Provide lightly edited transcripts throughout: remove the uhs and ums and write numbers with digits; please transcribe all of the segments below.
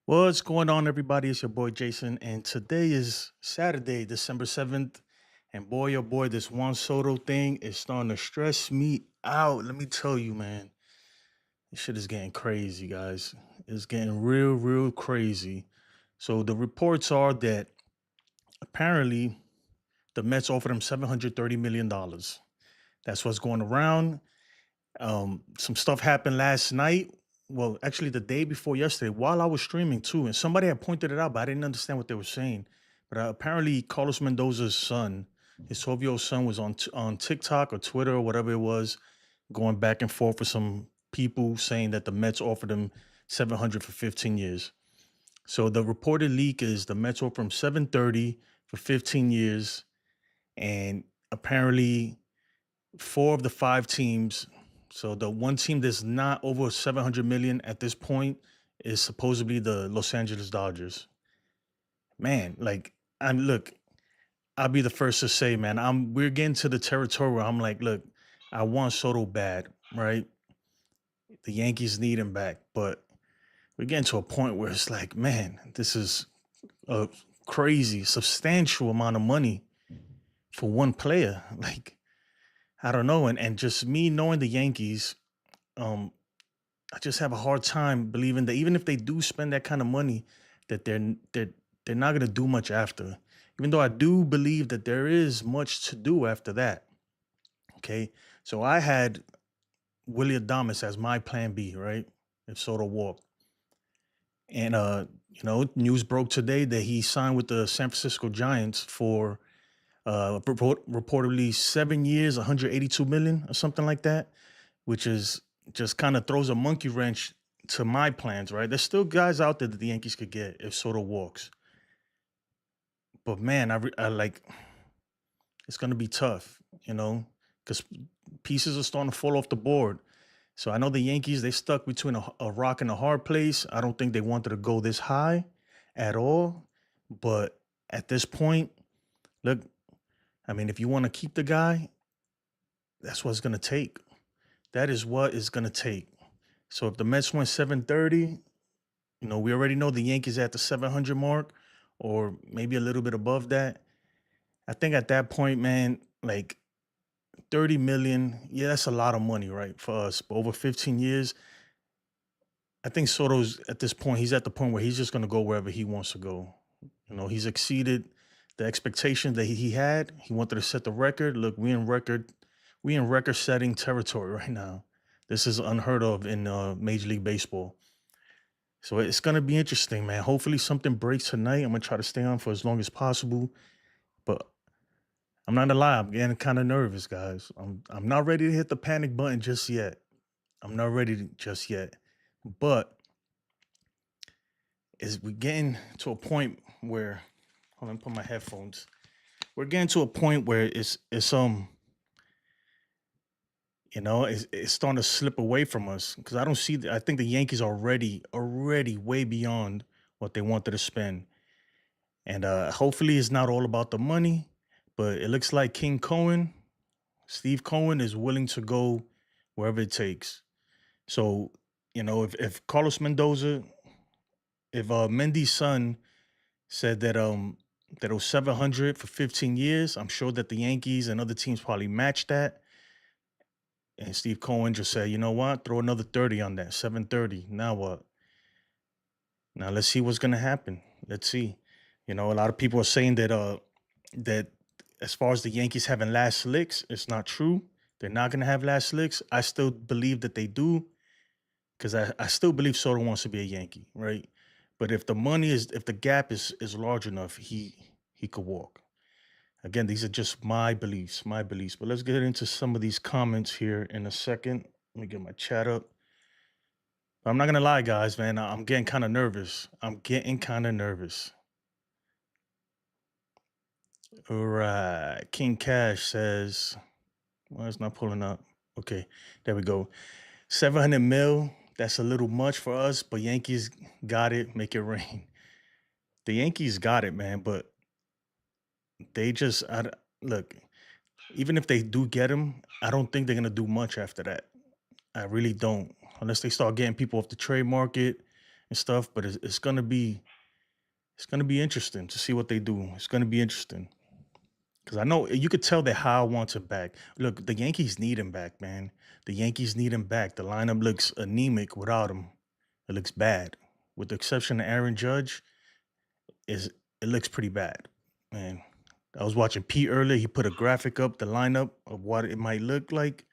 What's going on, everybody? It's your boy Jason, and today is Saturday, December 7th. And boy, oh boy, this Juan Soto thing is starting to stress me out. Let me tell you, man, this shit is getting crazy, guys. It's getting real, real crazy. So, the reports are that apparently the Mets offered him $730 million. That's what's going around. Some stuff happened last night. Well, actually, the day before yesterday, while I was streaming too, and somebody had pointed it out, but I didn't understand what they were saying. But apparently, Carlos Mendoza's son, his 12-year-old son, was on TikTok or Twitter or whatever it was, going back and forth with some people saying that the Mets offered him 700 for 15 years. So the reported leak is the Mets offered him 730 for 15 years, and apparently four of the five teams. So the one team that's not over 700 million at this point is supposedly the Los Angeles Dodgers. Man, like I'm look, I'll be the first to say, man, we're getting to the territory where I'm like, look, I want Soto bad, right? The Yankees need him back, but we're getting to a point where it's like, man, this is a crazy, substantial amount of money for one player. Like, I don't know. And just me knowing the Yankees, um, I just have a hard time believing that even if they do spend that kind of money, that they're not gonna do much after. Even though I do believe that there is much to do after that. Okay. So I had Willy Adames as my plan B, right? If Soto walked. And news broke today that he signed with the San Francisco Giants for reportedly 7 years, 182 million or something like that, which is just kind of throws a monkey wrench to my plans, right? There's still guys out there that the Yankees could get if Soto walks. But man, I like it's going to be tough, because pieces are starting to fall off the board. So I know the Yankees, they stuck between a rock and a hard place. I don't think they wanted to go this high at all. But at this point, look, I mean, if you want to keep the guy, that's what it's going to take. That is what it's going to take. So if the Mets went 730, we already know the Yankees at the 700 mark or maybe a little bit above that. I think at that point, man, like 30 million, yeah, that's a lot of money, right? For us. But over 15 years, I think Soto's at this point, he's at the point where he's just going to go wherever he wants to go. He's exceeded the expectation that he had. He wanted to set the record. Look, we in record setting territory right now. This is unheard of in Major League Baseball. So it's gonna be interesting, man. Hopefully something breaks tonight. I'm gonna try to stay on for as long as possible. But I'm not gonna lie, I'm getting kind of nervous, guys. I'm not ready to hit the panic button just yet. I'm not ready just yet. But is we getting to a point where hold on, put my headphones. We're getting to a point where it's starting to slip away from us because I don't see. I think the Yankees are already way beyond what they wanted to spend. And hopefully it's not all about the money, but it looks like Steve Cohen is willing to go wherever it takes. So, if Carlos Mendoza, if Mendy's son said that it was 700 for 15 years, I'm sure that the Yankees and other teams probably matched that. And Steve Cohen just said, you know what, throw another 30 on that, 730. Now what? Now let's see what's gonna happen. Let's see. A lot of people are saying that as far as the Yankees having last licks, it's not true. They're not gonna have last licks. I still believe that they do because I still believe Soto wants to be a Yankee, right? But if the gap is large enough, he could walk. Again, these are just my beliefs. But let's get into some of these comments here in a second. Let me get my chat up. I'm not gonna lie, guys, man. I'm getting kind of nervous. I'm getting kind of nervous. All right. King Cash says, well, it's not pulling up. Okay, there we go. 700 mil. That's a little much for us, but Yankees got it. Make it rain. The Yankees got it, man. But they just, look, even if they do get him, I don't think they're going to do much after that. I really don't. Unless they start getting people off the trade market and stuff. But it's gonna be interesting to see what they do. It's gonna be interesting because I know you could tell that Howe wants him back. Look, the Yankees need him back, man. The Yankees need him back. The lineup looks anemic without him. It looks bad, with the exception of Aaron Judge. Is It looks pretty bad, man. I was watching Pete earlier. He put a graphic up, the lineup of what it might look like,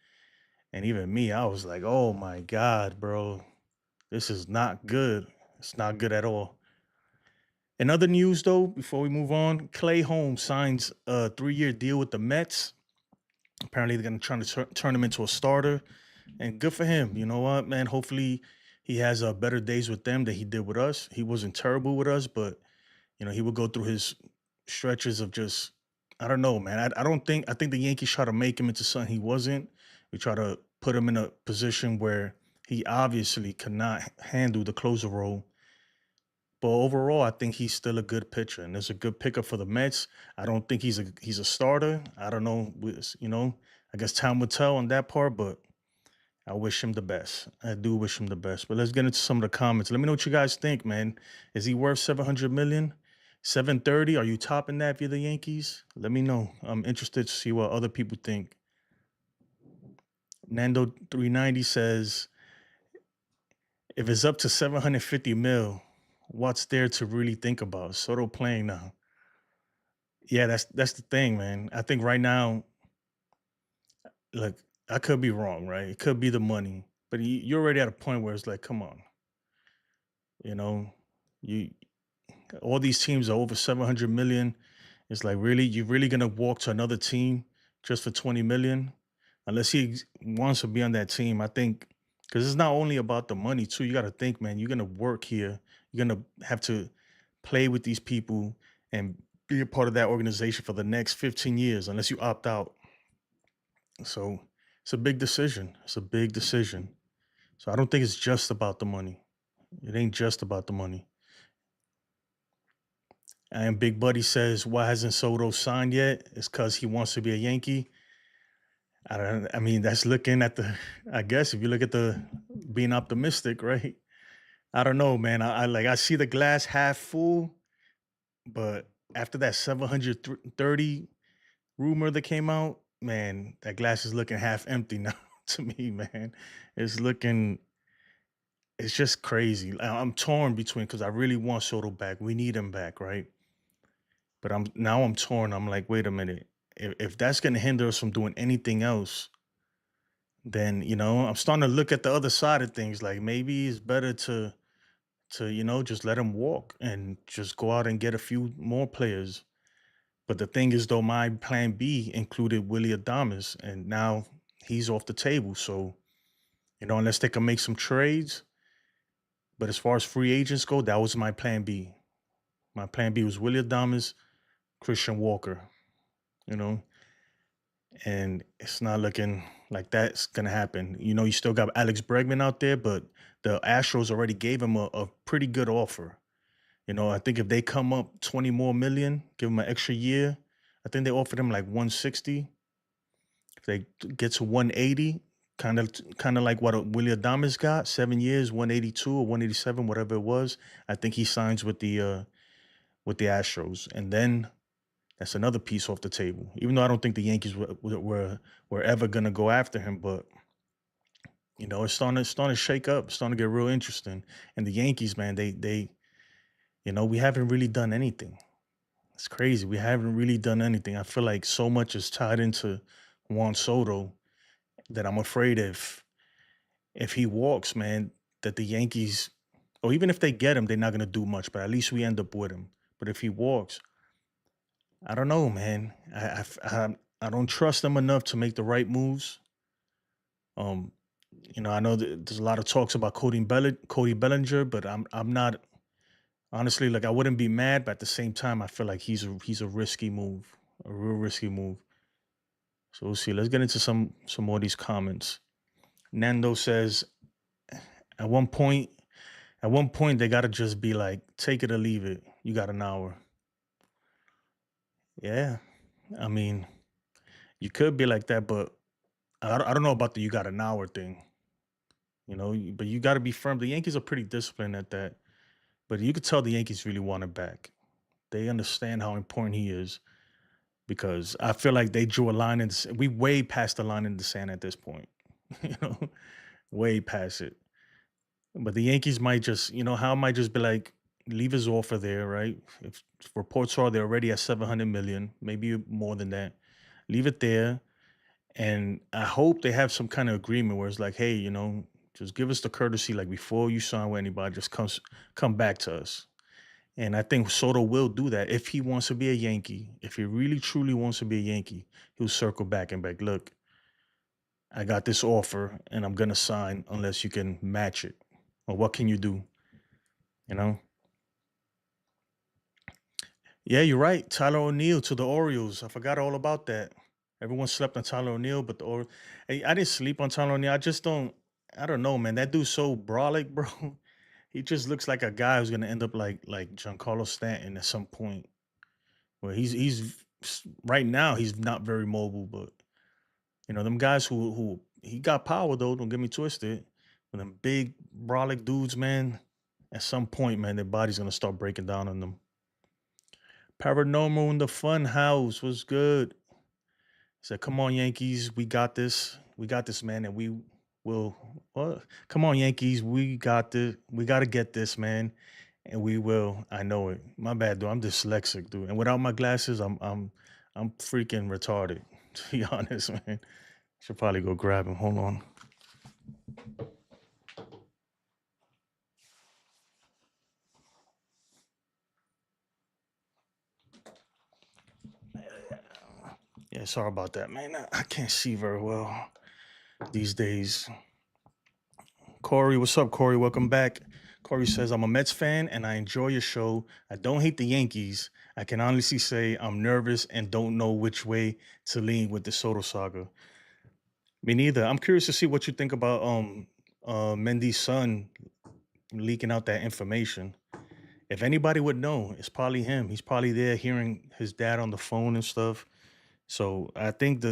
and even me, I was like, "Oh my god, bro, this is not good. It's not good at all." In other news, though, before we move on, Clay Holmes signs a 3-year deal with the Mets. Apparently, they're going to try to turn him into a starter, and good for him. You know what, man? Hopefully, he has better days with them than he did with us. He wasn't terrible with us, but he would go through his stretches of just, I don't know, man. I don't think I think the Yankees try to make him into something he wasn't. We try to put him in a position where he obviously cannot handle the closer role. But overall, I think he's still a good pitcher, and it's a good pickup for the Mets. I don't think he's a starter. I don't know, I guess time will tell on that part, but I wish him the best. I do wish him the best. But let's get into some of the comments. Let me know what you guys think, man. Is he worth 700 million? 730? Are you topping that if you're the Yankees? Let me know. I'm interested to see what other people think. Nando 390 says, if it's up to 750 mil, what's there to really think about? Soto playing now. Yeah, that's the thing, man. I think right now, look, I could be wrong, right? It could be the money, but you're already at a point where it's like, come on, you know, you all these teams are over 700 million. It's like, really, you're really gonna walk to another team just for 20 million? Unless he wants to be on that team, I think, because it's not only about the money too. You got to think, man. You're gonna work here. You're gonna have to play with these people and be a part of that organization for the next 15 years, unless you opt out. So it's a big decision. It's a big decision. So I don't think it's just about the money. It ain't just about the money. And Big Buddy says, why hasn't Soto signed yet? It's because he wants to be a Yankee. I mean, that's looking at the, I guess if you look at the being optimistic, right? I don't know, man. I see the glass half full, but after that 730 rumor that came out, man, that glass is looking half empty now to me, man. It's looking, it's just crazy. I'm torn between, because I really want Soto back. We need him back, right? But I'm torn. I'm like, wait a minute. If that's gonna hinder us from doing anything else, then I'm starting to look at the other side of things. Like maybe it's better to just let him walk and just go out and get a few more players. But the thing is, though, my plan B included Willy Adames, and now he's off the table. So unless they can make some trades. But as far as free agents go, that was my plan B. My plan B was Willy Adames, Christian Walker. You know, and it's not looking like that's gonna happen. You still got Alex Bregman out there, but the Astros already gave him a pretty good offer. I think if they come up 20 more million, give him an extra year, I think they offered him like 160. If they get to 180, kind of like what Willie Adames got, 7 years, 182 or 187, whatever it was. I think he signs with the Astros, and then that's another piece off the table. Even though I don't think the Yankees were ever gonna go after him, but it's starting to shake up, it's starting to get real interesting. And the Yankees, man, they we haven't really done anything. It's crazy. We haven't really done anything. I feel like so much is tied into Juan Soto that I'm afraid if he walks, man, that the Yankees, or even if they get him, they're not gonna do much. But at least we end up with him. But if he walks, I don't know, man. I don't trust them enough to make the right moves. Um, I know that there's a lot of talks about Cody Bellinger, but I'm not, honestly, like, I wouldn't be mad, but at the same time, I feel like he's a risky move, a real risky move. So we'll see. Let's get into some more of these comments. Nando says, at one point, they gotta just be like, take it or leave it. You got an hour. Yeah, I mean, you could be like that, but I don't know about the you got an hour thing. But you got to be firm. The Yankees are pretty disciplined at that. But you could tell the Yankees really want him back. They understand how important he is because I feel like they drew a line in we way past the line in the sand at this point. you know, way past it. But the Yankees might just, how it might just be like, leave his offer there, right? If reports are they're already at 700 million, maybe more than that, leave it there. And I hope they have some kind of agreement where it's like, hey, just give us the courtesy, like before you sign with anybody, just come back to us. And I think Soto will do that if he wants to be a Yankee. If he really truly wants to be a Yankee, he'll circle back and be like, look, I got this offer and I'm gonna sign unless you can match it. Or what can you do? You know? Yeah, you're right. Tyler O'Neill to the Orioles. I forgot all about that. Everyone slept on Tyler O'Neill, but hey, I didn't sleep on Tyler O'Neill. I don't know, man. That dude's so brolic, bro. He just looks like a guy who's gonna end up like Giancarlo Stanton at some point. Where right now he's not very mobile, but them guys who he got power though. Don't get me twisted. But them big brolic dudes, man. At some point, man, their body's gonna start breaking down on them. Paranormal in the Fun House was good. He said, "Come on, Yankees, we got this. We got this, man, and we will. What? Come on, Yankees, we got this. We got to get this, man, and we will. I know it. My bad, dude. I'm dyslexic, dude, and without my glasses, I'm freaking retarded. To be honest, man. Should probably go grab him. Hold on. Yeah, sorry about that, man. I can't see very well these days. Corey, what's up, Corey? Welcome back. Corey says, I'm a Mets fan and I enjoy your show. I don't hate the Yankees. I can honestly say I'm nervous and don't know which way to lean with the Soto saga. Me neither. I'm curious to see what you think about Mendy's son leaking out that information. If anybody would know, it's probably him. He's probably there hearing his dad on the phone and stuff. So I think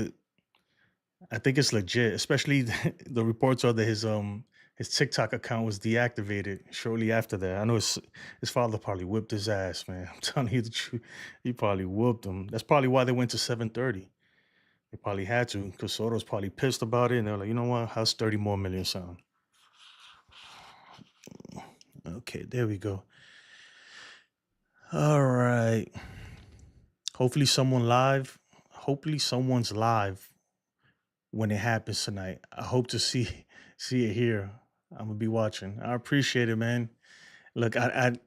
it's legit, especially the reports are that his TikTok account was deactivated shortly after that. I know his father probably whipped his ass, man. I'm telling you the truth. He probably whooped him. That's probably why they went to 730. They probably had to because Soto's probably pissed about it. And they're like, you know what? How's 30 more million sound? Okay, there we go. All right. Hopefully someone's live when it happens tonight. I hope to see it here. I'm gonna be watching. I appreciate it, man. Look, I'm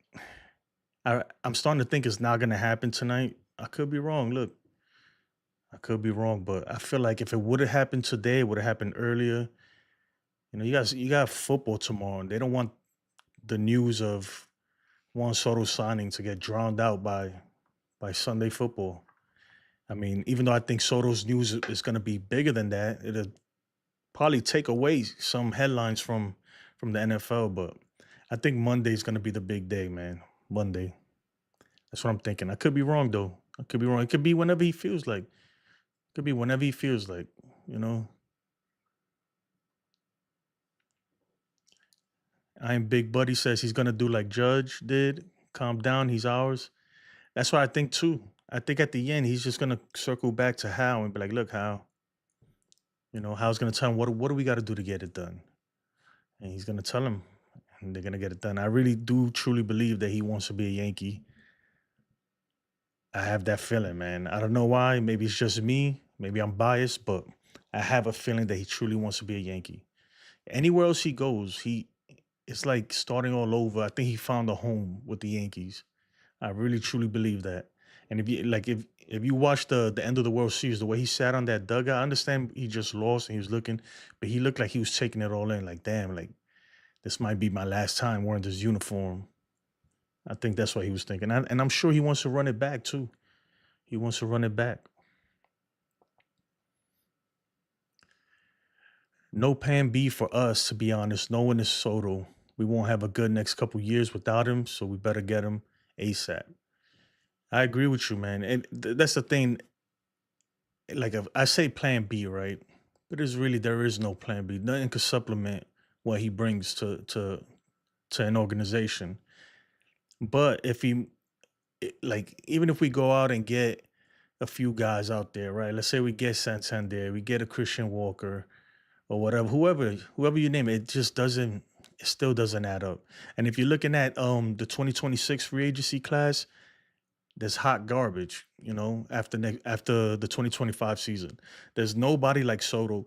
starting to think it's not gonna happen tonight. I could be wrong. Look, I could be wrong, but I feel like if it would have happened today, it would have happened earlier. You got football tomorrow, and they don't want the news of Juan Soto signing to get drowned out by Sunday football. I mean, even though I think Soto's news is going to be bigger than that, it'll probably take away some headlines from the NFL. But I think Monday's going to be the big day, man. Monday. That's what I'm thinking. I could be wrong though. I could be wrong. It could be whenever he feels like. Could be whenever he feels like. You know. I am Big Buddy says he's gonna do like Judge did. Calm down. He's ours. That's what I think too. I think at the end he's just gonna circle back to Hal and be like, "Look, Hal. Hal's gonna tell him what do we got to do to get it done." And he's gonna tell him, and they're gonna get it done. I really do truly believe that he wants to be a Yankee. I have that feeling, man. I don't know why. Maybe it's just me. Maybe I'm biased, but I have a feeling that he truly wants to be a Yankee. Anywhere else he goes, it's like starting all over. I think he found a home with the Yankees. I really truly believe that. And if you watch the end of the World Series, the way he sat on that dugout, I understand he just lost and he was looking, but he looked like he was taking it all in. Like, damn, like this might be my last time wearing this uniform. I think that's what he was thinking, and I'm sure he wants to run it back too. He wants to run it back. No Plan B for us, to be honest. No one is Soto. We won't have a good next couple years without him, so we better get him ASAP. I agree with you, man, and that's the thing. Like if I say Plan B, right? But there is no Plan B. Nothing could supplement what he brings to an organization. But if he like, even if we go out and get a few guys out there, right? Let's say we get Santander, we get a Christian Walker or whatever, whoever you name it, it just doesn't. It still doesn't add up. And if you're looking at the 2026 free agency class, there's hot garbage. After the 2025 season, there's nobody like Soto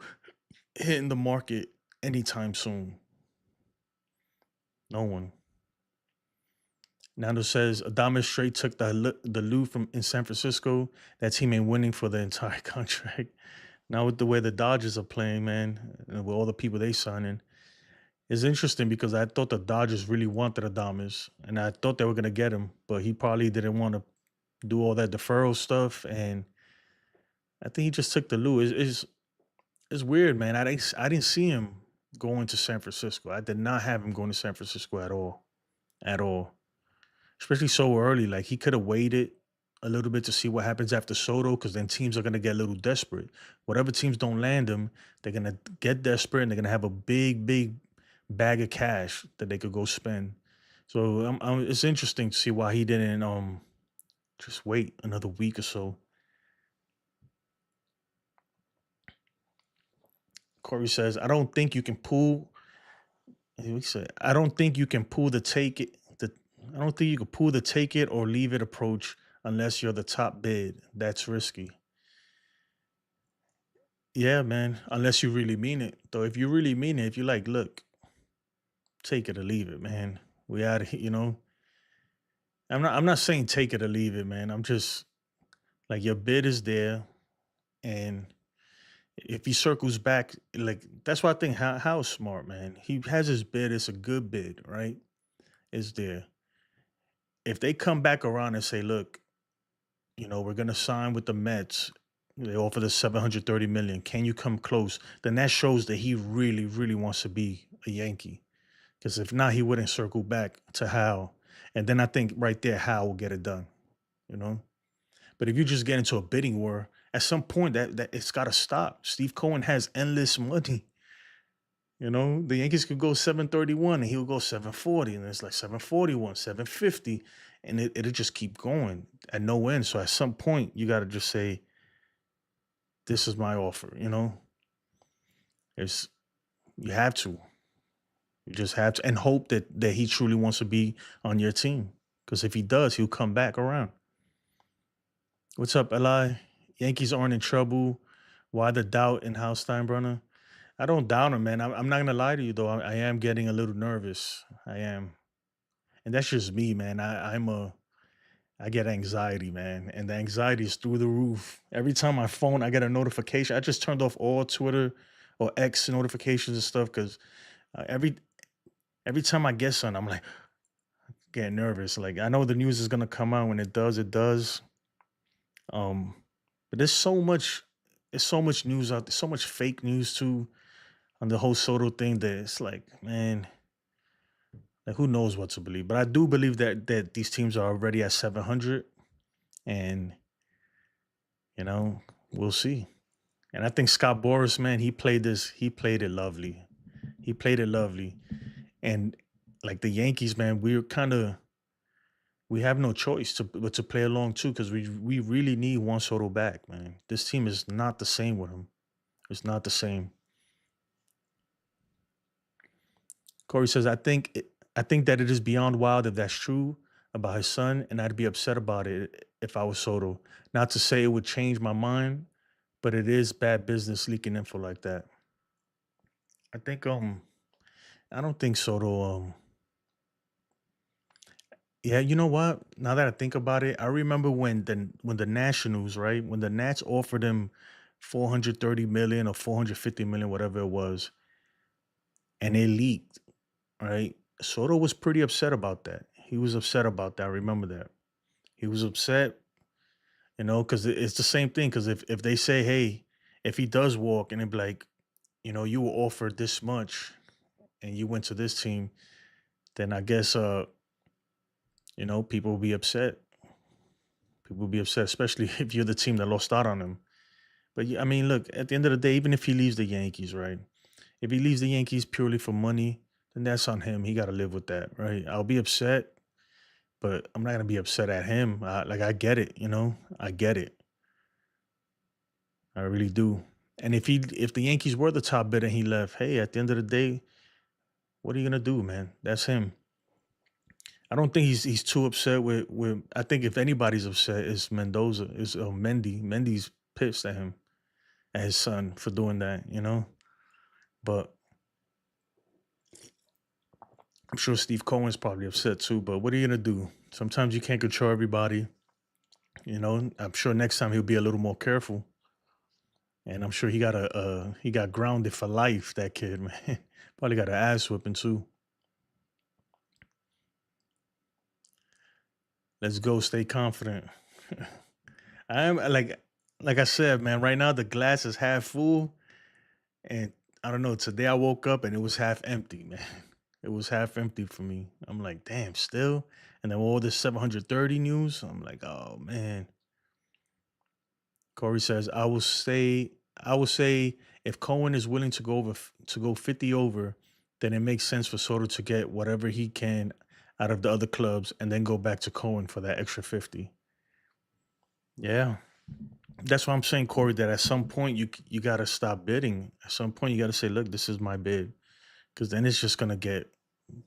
hitting the market anytime soon. No one. Nando says Adames straight took the loot from in San Francisco. That team ain't winning for the entire contract. Now with the way the Dodgers are playing, man, and with all the people they signing, it's interesting because I thought the Dodgers really wanted Adames, and I thought they were gonna get him, but he probably didn't want to do all that deferral stuff, and I think he just took the loot. It's weird, man. I didn't see him going to San Francisco. I did not have him going to San Francisco at all. Especially so early. Like he could have waited a little bit to see what happens after Soto, because then teams are gonna get a little desperate. Whatever teams don't land him, they're gonna get desperate and they're gonna have a big bag of cash that they could go spend. So it's interesting to see why he didn't just wait another week or so. Corey says, I don't think you can pull. He said, I don't think you can pull the take it. I don't think you can pull the take it or leave it approach unless you're the top bid. That's risky. Yeah, man. Unless you really mean it. Though if you really mean it, if you're like, look, take it or leave it, man. We out of here. I'm not saying take it or leave it, man. I'm just like your bid is there. And if he circles back, like that's why I think how smart, man. He has his bid, it's a good bid, right? It's there. If they come back around and say, look, we're gonna sign with the Mets. They offer the 730 million. Can you come close? Then that shows that he really, really wants to be a Yankee. Because if not, he wouldn't circle back to Hal. And then I think right there, Hal will get it done. You know. But if you just get into a bidding war, at some point that it's got to stop. Steve Cohen has endless money. The Yankees could go 731 and he'll go 740, and it's like 741, 750, and it'll just keep going at no end. So at some point, you got to just say, this is my offer. It's You have to. You just have to, and hope that he truly wants to be on your team. Because if he does, he'll come back around. What's up, Eli? Yankees aren't in trouble. Why the doubt in House Steinbrenner? I don't doubt him, man. I'm not gonna lie to you though. I am getting a little nervous. I am, and that's just me, man. I get anxiety, man, and the anxiety is through the roof. Every time my phone, I get a notification. I just turned off all Twitter or X notifications and stuff because every time I get something, I'm like getting nervous. Like I know the news is gonna come out. When it does, it does. But there's so much news out there, so much fake news too on the whole Soto thing that it's like, man, like who knows what to believe. But I do believe that these teams are already at 700, and we'll see. And I think Scott Boras, man, he played it lovely. He played it lovely. And like the Yankees, man, we have no choice but to play along too, because we really need Juan Soto back, man. This team is not the same with him. It's not the same. Corey says, I think that it is beyond wild if that's true about his son, and I'd be upset about it if I was Soto. Not to say it would change my mind, but it is bad business leaking info like that. I think I don't think Soto yeah, you know what? Now that I think about it, I remember when the Nationals, right? When the Nats offered him 430 million or 450 million, whatever it was, and it leaked, right? Soto was pretty upset about that. He was upset about that. I remember that. He was upset, because it's the same thing. Because if they say, hey, if he does walk and it be like, you were offered this much and you went to this team, then I guess people will be upset. People will be upset, especially if you're the team that lost out on him. But yeah, I mean, look, at the end of the day, even if he leaves the Yankees, right? If he leaves the Yankees purely for money, then that's on him. He got to live with that, right? I'll be upset, but I'm not gonna be upset at him. Like I get it, I get it. I really do. And if the Yankees were the top bidder and he left, hey, at the end of the day, what are you gonna do, man? That's him. I don't think he's too upset with. I think if anybody's upset, it's Mendoza, is Mendy. Mendy's pissed at him, at his son for doing that. But I'm sure Steve Cohen's probably upset too. But what are you gonna do? Sometimes you can't control everybody. I'm sure next time he'll be a little more careful. And I'm sure he got grounded for life. That kid, man, probably got an ass whipping too. Let's go. Stay confident. I am like I said, man. Right now the glass is half full, and I don't know. Today I woke up and it was half empty, man. It was half empty for me. I'm like, damn, still. And then all this 730 news, I'm like, oh man. Corey says, I will say, if Cohen is willing to to go 50 over, then it makes sense for Soto to get whatever he can out of the other clubs and then go back to Cohen for that extra 50. Yeah. That's why I'm saying, Corey, that at some point you gotta stop bidding. At some point you gotta say, look, this is my bid. Cause then it's just gonna get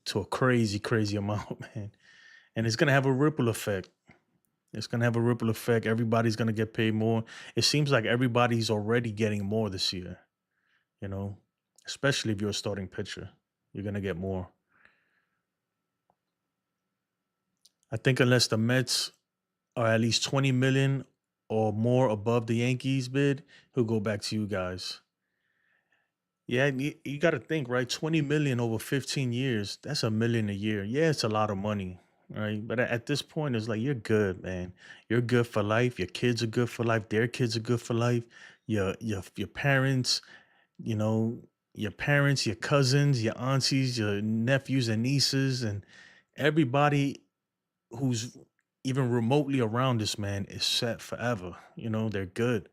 to a crazy, crazy amount, man. And it's gonna have a ripple effect. It's gonna have a ripple effect. Everybody's gonna get paid more. It seems like everybody's already getting more this year, you know, especially if you're a starting pitcher. You're gonna get more. I think unless the Mets are at least 20 million or more above the Yankees bid, he'll go back to you guys. Yeah, and you got to think, right? 20 million over 15 years, that's a million a year. Yeah, it's a lot of money, right? But at this point, it's like, you're good, man. You're good for life. Your kids are good for life. Their kids are good for life. Your parents, you know, your parents, your cousins, your aunties, your nephews and nieces, and everybody who's even remotely around this man is set forever. They're good.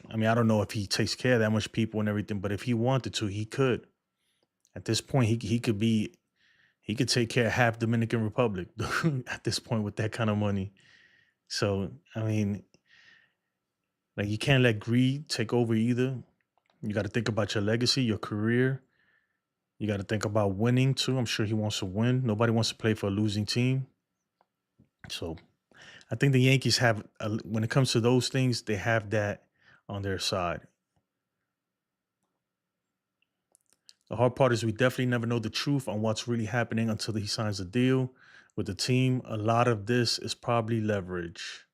I mean, I don't know if he takes care of that much people and everything, but if he wanted to, he could. At this point, he could take care of half Dominican Republic at this point with that kind of money. So I mean, like, you can't let greed take over either. You got to think about your legacy, your career. You got to think about winning too. I'm sure he wants to win. Nobody wants to play for a losing team. So I think the Yankees have, when it comes to those things, they have that on their side. The hard part is we definitely never know the truth on what's really happening until he signs a deal with the team. A lot of this is probably leverage.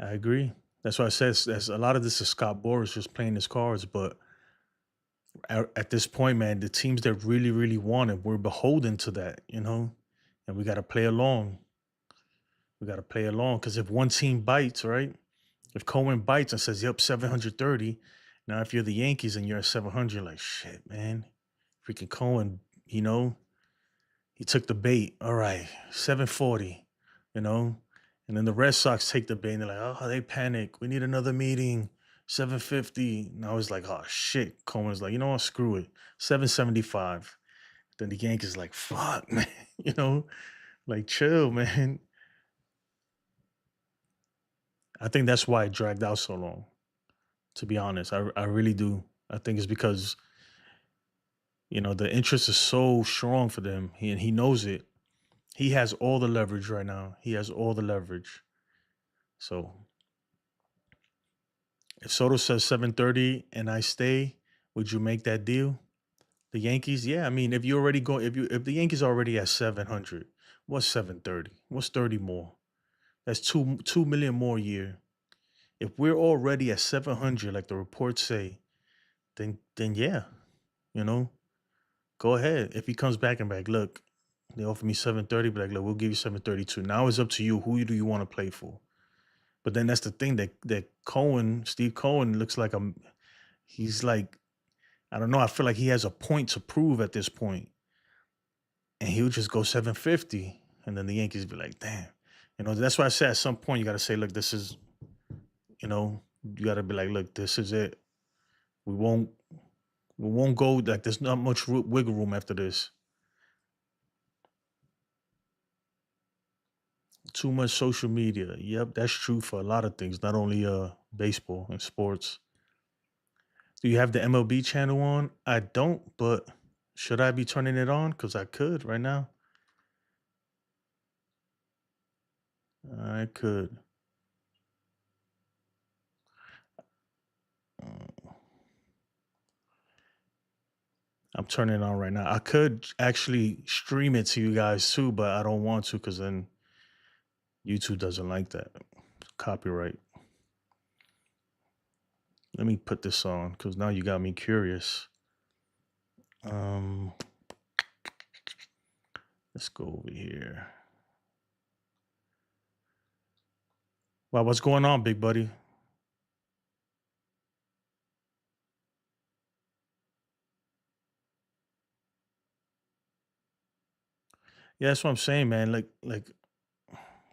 I agree. That's why I said that's a lot of this is Scott Boras just playing his cards. But at this point, man, the teams that really, really want it, we're beholden to that. And we got to play along. We got to play along because if one team bites, right? If Cohen bites and says, yep, 730, now if you're the Yankees and you're at 700, like, shit, man, freaking Cohen, you know, he took the bait. All right, 740, you know, and then the Red Sox take the bait and they're like, oh, they panic. We need another meeting. 750. Now it's like, oh shit. Cohen's like, you know what? Screw it. 775. Then the Yankees like, fuck, man. Like, chill, man. I think that's why it dragged out so long. To be honest, I really do. I think it's because the interest is so strong for them. And he knows it. He has all the leverage right now. He has all the leverage. So if Soto says 730 and I stay, would you make that deal? The Yankees, yeah. I mean, if you already go, if the Yankees are already at 700, what's 730? What's 30 more? That's 2 million more a year. If we're already at 700, like the reports say, then yeah, you know, go ahead. If he comes back and back, look, they offer me 730, but like, look, we'll give you 732. Now it's up to you. Who do you want to play for? But then that's the thing that Steve Cohen looks like he's like, I don't know. I feel like he has a point to prove at this point, and he'll just go 750, and then the Yankees be like, damn. That's why I said at some point you got to say, look, this is, you got to be like, look, this is it. We won't we won't go, like, there's not much wiggle room after this. Too much social media. Yep, that's true for a lot of things, not only baseball and sports. Do you have the MLB channel on? I don't, but should I be turning it on? Because I could right now. I could. Uh, I'm turning it on right now. I could actually stream it to you guys too, but I don't want to because then YouTube doesn't like that. Copyright. Let me put this on because now you got me curious. Um, let's go over here. Wow, what's going on, big buddy? Yeah, that's what I'm saying, man. Like, let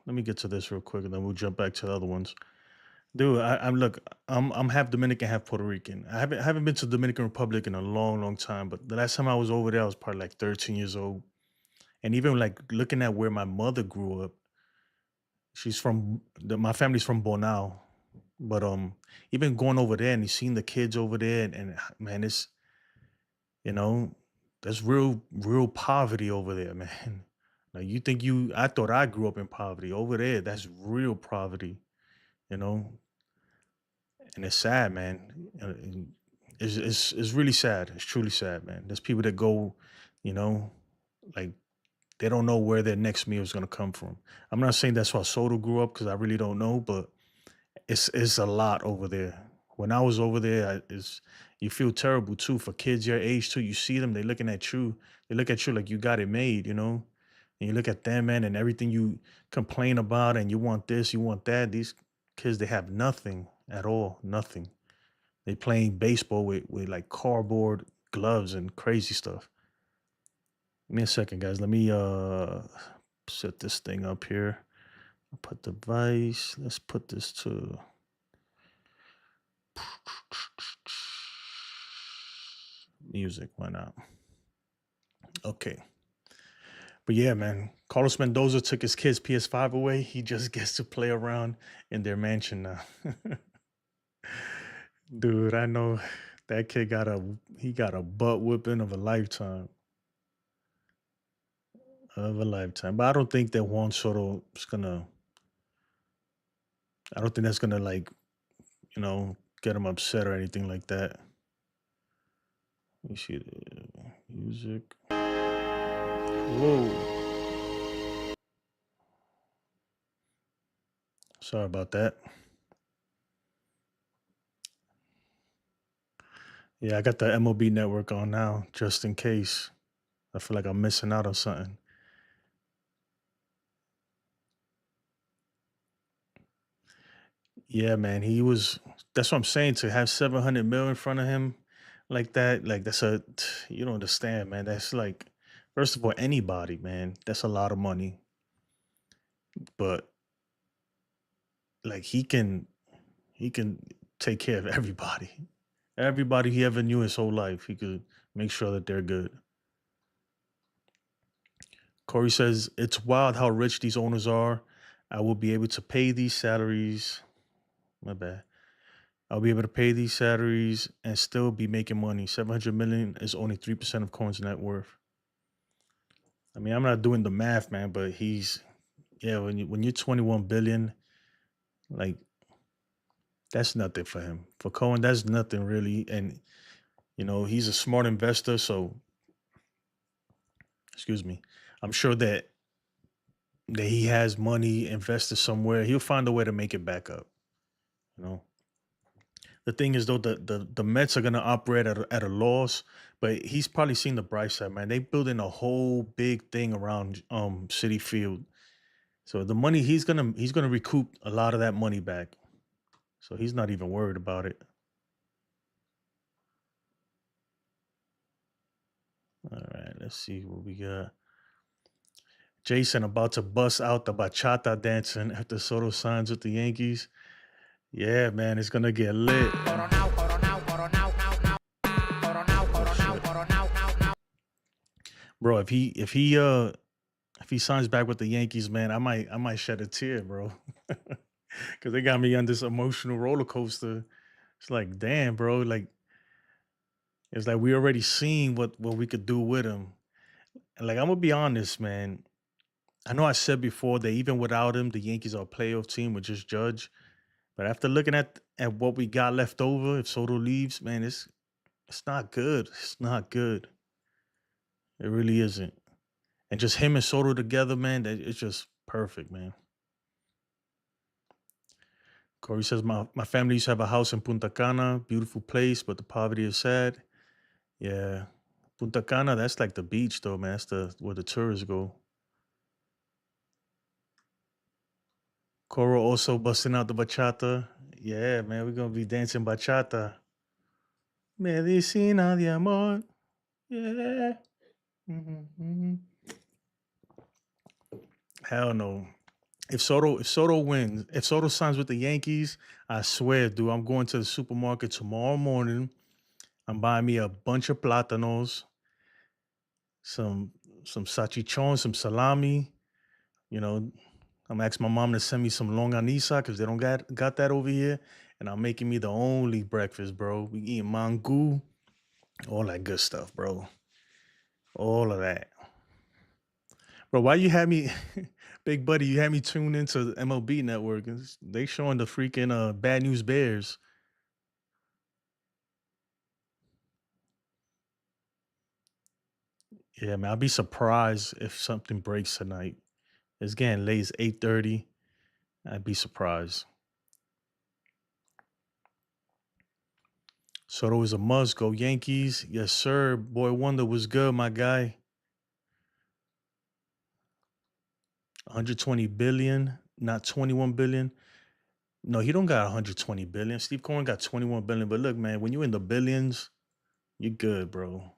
me get to this real quick, and then we'll jump back to the other ones. Dude, I'm look, I'm half Dominican, half Puerto Rican. I haven't been to Dominican Republic in a long, long time. But the last time I was over there, I was probably like 13 years old. And even like looking at where my mother grew up, my family's from Bonao. But even going over there and you seeing the kids over there, and man, it's you know, there's real poverty over there, man. Now you think I thought I grew up in poverty. Over there, that's real poverty, you know, and it's sad, man. It's really sad. It's truly sad, man. There's people that go, you know, like they don't know where their next meal is gonna come from. I'm not saying that's why Soto grew up because I really don't know, but it's a lot over there. When I was over there, it's you feel terrible too for kids your age too. You see them, they looking at you. They look at you like you got it made, you know. And you look at them, man, and everything you complain about, and you want this, you want that. These kids, they have nothing at all, nothing. They playing baseball with like cardboard gloves and crazy stuff. Give me a second, guys. Let me set this thing up here. I'll put device. Let's put this to music. Why not? Okay. But yeah, man. Carlos Mendoza took his kid's PS5 away. He just gets to play around in their mansion now. Dude, I know that kid got a butt whipping of a lifetime. Of a lifetime. But I don't think that Juan Soto is gonna I don't think that's gonna like, get him upset or anything like that. Let me see the music. Whoa. Sorry about that. Yeah, I got the MLB network on now, just in case. I feel like I'm missing out on something. Yeah, man. That's what I'm saying. To have 700 mil in front of him like that, like you don't understand, man. That's like, first of all, anybody, man, that's a lot of money. But like he can take care of everybody. Everybody he ever knew his whole life, he could make sure that they're good. Corey says, it's wild how rich these owners are. I will be able to pay these salaries. My bad. I'll be able to pay these salaries and still be making money. 700 million is only 3% of Cohen's net worth. I mean, I'm not doing the math, man, but yeah, when you're 21 billion, like that's nothing for him. For Cohen, that's nothing really. And he's a smart investor, so excuse me. I'm sure that he has money invested somewhere. He'll find a way to make it back up. You know. The thing is though, the Mets are gonna operate at a loss, but he's probably seen the bright side, man. They building a whole big thing around City Field. So the money he's gonna recoup a lot of that money back. So he's not even worried about it. All right, let's see what we got. Jason about to bust out the bachata dancing after Soto signs with the Yankees. Yeah, man, it's gonna get lit. Bro, if he if he signs back with the Yankees, man, I might shed a tear, bro. Because they got me on this emotional roller coaster. It's like, damn, bro. Like, it's like we already seen what we could do with him. And like, I'm gonna be honest, man. I know I said before that even without him, the Yankees are a playoff team with just Judge. But after looking at what we got left over, if Soto leaves, man, it's not good. It's not good. It really isn't. And just him and Soto together, man, that it's just perfect, man. Corey says my family used to have a house in Punta Cana, beautiful place, but the poverty is sad. Yeah, Punta Cana, that's like the beach, though, man. That's the where the tourists go. Coro also busting out the bachata. Yeah, man, we're gonna be dancing bachata. Medicina de amor. Yeah. Mhm. Hell no. If Soto signs with the Yankees, I swear, dude, I'm going to the supermarket tomorrow morning. I'm buying me a bunch of plátanos, some some salchichon, some salami. You know, I'm asking my mom to send me some longanisa because they don't got that over here, and I'm making me the only breakfast, bro. We eating mango, all that good stuff, bro. All of that, bro. Why you had me, big buddy? You had me tune into the MLB Network. They showing the freaking Bad News Bears. Yeah, man, I'd be surprised if something breaks tonight. It's getting late. It's 8:30. I'd be surprised. Soto is a must. Go Yankees. Yes, sir. Boy Wonder was good, my guy. 120 billion, not 21 billion. No, he don't got 120 billion. Steve Cohen got 21 billion. But look, man, when you in the billions, you're good, bro.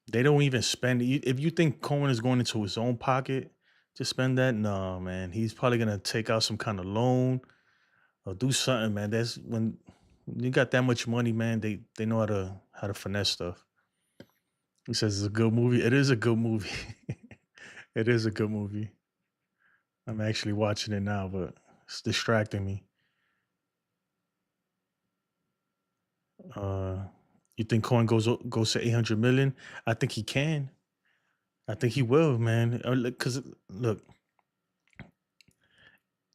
They don't even spend it. If you think Cohen is going into his own pocket to spend that, no, man. He's probably gonna take out some kind of loan or do something, man. That's when you got that much money, man. They know how to finesse stuff. He says it's a good movie. It is a good movie. It is a good movie. I'm actually watching it now, but it's distracting me. Uh, you think Cohen goes to 800 million? I think he can. I think he will, man. Because look,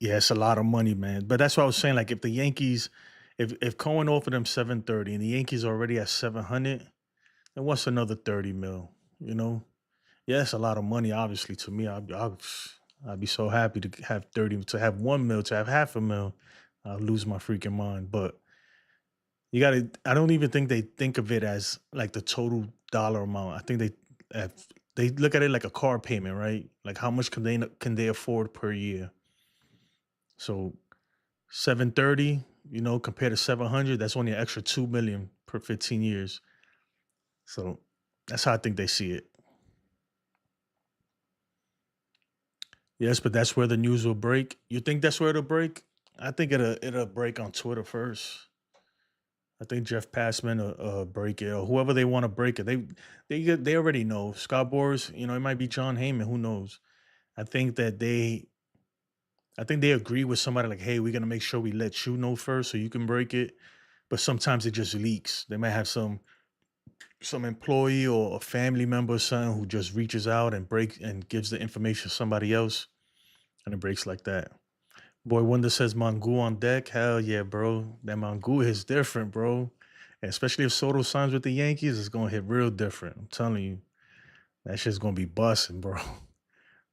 yeah, it's a lot of money, man. But that's what I was saying. Like, if the Yankees, if Cohen offered them 730 and the Yankees are already at 700, then what's another 30 mil? You know? Yeah, it's a lot of money. Obviously, to me, I'd be so happy to have 30, to have 1 mil, to have half a mil. I'll lose my freaking mind. But you gotta I don't even think they think of it as like the total dollar amount. I think have, they look at it like a car payment, right? Like how much can they afford per year? So 730, compared to 700, that's only an extra 2 million per 15 years. So that's how I think they see it. Yes, but that's where the news will break. You think that's where it'll break? I think it'll break on Twitter first. I think Jeff Passman break it, or whoever they want to break it. They already know. Scott Boras, it might be John Heyman. Who knows? I think that I think they agree with somebody like, hey, we're gonna make sure we let you know first so you can break it. But sometimes it just leaks. They might have some employee or a family member or something who just reaches out and breaks and gives the information to somebody else, and it breaks like that. Boy Wonder says Mangu on deck. Hell yeah, bro. That Mangu is different, bro. And especially if Soto signs with the Yankees, it's gonna hit real different. I'm telling you, that shit's gonna be busting, bro.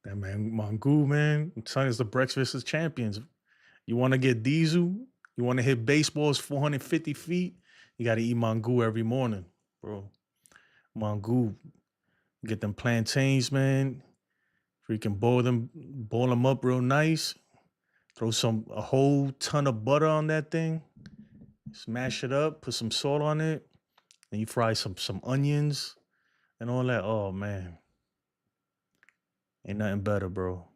That man Mangu, man. I'm telling you, it's the breakfast of champions. You want to get diesel? You want to hit baseballs 450 feet? You got to eat Mangu every morning, bro. Mangu, get them plantains, man. Freaking boil them up real nice. Throw a whole ton of butter on that thing. Smash it up. Put some salt on it. And you fry some onions and all that. Oh man, ain't nothing better, bro.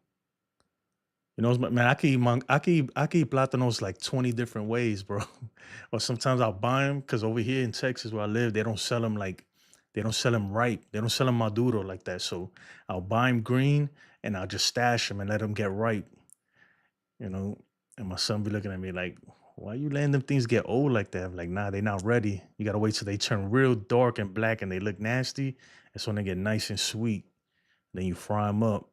Man, I can eat plátanos like 20 different ways, bro. Or sometimes I'll buy them because over here in Texas where I live, they don't sell them like They don't sell them ripe. They don't sell them maduro like that. So I'll buy them green and I'll just stash them and let them get ripe. You know. And my son be looking at me like, "Why you letting them things get old like that?" I'm like, "Nah, they're not ready. You gotta wait till they turn real dark and black and they look nasty. That's when they get nice and sweet. Then you fry them up."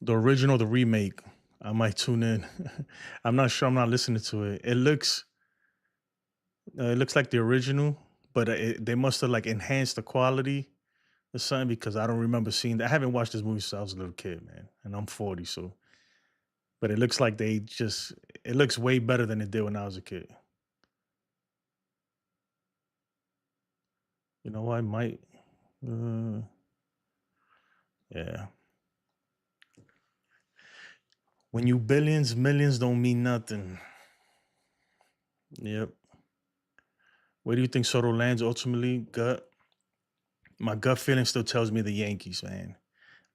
The original, the remake. I might tune in. I'm not sure. I'm not listening to it. It looks like the original, but they must have like enhanced the quality or something because I don't remember seeing that. I haven't watched this movie since I was a little kid, man, and I'm 40, so. But it looks like it looks way better than it did when I was a kid. You know, I might. Uh, yeah. When you billions, millions don't mean nothing. Yep. Where do you think Soto lands ultimately? Gut. My gut feeling still tells me the Yankees, man.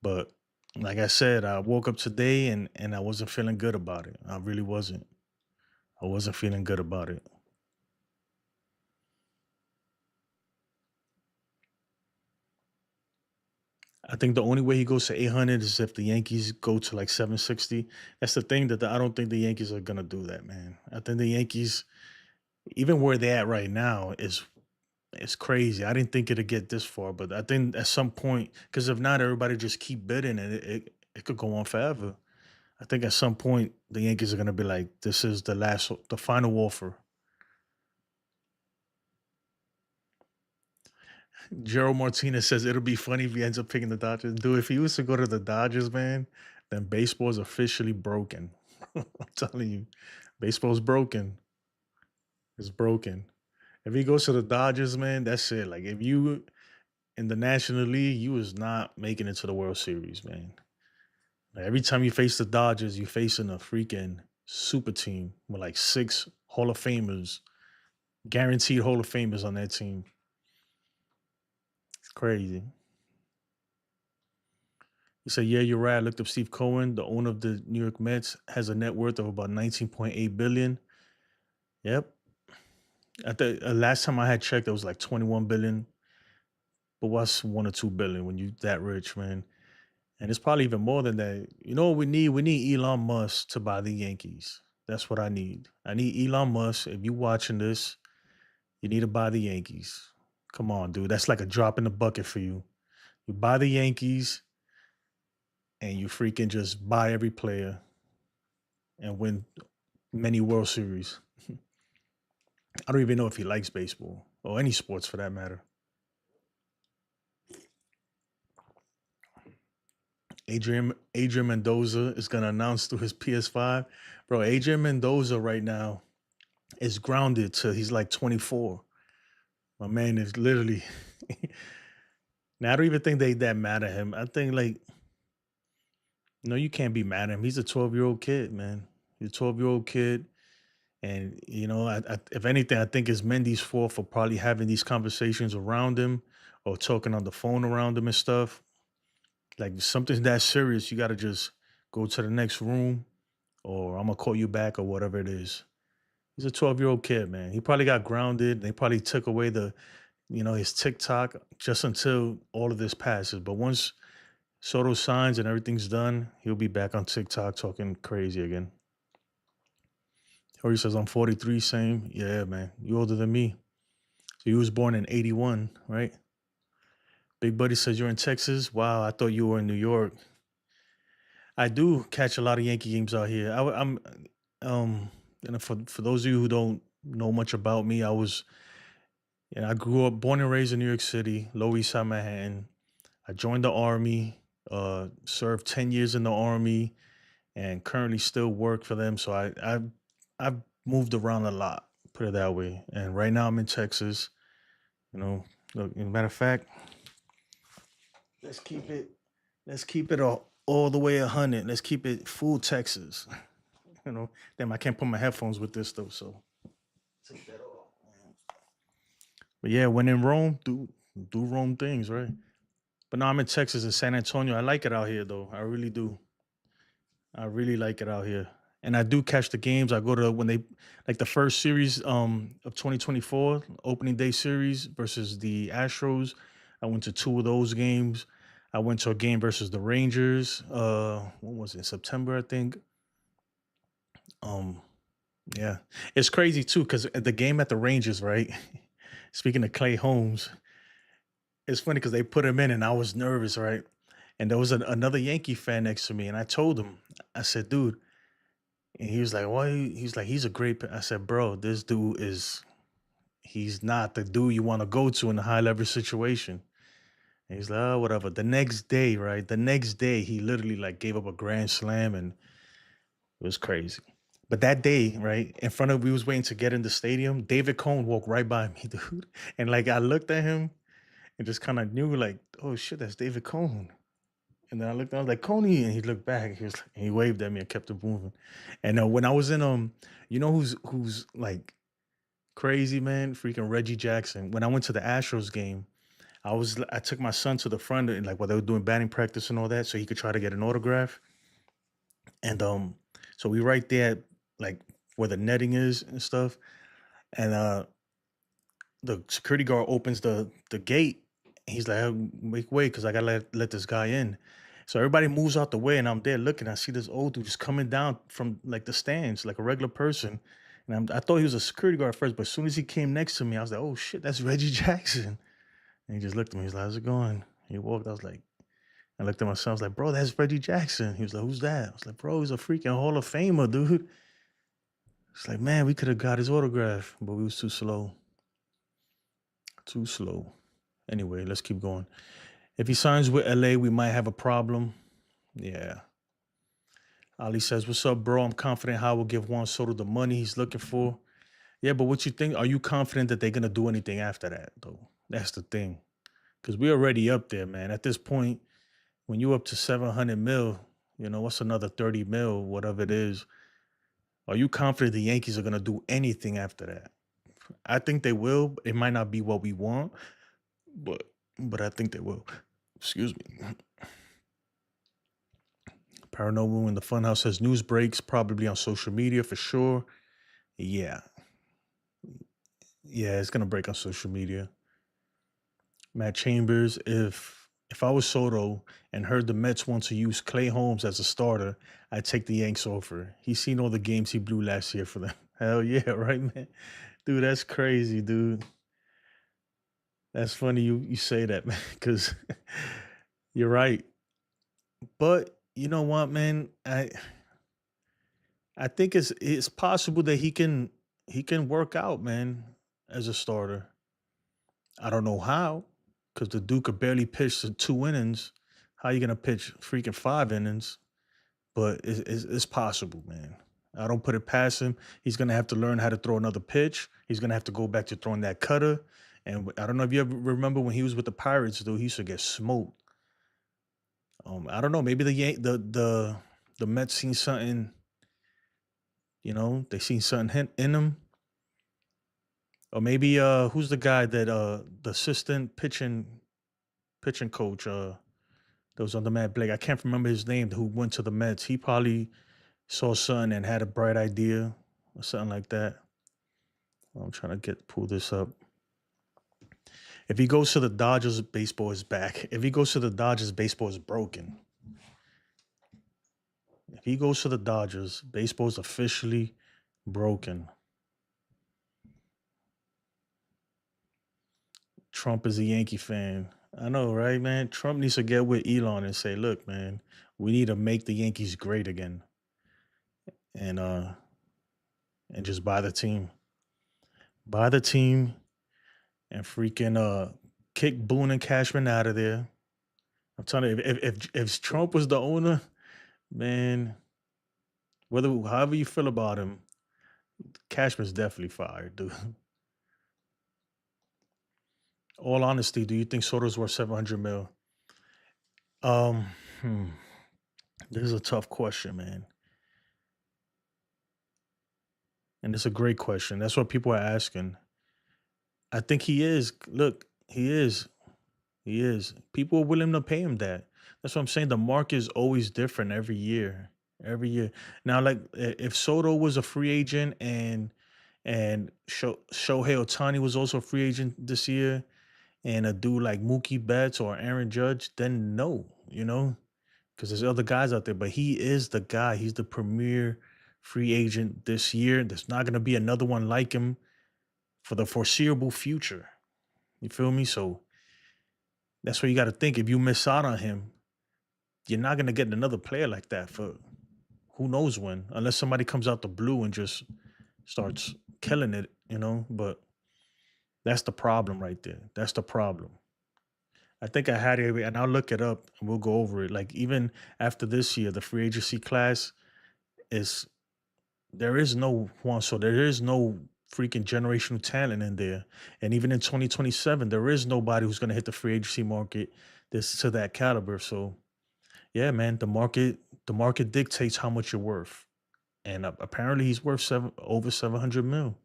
But like I said, I woke up today and I wasn't feeling good about it. I really wasn't. I wasn't feeling good about it. I think the only way he goes to 800 is if the Yankees go to like 760. That's the thing I don't think the Yankees are gonna do that, man. I think the Yankees, even where they're at right now, is it's crazy. I didn't think it'd get this far, but I think at some point, because if not, everybody just keep bidding and it could go on forever. I think at some point the Yankees are gonna be like, this is the final offer. Gerald Martinez says it'll be funny if he ends up picking the Dodgers. Dude, if he was to go to the Dodgers, man, then baseball is officially broken. I'm telling you, baseball's broken. It's broken. If he goes to the Dodgers, man, that's it. Like if you in the National League, you is not making it to the World Series, man. Like, every time you face the Dodgers, you're facing a freaking super team with like six Hall of Famers, guaranteed Hall of Famers on that team. It's crazy. He said, "Yeah, you're right. I looked up Steve Cohen, the owner of the New York Mets, has a net worth of about 19.8 billion. Yep. At the last time I had checked, it was like 21 billion. But what's 1 or 2 billion when you that rich, man? And it's probably even more than that. You know what we need? We need Elon Musk to buy the Yankees. That's what I need. I need Elon Musk. If you watching this, you need to buy the Yankees. Come on, dude. That's like a drop in the bucket for you. You buy the Yankees and you freaking just buy every player and win many World Series. I don't even know if he likes baseball or any sports for that matter. Adrian Mendoza is gonna announce through his PS5. Bro, Adrian Mendoza right now is grounded to he's like 24. My man is literally now I don't even think they that mad at him. I think like no, you can't be mad at him. He's a 12-year-old kid, man. He's a 12-year-old kid. And you know, if anything, I think it's Mendy's fault for probably having these conversations around him or talking on the phone around him and stuff. Like if something's that serious, you got to just go to the next room, or I'm gonna call you back, or whatever it is. He's a 12-year-old kid, man. He probably got grounded. They probably took away his TikTok just until all of this passes. But once Soto signs and everything's done, he'll be back on TikTok talking crazy again. Or he says, I'm 43, same. Yeah, man. You older than me. So you was born in 81, right? Big Buddy says you're in Texas. Wow, I thought you were in New York. I do catch a lot of Yankee games out here. I'm and for those of you who don't know much about me, I grew up born and raised in New York City, Lower East Side Manhattan. I joined the army, served 10 years in the army, and currently still work for them. So I've moved around a lot, put it that way. And right now I'm in Texas. You know, look, as a matter of fact, let's keep it let's keep it all the way 100. Let's keep it full Texas. Damn, I can't put my headphones with this though, so take that off. But yeah, when in Rome, do Rome things, right? But no, I'm in Texas in San Antonio. I like it out here though. I really do. I really like it out here. and I do catch the games. I go to when they like the first series of 2024 opening day series versus the Astros. I went to two of those games. I went to a game versus the Rangers. What was it? September, I think. Um, yeah, it's crazy too because the game at the Rangers, right? Speaking of Clay Holmes, it's funny because they put him in, and I was nervous, right? And there was another Yankee fan next to me, and I told him, I said, "Dude," and he was like, "Why?" He's like, "He's a great." I said, "Bro, this dude is. He's not the dude you want to go to in a high leverage situation." And he's like, "Oh, whatever." The next day, right? The next day, he literally like gave up a grand slam, and it was crazy. But that day, right, in front of we was waiting to get in the stadium, David Cohn walked right by me, dude. And like I looked at him and just kind of knew, like, oh shit, that's David Cohn. And then I looked, I was like, Coney, and he looked back. He was like, he waved at me and kept it moving. And when I was in you know who's like crazy, man? Freaking Reggie Jackson. When I went to the Astros game, I took my son to the front and like while they were doing batting practice and all that, so he could try to get an autograph. And so we right there, like where the netting is and stuff. And the security guard opens the gate. He's like, "Oh, make way, because I gotta let this guy in." So everybody moves out the way, and I'm there looking. I see this old dude just coming down from like the stands, like a regular person. And I thought he was a security guard at first, but as soon as he came next to me, I was like, "Oh shit, that's Reggie Jackson." And he just looked at me. He's like, "How's it going?" He walked. I was like, I looked at my son. I was like, "Bro, that's Reggie Jackson." He was like, "Who's that?" I was like, "Bro, he's a freaking Hall of Famer, dude." It's like, man, we could have got his autograph, but we was too slow. Too slow. Anyway, let's keep going. If he signs with LA, we might have a problem. Yeah. Ali says, "What's up, bro? I'm confident How will give Juan Soto the money he's looking for." Yeah, but what you think? Are you confident that they're gonna do anything after that, though? That's the thing. Because we're already up there, man. At this point, when you're up to 700 mil, what's another 30 mil, whatever it is. Are you confident the Yankees are gonna do anything after that? I think they will. It might not be what we want, but I think they will. Excuse me. Paranormal in the Funhouse says news breaks probably on social media for sure. Yeah, yeah, it's gonna break on social media. Matt Chambers, if I was Soto and heard the Mets want to use Clay Holmes as a starter, I'd take the Yanks offer. He's seen all the games he blew last year for them. Hell yeah, right, man. Dude, that's crazy, dude. That's funny you say that, man, because you're right. But you know what, man? I think it's possible that he can work out, man, as a starter. I don't know how, because the Duke could barely pitch the 2 innings. How you gonna pitch freaking 5 innings? But it's possible, man. I don't put it past him. He's gonna have to learn how to throw another pitch. He's gonna have to go back to throwing that cutter. And I don't know if you ever remember when he was with the Pirates, though. He used to get smoked. I don't know. Maybe the Mets seen something. They seen something in him. Or maybe who's the guy that the assistant pitching coach that was under Matt Blake. I can't remember his name who went to the Mets. He probably saw something and had a bright idea or something like that. I'm trying to pull this up. If he goes to the Dodgers, baseball is back. If he goes to the Dodgers, baseball is broken. If he goes to the Dodgers, baseball is officially broken. Trump is a Yankee fan. I know, right, man? Trump needs to get with Elon and say, "Look, man, we need to make the Yankees great again, and just buy the team, buy the team, and freaking kick Boone and Cashman out of there." I'm telling you, if Trump was the owner, man, however you feel about him, Cashman's definitely fired, dude. All honesty, do you think Soto's worth 700 mil? Um, hmm, this is a tough question, man. And it's a great question. That's what people are asking. I think he is. Look, he is. He is. People are willing to pay him that. That's what I'm saying. The market is always different every year. every year. Now, like if Soto was a free agent and Shohei Otani was also a free agent this year, and a dude like Mookie Betts or Aaron Judge, then no, because there's other guys out there. But he is the guy. He's the premier free agent this year. There's not going to be another one like him for the foreseeable future. You feel me? So that's what you got to think. If you miss out on him, you're not going to get another player like that for who knows when, unless somebody comes out the blue and just starts killing it. But that's the problem right there. That's the problem. I think I had it, and I'll look it up and we'll go over it. Like even after this year, the free agency class is there is no Juan, so there is no freaking generational talent in there. And even in 2027, there is nobody who's gonna hit the free agency market this to that caliber. So yeah, man, the market dictates how much you're worth. And apparently he's worth over 700 mil.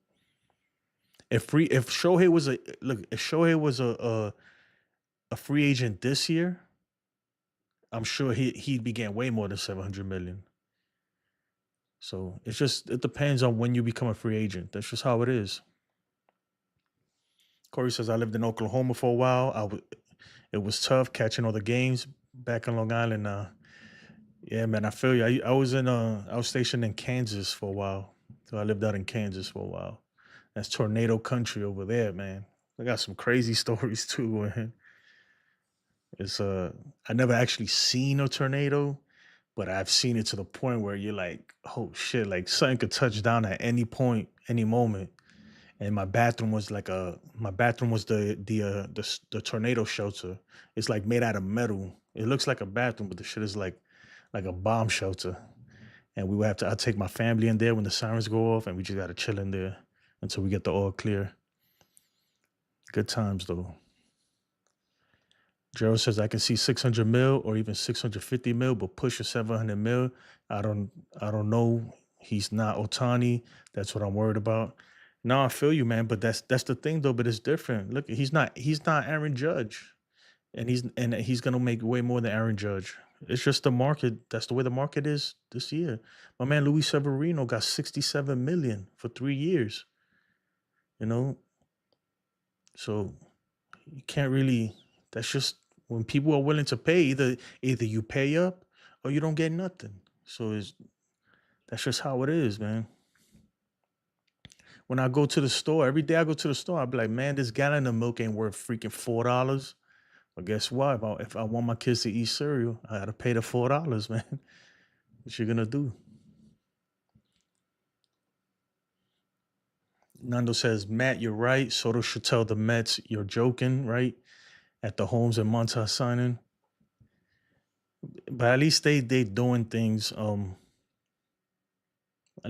If Shohei was a look, if Shohei was a free agent this year, I'm sure he'd be getting way more than 700 million. So it depends on when you become a free agent. That's just how it is. Corey says I lived in Oklahoma for a while. It was tough catching all the games back in Long Island. Yeah, man, I feel you. I was stationed in Kansas for a while. So I lived out in Kansas for a while. That's tornado country over there, man. I got some crazy stories too, man. It's I never actually seen a tornado, but I've seen it to the point where you're like, oh shit, like something could touch down at any point, any moment. And my bathroom was the tornado shelter. It's like made out of metal. It looks like a bathroom, but the shit is like a bomb shelter. And we would have to I take my family in there when the sirens go off, and we just gotta chill in there until we get the all clear. Good times though. Gerald says I can see 600 mil or even 650 mil, but push a 700 mil. I don't I don't know. He's not Otani. That's what I'm worried about. No, I feel you, man. But that's the thing though. But it's different. Look, he's not Aaron Judge, and he's gonna make way more than Aaron Judge. It's just the market. That's the way the market is this year. My man Luis Severino got 67 million for 3 years. You know, so you can't really. That's just when people are willing to pay. Either you pay up or you don't get nothing. So that's just how it is, man. When I go to the store, every day I go to the store, I'll be like, man, this gallon of milk ain't worth freaking $4. But guess what? If I want my kids to eat cereal, I gotta pay the $4, man. What you gonna do? Nando says, Matt, you're right. Soto should tell the Mets you're joking, right? At the Holmes and Montas signing. But at least they doing things. At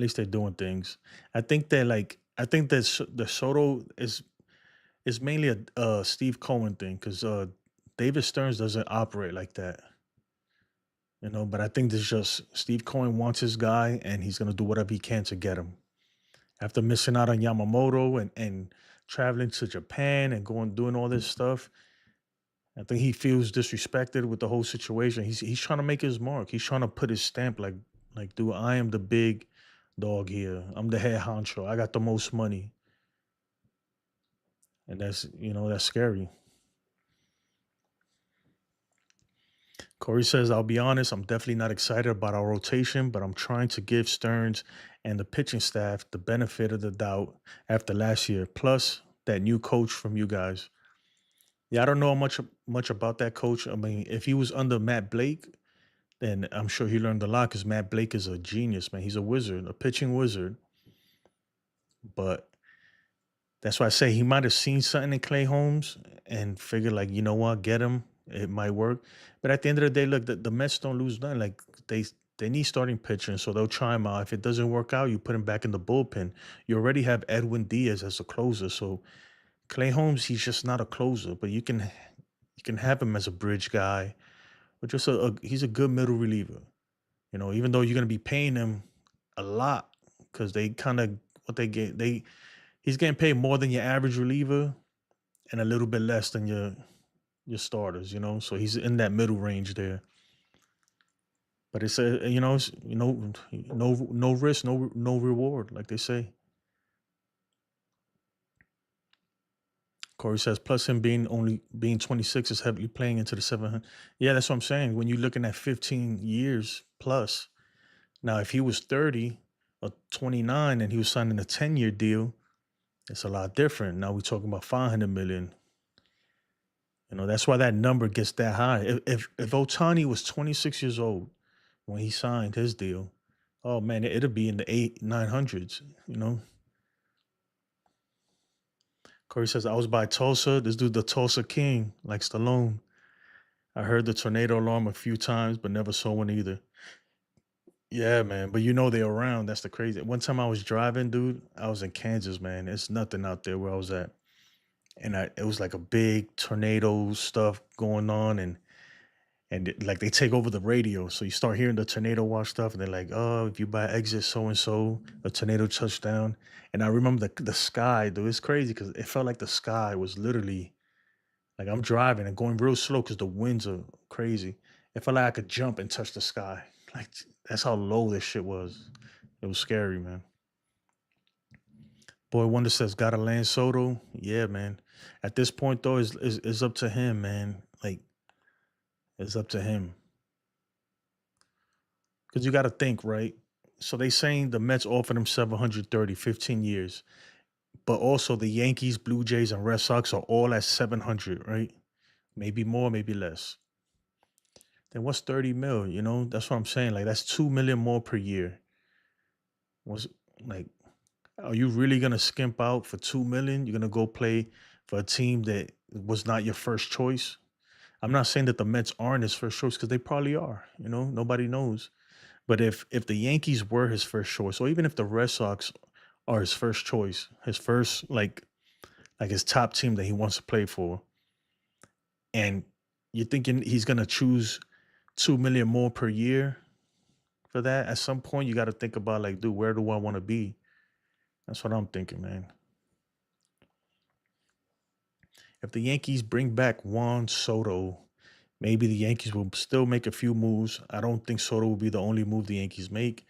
least they're doing things. I think that the Soto is mainly a Steve Cohen thing because David Stearns doesn't operate like that. But I think this is just Steve Cohen wants his guy, and he's gonna do whatever he can to get him. After missing out on Yamamoto and traveling to Japan and going doing all this stuff, I think he feels disrespected with the whole situation. He's trying to make his mark. He's trying to put his stamp like, dude, I am the big dog here. I'm the head honcho. I got the most money, and that's scary. Corey says, I'll be honest, I'm definitely not excited about our rotation, but I'm trying to give Stearns and the pitching staff the benefit of the doubt after last year, plus that new coach from you guys. Yeah, I don't know much about that coach. I mean, if he was under Matt Blake, then I'm sure he learned a lot because Matt Blake is a genius, man. He's a wizard, a pitching wizard. But that's why I say he might have seen something in Clay Holmes and figured, like, you know what, get him. It might work. But at the end of the day, look, the Mets don't lose nothing. Like they need starting pitching, so they'll try him out. If it doesn't work out, you put him back in the bullpen. You already have Edwin Diaz as a closer, so Clay Holmes, he's just not a closer, but you can have him as a bridge guy, or just he's a good middle reliever. Even though you're gonna be paying him a lot because they kind of what they get he's getting paid more than your average reliever and a little bit less than your starters. So he's in that middle range there. But it's a no risk, no reward, like they say. Corey says, plus him being 26 is heavily playing into the 700. Yeah, that's what I'm saying. When you're looking at 15 years plus, now if he was 30 or 29 and he was signing a 10-year deal, it's a lot different. Now we're talking about 500 million. That's why that number gets that high. If Otani was 26 years old when he signed his deal, oh man, it'll be in the 900s. Corey says, I was by Tulsa. This dude, the Tulsa King, like Stallone. I heard the tornado alarm a few times, but never saw one either. Yeah, man. But they're around. That's the crazy. One time I was driving, dude. I was in Kansas, man. It's nothing out there where I was at. And it was like a big tornado stuff going on. Like they take over the radio. So you start hearing the tornado watch stuff. And they're like, oh, if you buy exit so and so, a tornado touchdown. And I remember the sky, dude. It's crazy because it felt like the sky was literally like I'm driving and going real slow because the winds are crazy. It felt like I could jump and touch the sky. Like that's how low this shit was. It was scary, man. Boy Wonder says, gotta land Soto. Yeah, man. At this point though, it's up to him, man. Like it's up to him. Because you gotta think, right? So they saying the Mets offered him 730, 15 years. But also the Yankees, Blue Jays, and Red Sox are all at 700, right? Maybe more, maybe less. Then what's 30 mil? That's what I'm saying. Like that's 2 million more per year. Was like, are you really gonna skimp out for 2 million? You're gonna go play for a team that was not your first choice? I'm not saying that the Mets aren't his first choice because they probably are. Nobody knows. But if the Yankees were his first choice, or even if the Red Sox are his first choice, his first like his top team that he wants to play for, and you're thinking he's gonna choose 2 million more per year for that, at some point you got to think about like, dude, where do I want to be? That's what I'm thinking, man. If the Yankees bring back Juan Soto, maybe the Yankees will still make a few moves. I don't think Soto will be the only move the Yankees make.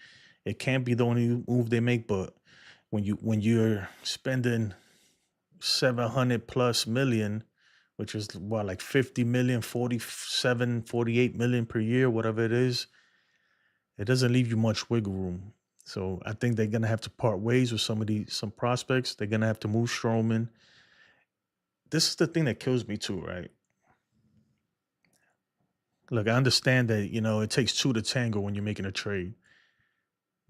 It can't be the only move they make, but when you're spending 700 plus million, which is what, like 50 million, 47, 48 million per year, whatever it is, it doesn't leave you much wiggle room. So I think they're gonna have to part ways with some prospects. They're gonna have to move Stroman. This is the thing that kills me too, right? Look, I understand that it takes two to tango when you're making a trade,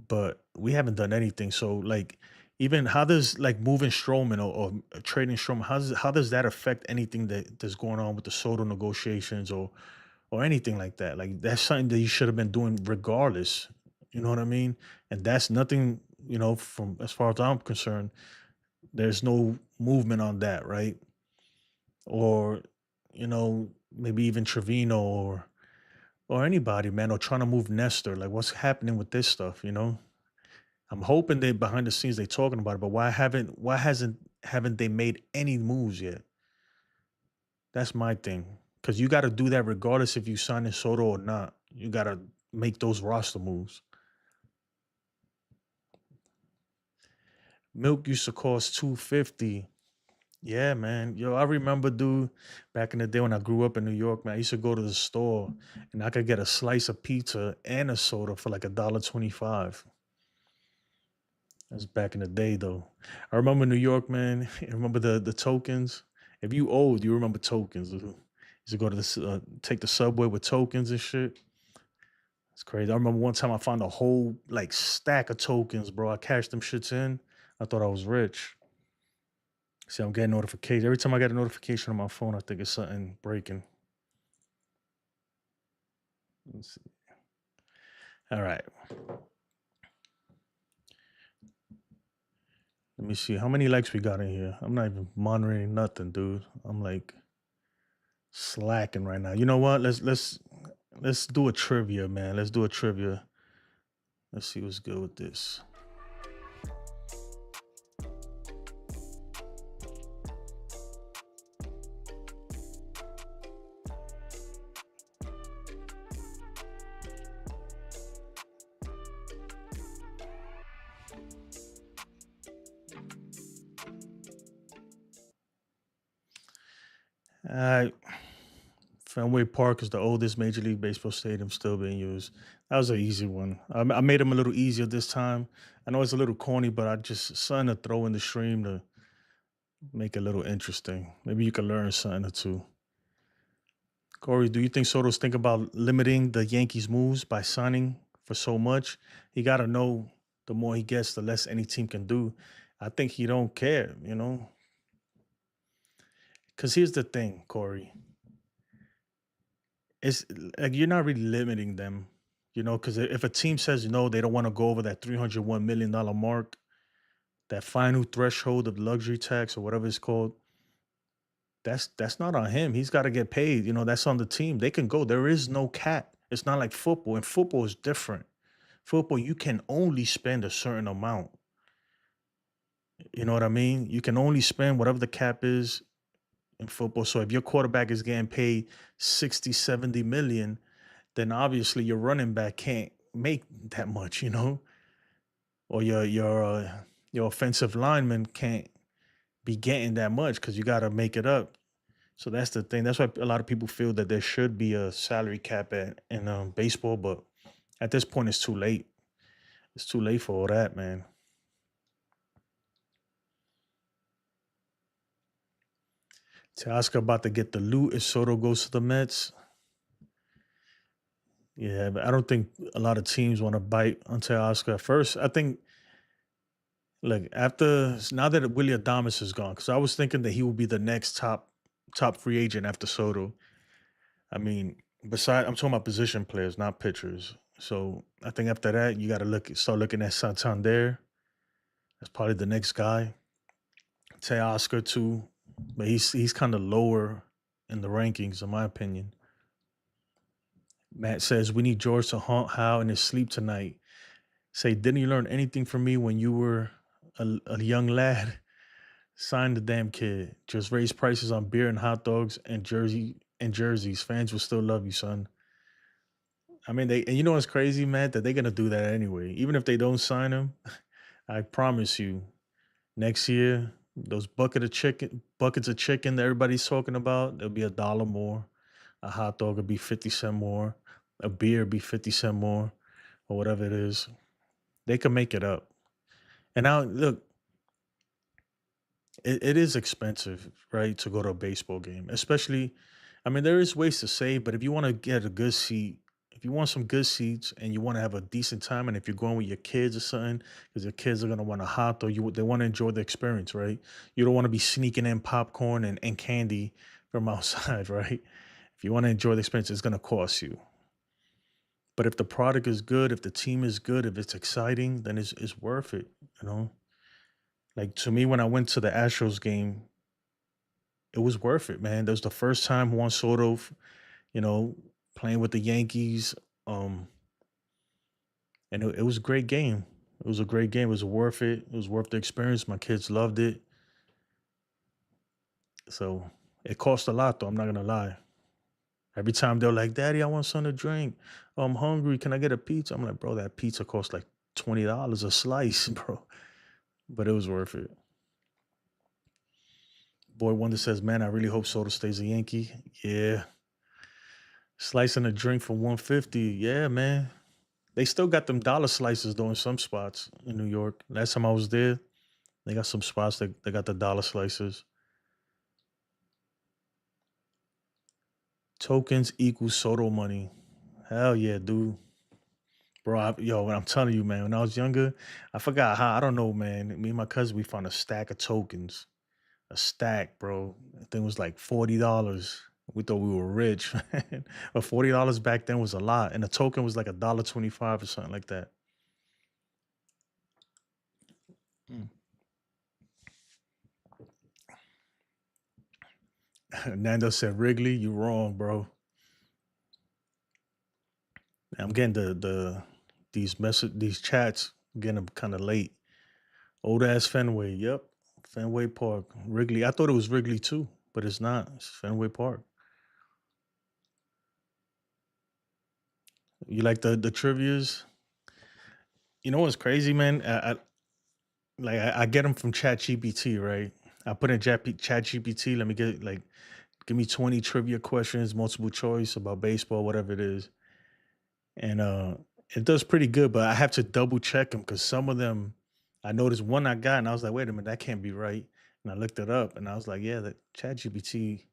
but we haven't done anything. So like, even how does like moving Stroman or trading Stroman, how does that affect anything that's going on with the Soto negotiations or anything like that? Like that's something that you should have been doing regardless. You know what I mean? And that's nothing. From as far as I'm concerned, there's no movement on that, right? Or maybe even Trevino or anybody, man, or trying to move Nestor. Like, what's happening with this stuff? I'm hoping they behind the scenes they talking about it, but why haven't they made any moves yet? That's my thing. Because you got to do that regardless if you sign in Soto or not. You got to make those roster moves. Milk used to cost 250. Yeah, man. Yo, I remember, dude, back in the day when I grew up in New York, man, I used to go to the store and I could get a slice of pizza and a soda for like $1.25. That's back in the day, though. I remember New York, man. I remember the tokens. If you old, you remember tokens. Dude. Used to go to take the subway with tokens and shit. It's crazy. I remember one time I found a whole like stack of tokens, bro. I cashed them shits in. I thought I was rich. See, I'm getting notifications. Every time I get a notification on my phone, I think it's something breaking. Let's see. All right. Let me see how many likes we got in here. I'm not even monitoring nothing, dude. I'm like slacking right now. You know what? Let's do a trivia, man. Let's do a trivia. Let's see what's good with this. Uh, Fenway Park is the oldest Major League Baseball stadium still being used. That was an easy one. I made them a little easier this time. I know it's a little corny, but I just something to throw in the stream to make it a little interesting. Maybe you can learn something or two. Corey, do you think Soto's think about limiting the Yankees' moves by signing for so much? He got to know the more he gets, the less any team can do. I think he don't care, Because here's the thing, Corey. It's like you're not really limiting them, because if a team says no, they don't want to go over that $301 million mark, that final threshold of luxury tax or whatever it's called. That's not on him. He's got to get paid. That's on the team. They can go. There is no cap. It's not like football. And football is different. Football, you can only spend a certain amount. You know what I mean? You can only spend whatever the cap is in football. So if your quarterback is getting paid 60, 70 million, then obviously your running back can't make that much, or your offensive lineman can't be getting that much because you got to make it up. So that's the thing. That's why a lot of people feel that there should be a salary cap in baseball, but at this point, it's too late. It's too late for all that, man. Teoscar about to get the loot if Soto goes to the Mets. Yeah, but I don't think a lot of teams want to bite on Teoscar. First, I think, like, after now that Willy Adames is gone, because I was thinking that he would be the next top free agent after Soto. I mean, I'm talking about position players, not pitchers. So I think after that, you got to start looking at Santander. That's probably the next guy. Teoscar too, but he's kind of lower in the rankings, in my opinion. Matt says we need George to haunt Howe in his sleep tonight. Say, didn't you learn anything from me when you were a young lad? Sign the damn kid. Just raise prices on beer and hot dogs and jerseys. Fans will still love you, son. I mean, and you know what's crazy, Matt? That they're gonna do that anyway. Even if they don't sign him, I promise you, next year those buckets of chicken that everybody's talking about, there'll be $1 more. A hot dog would be 50 cents more. A beer would be 50 cents more, or whatever it is. They can make it up. And now, look, it is expensive, right, to go to a baseball game. Especially, I mean, there is ways to save, but if you want to get a good seat, if you want some good seats and you want to have a decent time, and if you're going with your kids or something, because your kids are gonna want a hot dog, they want to enjoy the experience, right? You don't want to be sneaking in popcorn and candy from outside, right? If you want to enjoy the experience, it's gonna cost you. But if the product is good, if the team is good, if it's exciting, then it's worth it, you know? Like to me, when I went to the Astros game, it was worth it, man. That was the first time Juan Soto, you know, playing with the Yankees. Um, and it was a great game. It was a great game. It was worth it. It was worth the experience. My kids loved it. So it cost a lot, though. I'm not gonna lie. Every time they're like, "Daddy, I want something to drink. I'm hungry. Can I get a pizza?" I'm like, "Bro, that pizza costs like $20 a slice, bro." But it was worth it. Boy Wonder says, "Man, I really hope Soto stays a Yankee." Yeah, slicing a drink for 150. Yeah, man. They still got them dollar slices though in some spots in New York. Last time I was there, they got some spots that they got the dollar slices. Tokens equal Soto money. Hell yeah, dude. Bro, when I'm telling you, man, when I was younger, I forgot how, I don't know, man. Me and my cousin, we found a stack of tokens. A stack, bro. I think it was like $40. We thought we were rich, man. But $40 back then was a lot. And a token was like $1.25 or something like that. Mm. Nando said, Wrigley, you wrong, bro. I'm getting these chats getting them kind of late. Old ass Fenway, yep. Fenway Park. Wrigley. I thought it was Wrigley too, but it's not. It's Fenway Park. You like the trivias? You know what's crazy, man? I get them from Chat GPT, right? I put in Chat GPT. Let me get like give me 20 trivia questions, multiple choice about baseball, whatever it is. And it does pretty good, but I have to double check them because some of them I noticed one I got and I was like, wait a minute, that can't be right. And I looked it up and I was like, yeah, the chat GPT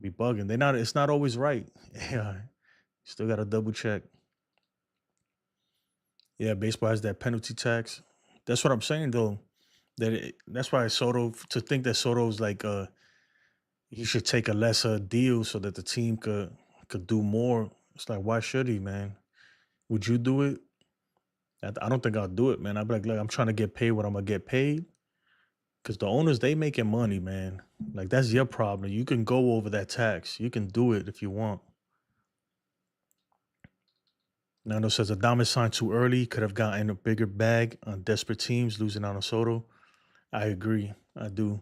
be bugging. It's not always right. Yeah. Still gotta double check. Yeah, baseball has that penalty tax. That's what I'm saying though. That's why Soto to think that Soto's like he should take a lesser deal so that the team could do more. It's like why should he, man? Would you do it? I don't think I'll do it, man. I'd be like, look, I'm trying to get paid what I'm gonna get paid. Cause the owners they making money, man. Like that's your problem. You can go over that tax. You can do it if you want. Nando says Adames signed too early, could have gotten a bigger bag on desperate teams, losing out on Soto. I agree. I do.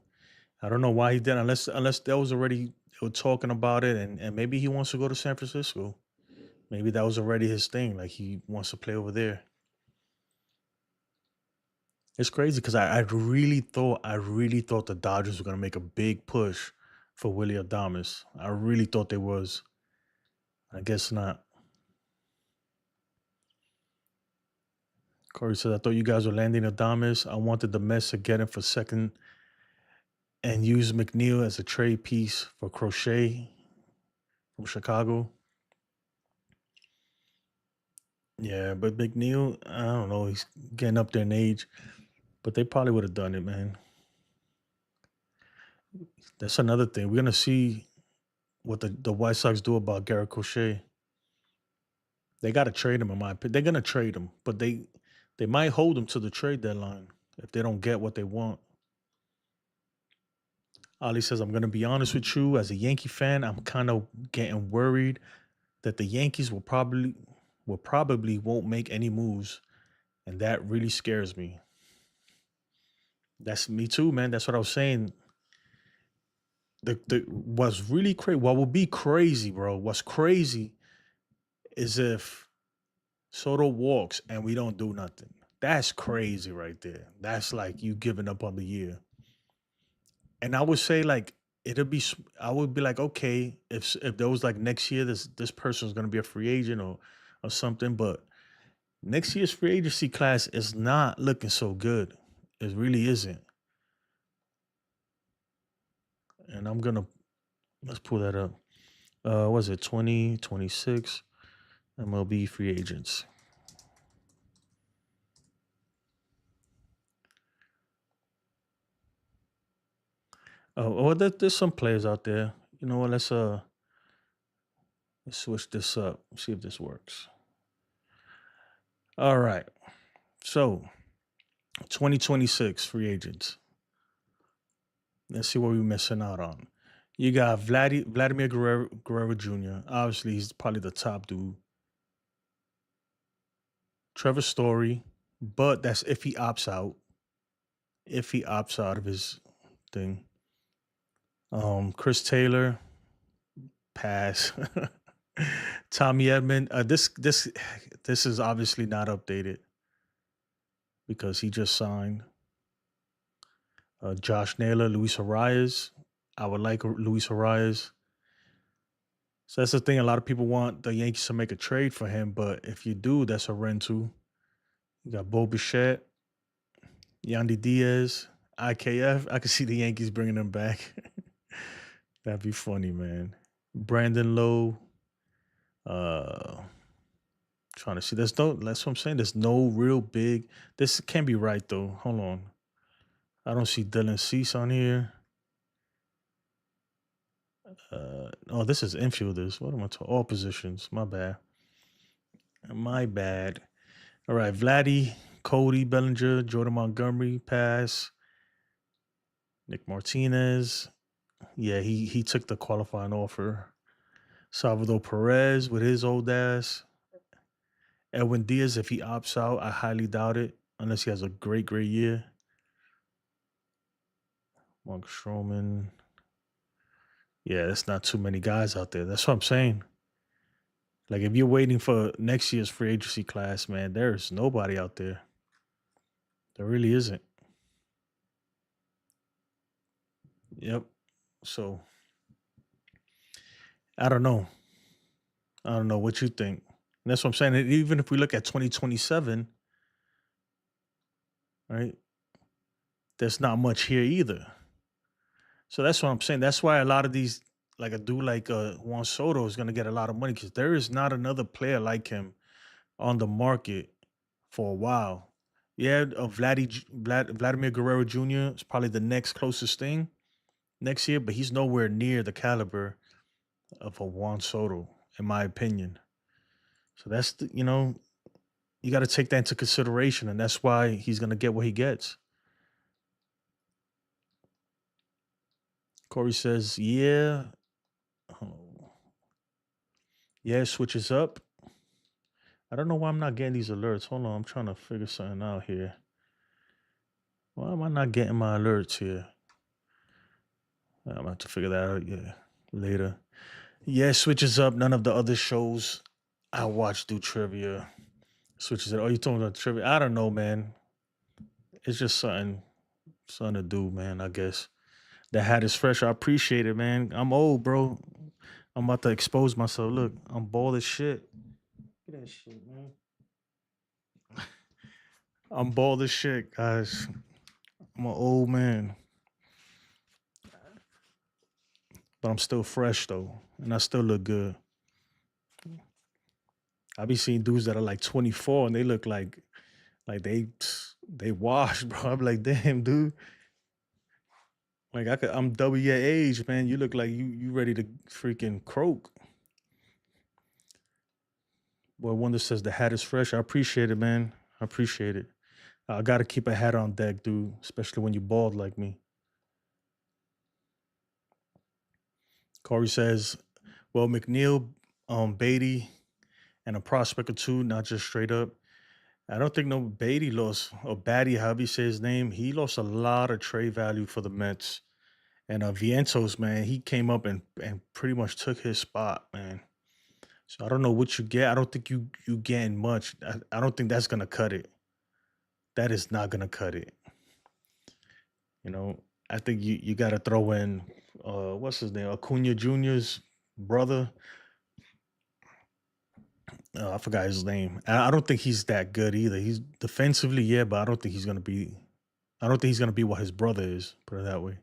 I don't know why he did unless that was already they were talking about it and maybe he wants to go to San Francisco. Maybe that was already his thing. Like he wants to play over there. It's crazy because I really thought the Dodgers were gonna make a big push for Willy Adames. I really thought they was. I guess not. Corey says, I thought you guys were landing Adames. I wanted the Mets to get him for second and use McNeil as a trade piece for Crochet from Chicago. Yeah, but McNeil, I don't know, he's getting up there in age, but they probably would have done it, man. That's another thing. We're gonna see what the White Sox do about Garrett Crochet. They got to trade him, in my opinion. They're gonna trade him, but they might hold him to the trade deadline if they don't get what they want. Ali says, "I'm gonna be honest with you. As a Yankee fan, I'm kind of getting worried that the Yankees will probably won't make any moves, and that really scares me." That's me too, man. That's what I was saying. The what's really crazy, what would be crazy, bro? What's crazy is if Soto walks and we don't do nothing. That's crazy right there. That's like you giving up on the year. And I would say like I would be like, okay, if there was like next year this person's gonna be a free agent or something, but next year's free agency class is not looking so good. It really isn't. And I'm gonna let's pull that up. Was it 2026 MLB free agents? Oh, there's some players out there. You know what? Let's switch this up. See if this works. All right. So 2026 free agents. Let's see what we're missing out on. You got Vladimir Guerrero Jr. Obviously, he's probably the top dude. Trevor Story, but that's if he opts out. If he opts out of his thing. Chris Taylor, pass. Tommy Edmond. This is obviously not updated because he just signed. Josh Naylor, Luis Arias. I would like Luis Arias. So that's the thing. A lot of people want the Yankees to make a trade for him, but if you do, that's a rental. You got Bo Bichette, Yandy Diaz, IKF. I could see the Yankees bringing him back. That'd be funny, man. Brandon Lowe. Uh, Trying to see. There's no. That's what I'm saying. There's no real big. This can't be right though. Hold on. I don't see Dylan Cease on here. Oh, this is infielders. What am I talking? All positions. My bad. My bad. All right, Vladdy, Cody Bellinger, Jordan Montgomery, pass. Nick Martinez. Yeah, he took the qualifying offer. Salvador Perez with his old ass. Edwin Diaz, if he opts out, I highly doubt it unless he has a great year. Mark Stroman. Yeah, that's not too many guys out there. That's what I'm saying. Like if you're waiting for next year's free agency class, man, there's nobody out there. There really isn't. Yep. So I don't know. I don't know what you think. And that's what I'm saying. And even if we look at 2027, right? There's not much here either. So that's what I'm saying. That's why a lot of these, like a dude like Juan Soto, is going to get a lot of money because there is not another player like him on the market for a while. Yeah, Vladimir Guerrero Jr. is probably the next closest thing next year, but he's nowhere near the caliber of a Juan Soto, in my opinion. So you got to take that into consideration, and that's why he's going to get what he gets. Corey says, "Yeah, oh, yeah, it switches up. I don't know why I'm not getting these alerts. Hold on, I'm trying to figure something out here. Why am I not getting my alerts here? I'm gonna have to figure that out. Yeah, later. Yeah, it switches up. None of the other shows I watch do trivia. Switches it. Oh, you talking about trivia? I don't know, man. It's just something to do, man. I guess the hat is fresh. I appreciate it, man. I'm old, bro. I'm about to expose myself. Look, I'm bald as shit. Look at that shit, man. I'm bald as shit, guys. I'm an old man, but I'm still fresh though, and I still look good. I be seeing dudes that are like 24 and they look like they washed, bro. I'm like, damn, dude. Like I'm double your age, man. You look like you ready to freaking croak. Boy, Wonder says the hat is fresh. I appreciate it, man. I appreciate it. I gotta keep a hat on deck, dude, especially when you bald like me. Corey says, well, McNeil, Beatty, and a prospect or two, not just straight up. I don't think no Beatty lost, or Batty, however you say his name. He lost a lot of trade value for the Mets. And Vientos, man, he came up and pretty much took his spot, man. So I don't know what you get. I don't think you gain much. I don't think that's gonna cut it. That is not gonna cut it. You know, I think you got to throw in what's his name, Acuna Jr.'s brother. I forgot his name. I don't think he's that good either. He's defensively, yeah, but I don't think he's gonna be. I don't think he's gonna be what his brother is. Put it that way.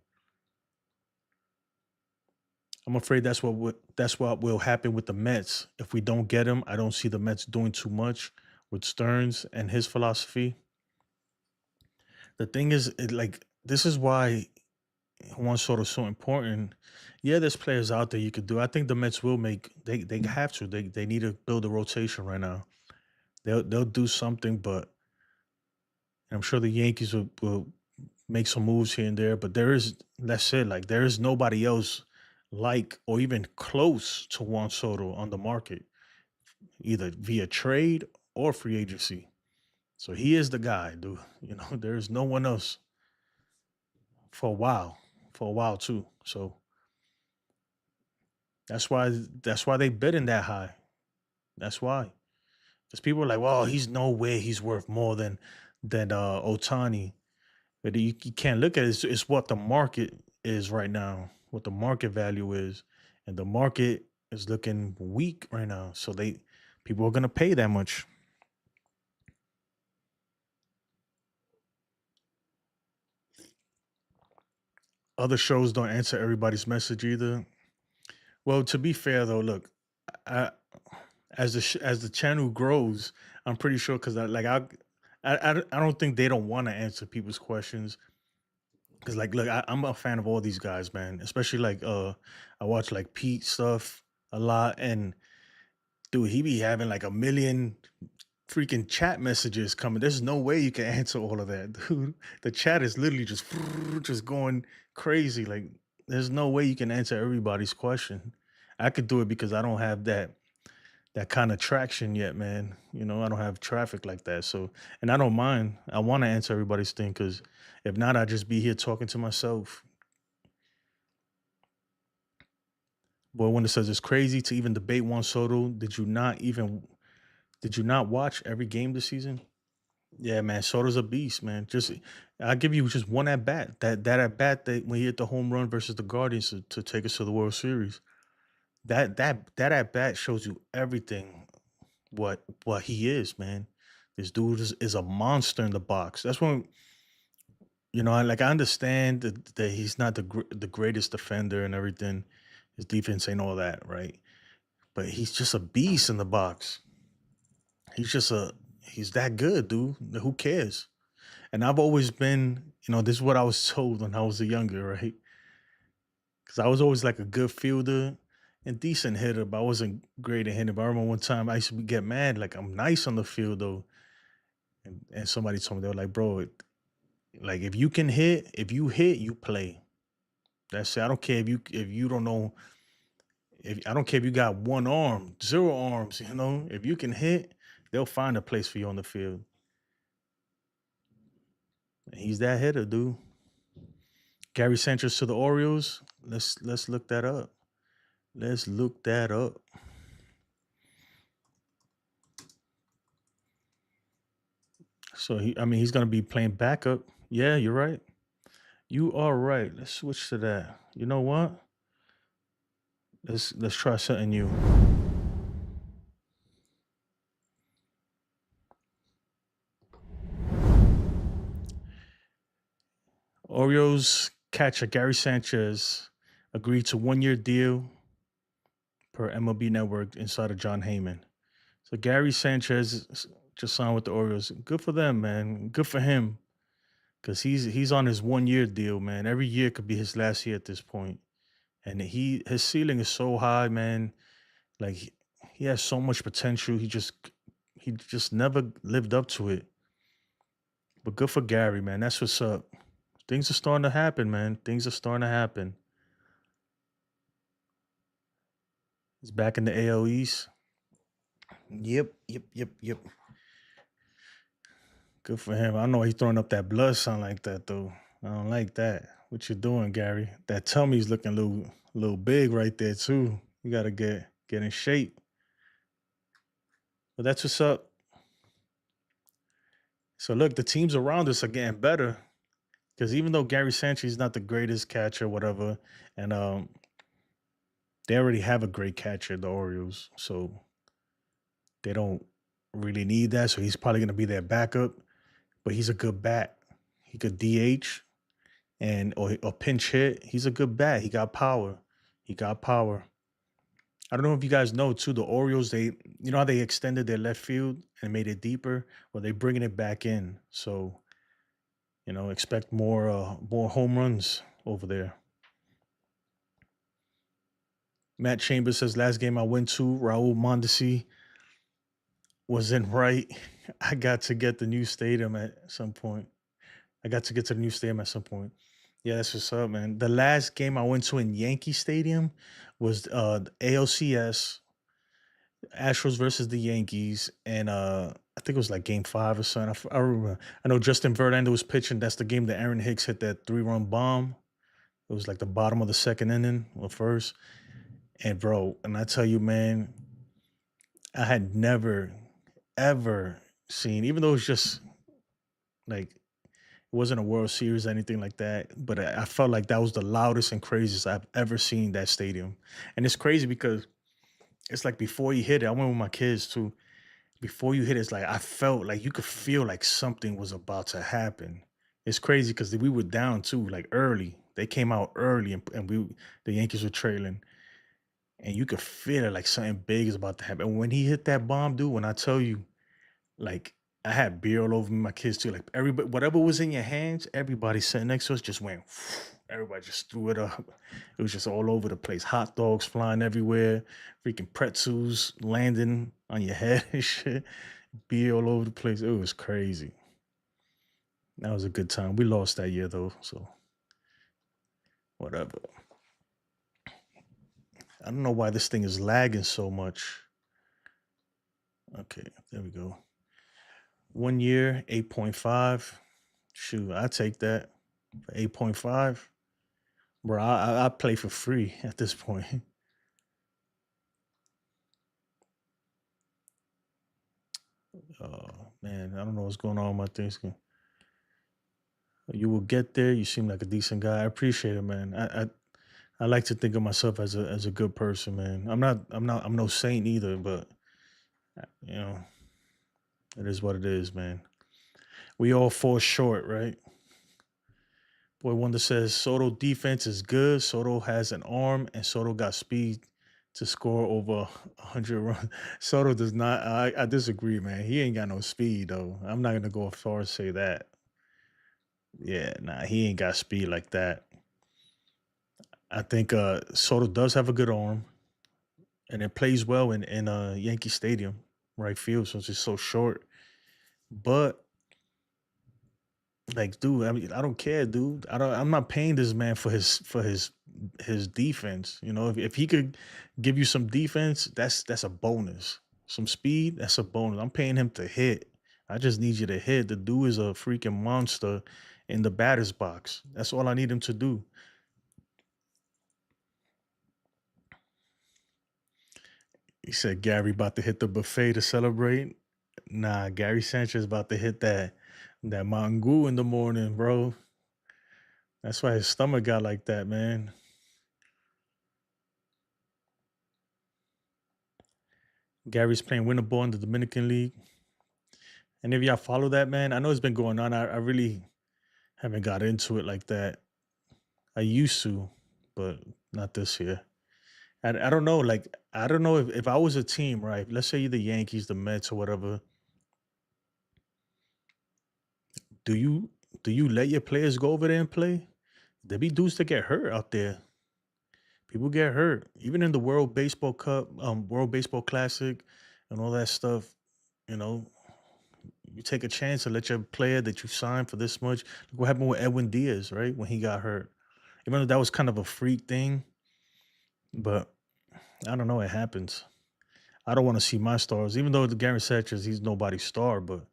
I'm afraid that's what will happen with the Mets if we don't get him. I don't see the Mets doing too much with Stearns and his philosophy. The thing is, like this is why Juan Soto is so important. Yeah, there's players out there you could do. I think the Mets will make. They have to. They need to build a rotation right now. They'll do something, but I'm sure the Yankees will make some moves here and there. But there is, let's say, like there is nobody else like or even close to Juan Soto on the market, either via trade or free agency. So he is the guy, dude. You know, there is no one else for a while, for a while too. So that's why they bidding that high. That's why. Because people are like, well, he's no way he's worth more than Otani. But you can't look at it. It's what the market is right now, what the market value is. And the market is looking weak right now. So people are gonna pay that much. Other shows don't answer everybody's message either. Well, to be fair though, look, I, as the channel grows, I'm pretty sure because I don't think they don't want to answer people's questions. Because like, look, I'm a fan of all these guys, man. Especially like I watch like Pete stuff a lot, and dude, he be having like a million freaking chat messages coming. There's no way you can answer all of that, dude. The chat is literally just just going crazy. Like, there's no way you can answer everybody's question. I could do it because I don't have that kind of traction yet, man. You know, I don't have traffic like that. So, and I don't mind. I want to answer everybody's thing because if not, I'd just be here talking to myself. Boy, when it says it's crazy to even debate Juan Soto, did you not watch every game this season? Yeah, man, Soto's a beast, man. Just I'll give you just one at bat. That at bat that when he hit the home run versus the Guardians to take us to the World Series. That at bat shows you everything what he is, man. This dude is a monster in the box. That's when I understand that he's not the greatest defender and everything. His defense ain't all that, right? But he's just a beast in the box. He's just a he's that good, dude. Who cares? And I've always been, this is what I was told when I was a younger, right? Because I was always like a good fielder and decent hitter, but I wasn't great at hitting. But I remember one time I used to get mad, like I'm nice on the field though, and somebody told me they were like, "Bro, like if you can hit, if you hit, you play. That's it. I don't care if you don't know if I don't care if you got one arm, zero arms. If you can hit, they'll find a place for you on the field. And he's that hitter, dude. Gary Sanchez to the Orioles. Let's look that up. Let's look that up. So he's gonna be playing backup. Yeah, you're right. You are right. Let's switch to that. You know what? Let's try something new. Orioles catcher Gary Sanchez agreed to 1 year deal per MLB Network inside of John Heyman. So Gary Sanchez just signed with the Orioles. Good for them, man. Good for him. Cause he's on his 1 year deal, man. Every year could be his last year at this point. And his ceiling is so high, man. Like he has so much potential. He just never lived up to it. But good for Gary, man. That's what's up. Things are starting to happen, man. Things are starting to happen. He's back in the AL East. Yep, yep, yep, yep. Good for him. I know he's throwing up that blood sign like that though. I don't like that. What you doing, Gary? That tummy's looking a little big right there too. You gotta get in shape. But that's what's up. So look, the teams around us are getting better. Because even though Gary Sanchez is not the greatest catcher, whatever, and they already have a great catcher, the Orioles, so they don't really need that. So he's probably going to be their backup, but he's a good bat. He could DH or pinch hit. He's a good bat. He got power. He got power. I don't know if you guys know too. The Orioles, how they extended their left field and made it deeper. Well, they're bringing it back in. So expect more home runs over there. Matt Chambers says last game I went to, Raul Mondesi wasn't right. I got to get the new stadium at some point. I got to get to the new stadium at some point. Yeah, that's what's up, man. The last game I went to in Yankee Stadium was the ALCS Astros versus the Yankees, and I think it was like Game 5 or something. I remember. I know Justin Verlander was pitching. That's the game that Aaron Hicks hit that 3-run bomb. It was like the bottom of the second inning or first. And bro, and I tell you, man, I had never ever seen, even though it's just like it wasn't a World Series or anything like that, but I felt like that was the loudest and craziest I've ever seen that stadium. And it's crazy because it's like before you hit it, I went with my kids too. Before you hit it, it's like I felt like you could feel like something was about to happen. It's crazy because we were down too, like early. They came out early and the Yankees were trailing. And you could feel it like something big is about to happen. And when he hit that bomb, dude, when I tell you, like I had beer all over me, my kids too. Like everybody, whatever was in your hands, everybody sitting next to us just went. Everybody just threw it up. It was just all over the place. Hot dogs flying everywhere, freaking pretzels landing on your head and shit. Beer all over the place. It was crazy. That was a good time. We lost that year though, so whatever. I don't know why this thing is lagging so much. Okay, there we go. 1 year, 8.5. Shoot, I take that for 8.5. Bro, I play for free at this point. Oh man, I don't know what's going on with my things. You will get there. You seem like a decent guy. I appreciate it, man. I I like to think of myself as a good person, man. I'm no saint either, but you know, it is what it is, man. We all fall short, right? Boy Wonder says Soto defense is good. Soto has an arm, and Soto got speed to score over 100 runs. Soto does not. I disagree, man. He ain't got no speed though. I'm not gonna go as far as say that. Yeah, nah, he ain't got speed like that. I think Soto does have a good arm, and it plays well in Yankee Stadium, right field, since it's so short. But like, dude, I mean, I don't care, dude. I'm not paying this man for his defense. You know, if he could give you some defense, that's a bonus. Some speed, that's a bonus. I'm paying him to hit. I just need you to hit. The dude is a freaking monster in the batter's box. That's all I need him to do. He said Gary about to hit the buffet to celebrate. Nah, Gary Sanchez about to hit that mango in the morning, bro. That's why his stomach got like that, man. Gary's playing winter ball in the Dominican League. And if y'all follow that, man, I know it's been going on. I really haven't got into it like that. I used to, but not this year. I don't know. Like, I don't know if I was a team, right? Let's say you're the Yankees, the Mets, or whatever. Do you do you let your players go over there and play? There be dudes that get hurt out there. People get hurt. Even in the World Baseball Cup, World Baseball Classic, and all that stuff, you know, you take a chance to let your player that you signed for this much. Look what happened with Edwin Diaz, right? When he got hurt. Even though that was kind of a freak thing, but I don't know, it happens. I don't want to see my stars, even though the Gary Sanchez, he's nobody's star, but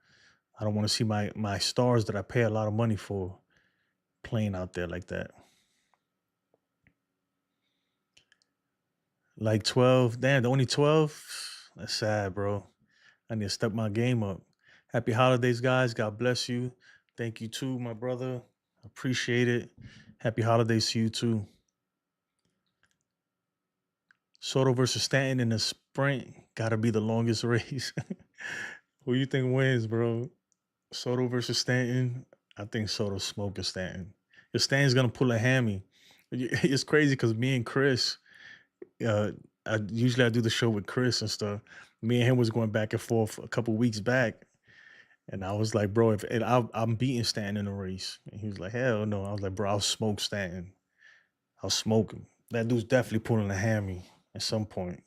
I don't want to see my stars that I pay a lot of money for playing out there like that. Like 12, damn, the only 12? That's sad, bro. I need to step my game up. Happy holidays, guys. God bless you. Thank you too, my brother. Appreciate it. Happy holidays to you too. Soto versus Stanton in the sprint. Gotta be the longest race. Who you think wins, bro? Soto versus Stanton. I think Soto's smoking Stanton. If Stanton's gonna pull a hammy. It's crazy because me and Chris, uh, I do the show with Chris and stuff. Me and him was going back and forth a couple weeks back, and I was like, bro, if and I'm beating Stanton in a race, and he was like, hell no. I was like, bro, I'll smoke Stanton. I'll smoke him. That dude's definitely pulling a hammy at some point.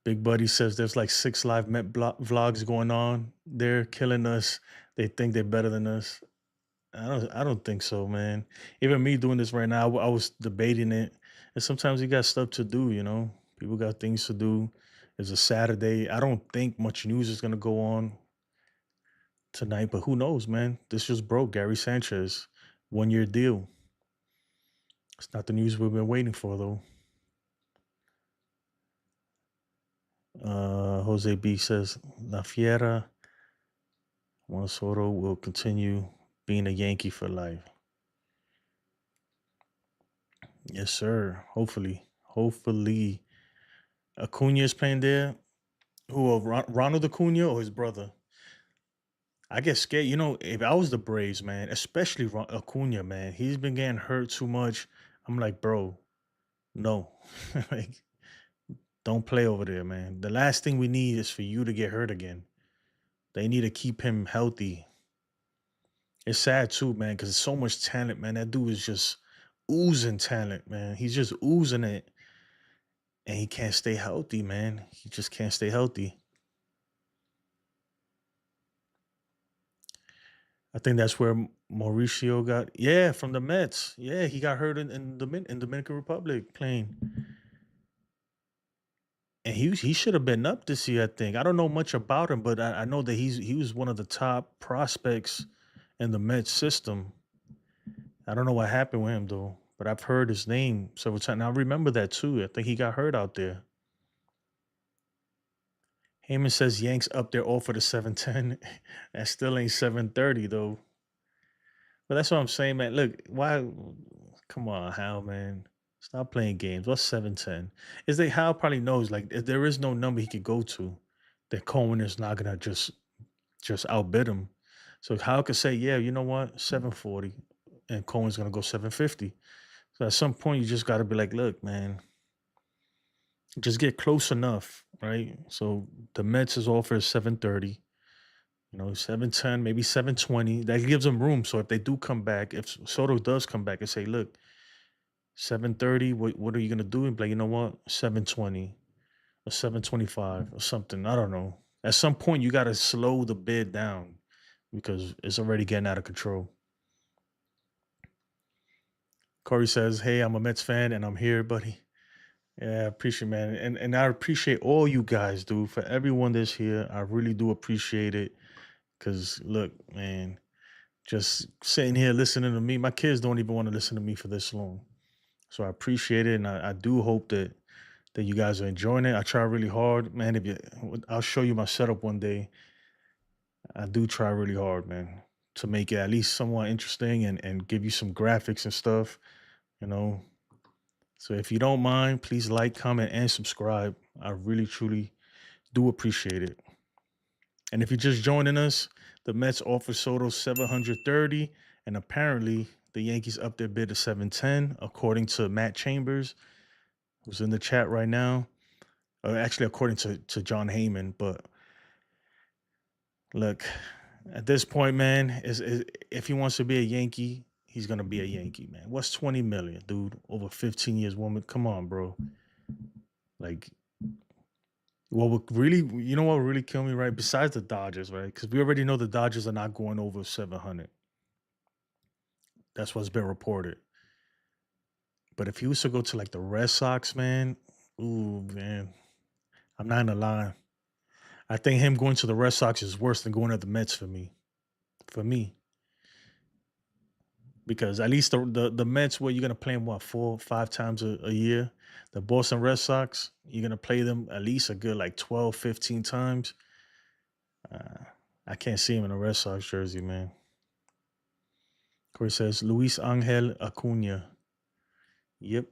Big Buddy says there's like six live vlogs going on. They're killing us. They think they're better than us. I don't think so, man. Even me doing this right now, I was debating it. And sometimes you got stuff to do, you know. People got things to do. It's a Saturday. I don't think much news is gonna go on tonight, but who knows, man? This just broke. Gary Sanchez, 1 year deal. It's not the news we've been waiting for, though. Jose B says La Fiera Juan Soto will continue being a Yankee for life. Yes, sir. Hopefully. Hopefully. Acuna is playing there. Who, Ronald Acuna or his brother? I get scared. You know, if I was the Braves, man, especially Acuna, man, he's been getting hurt too much. I'm like, bro, no. Like, don't play over there, man. The last thing we need is for you to get hurt again. They need to keep him healthy. It's sad too, man, because it's so much talent, man. That dude is just oozing talent, man. He's just oozing it, and he can't stay healthy, man. He just can't stay healthy. I think that's where Mauricio got. Yeah, from the Mets. Yeah, he got hurt in Dominican Republic playing, and he should have been up this year. I think I don't know much about him, but I know that he was one of the top prospects in the Mets system. I don't know what happened with him though, but I've heard his name several times. I remember that too. I think he got hurt out there. Heyman says Yanks up their offer to 710. That still ain't 730 though. But that's what I'm saying, man. Look, why? Come on, Hal, man. Stop playing games. What's 710? Is they Hal probably knows like if there is no number he could go to, that Cohen is not gonna just outbid him. So Hal could say, yeah, you know what, 740, and Cohen's gonna go 750. So at some point, you just got to be like, look, man, just get close enough, right? So the Mets is offer 730. 710, maybe 720. That gives them room. So if they do come back, if Soto does come back and say, look, 730, what are you gonna do? And be like, you know what? 720 or 725 or something. I don't know. At some point you gotta slow the bid down because it's already getting out of control. Corey says, hey, I'm a Mets fan and I'm here, buddy. Yeah, I appreciate, man. And I appreciate all you guys, dude. For everyone that's here, I really do appreciate it. Cause look, man, just sitting here listening to me. My kids don't even want to listen to me for this long. So I appreciate it, and I do hope that you guys are enjoying it. I try really hard, man. I'll show you my setup one day. I do try really hard, man, to make it at least somewhat interesting and give you some graphics and stuff. You know. So if you don't mind, please like, comment, and subscribe. I really, truly do appreciate it. And if you're just joining us, the Mets offer Soto 730, and apparently the Yankees up their bid to 710, according to Matt Chambers, who's in the chat right now. Actually, according to John Heyman. But look, at this point, man, if he wants to be a Yankee, he's gonna be a Yankee, man. What's 20 million, dude? Over 15 years, woman. Come on, bro. Like, what would really, what would really kill me, right? Besides the Dodgers, right? Because we already know the Dodgers are not going over 700. That's what's been reported. But if he was to go to like the Red Sox, man, ooh, man, I'm not gonna lie. I think him going to the Red Sox is worse than going to the Mets for me. For me, because at least the Mets, where you're gonna play them what 4 5 times a year. The Boston Red Sox, you're gonna play them at least a good like 12 15 times. Uh, I can't see him in a Red Sox jersey, man. Corey says Luis Angel Acuna. Yep.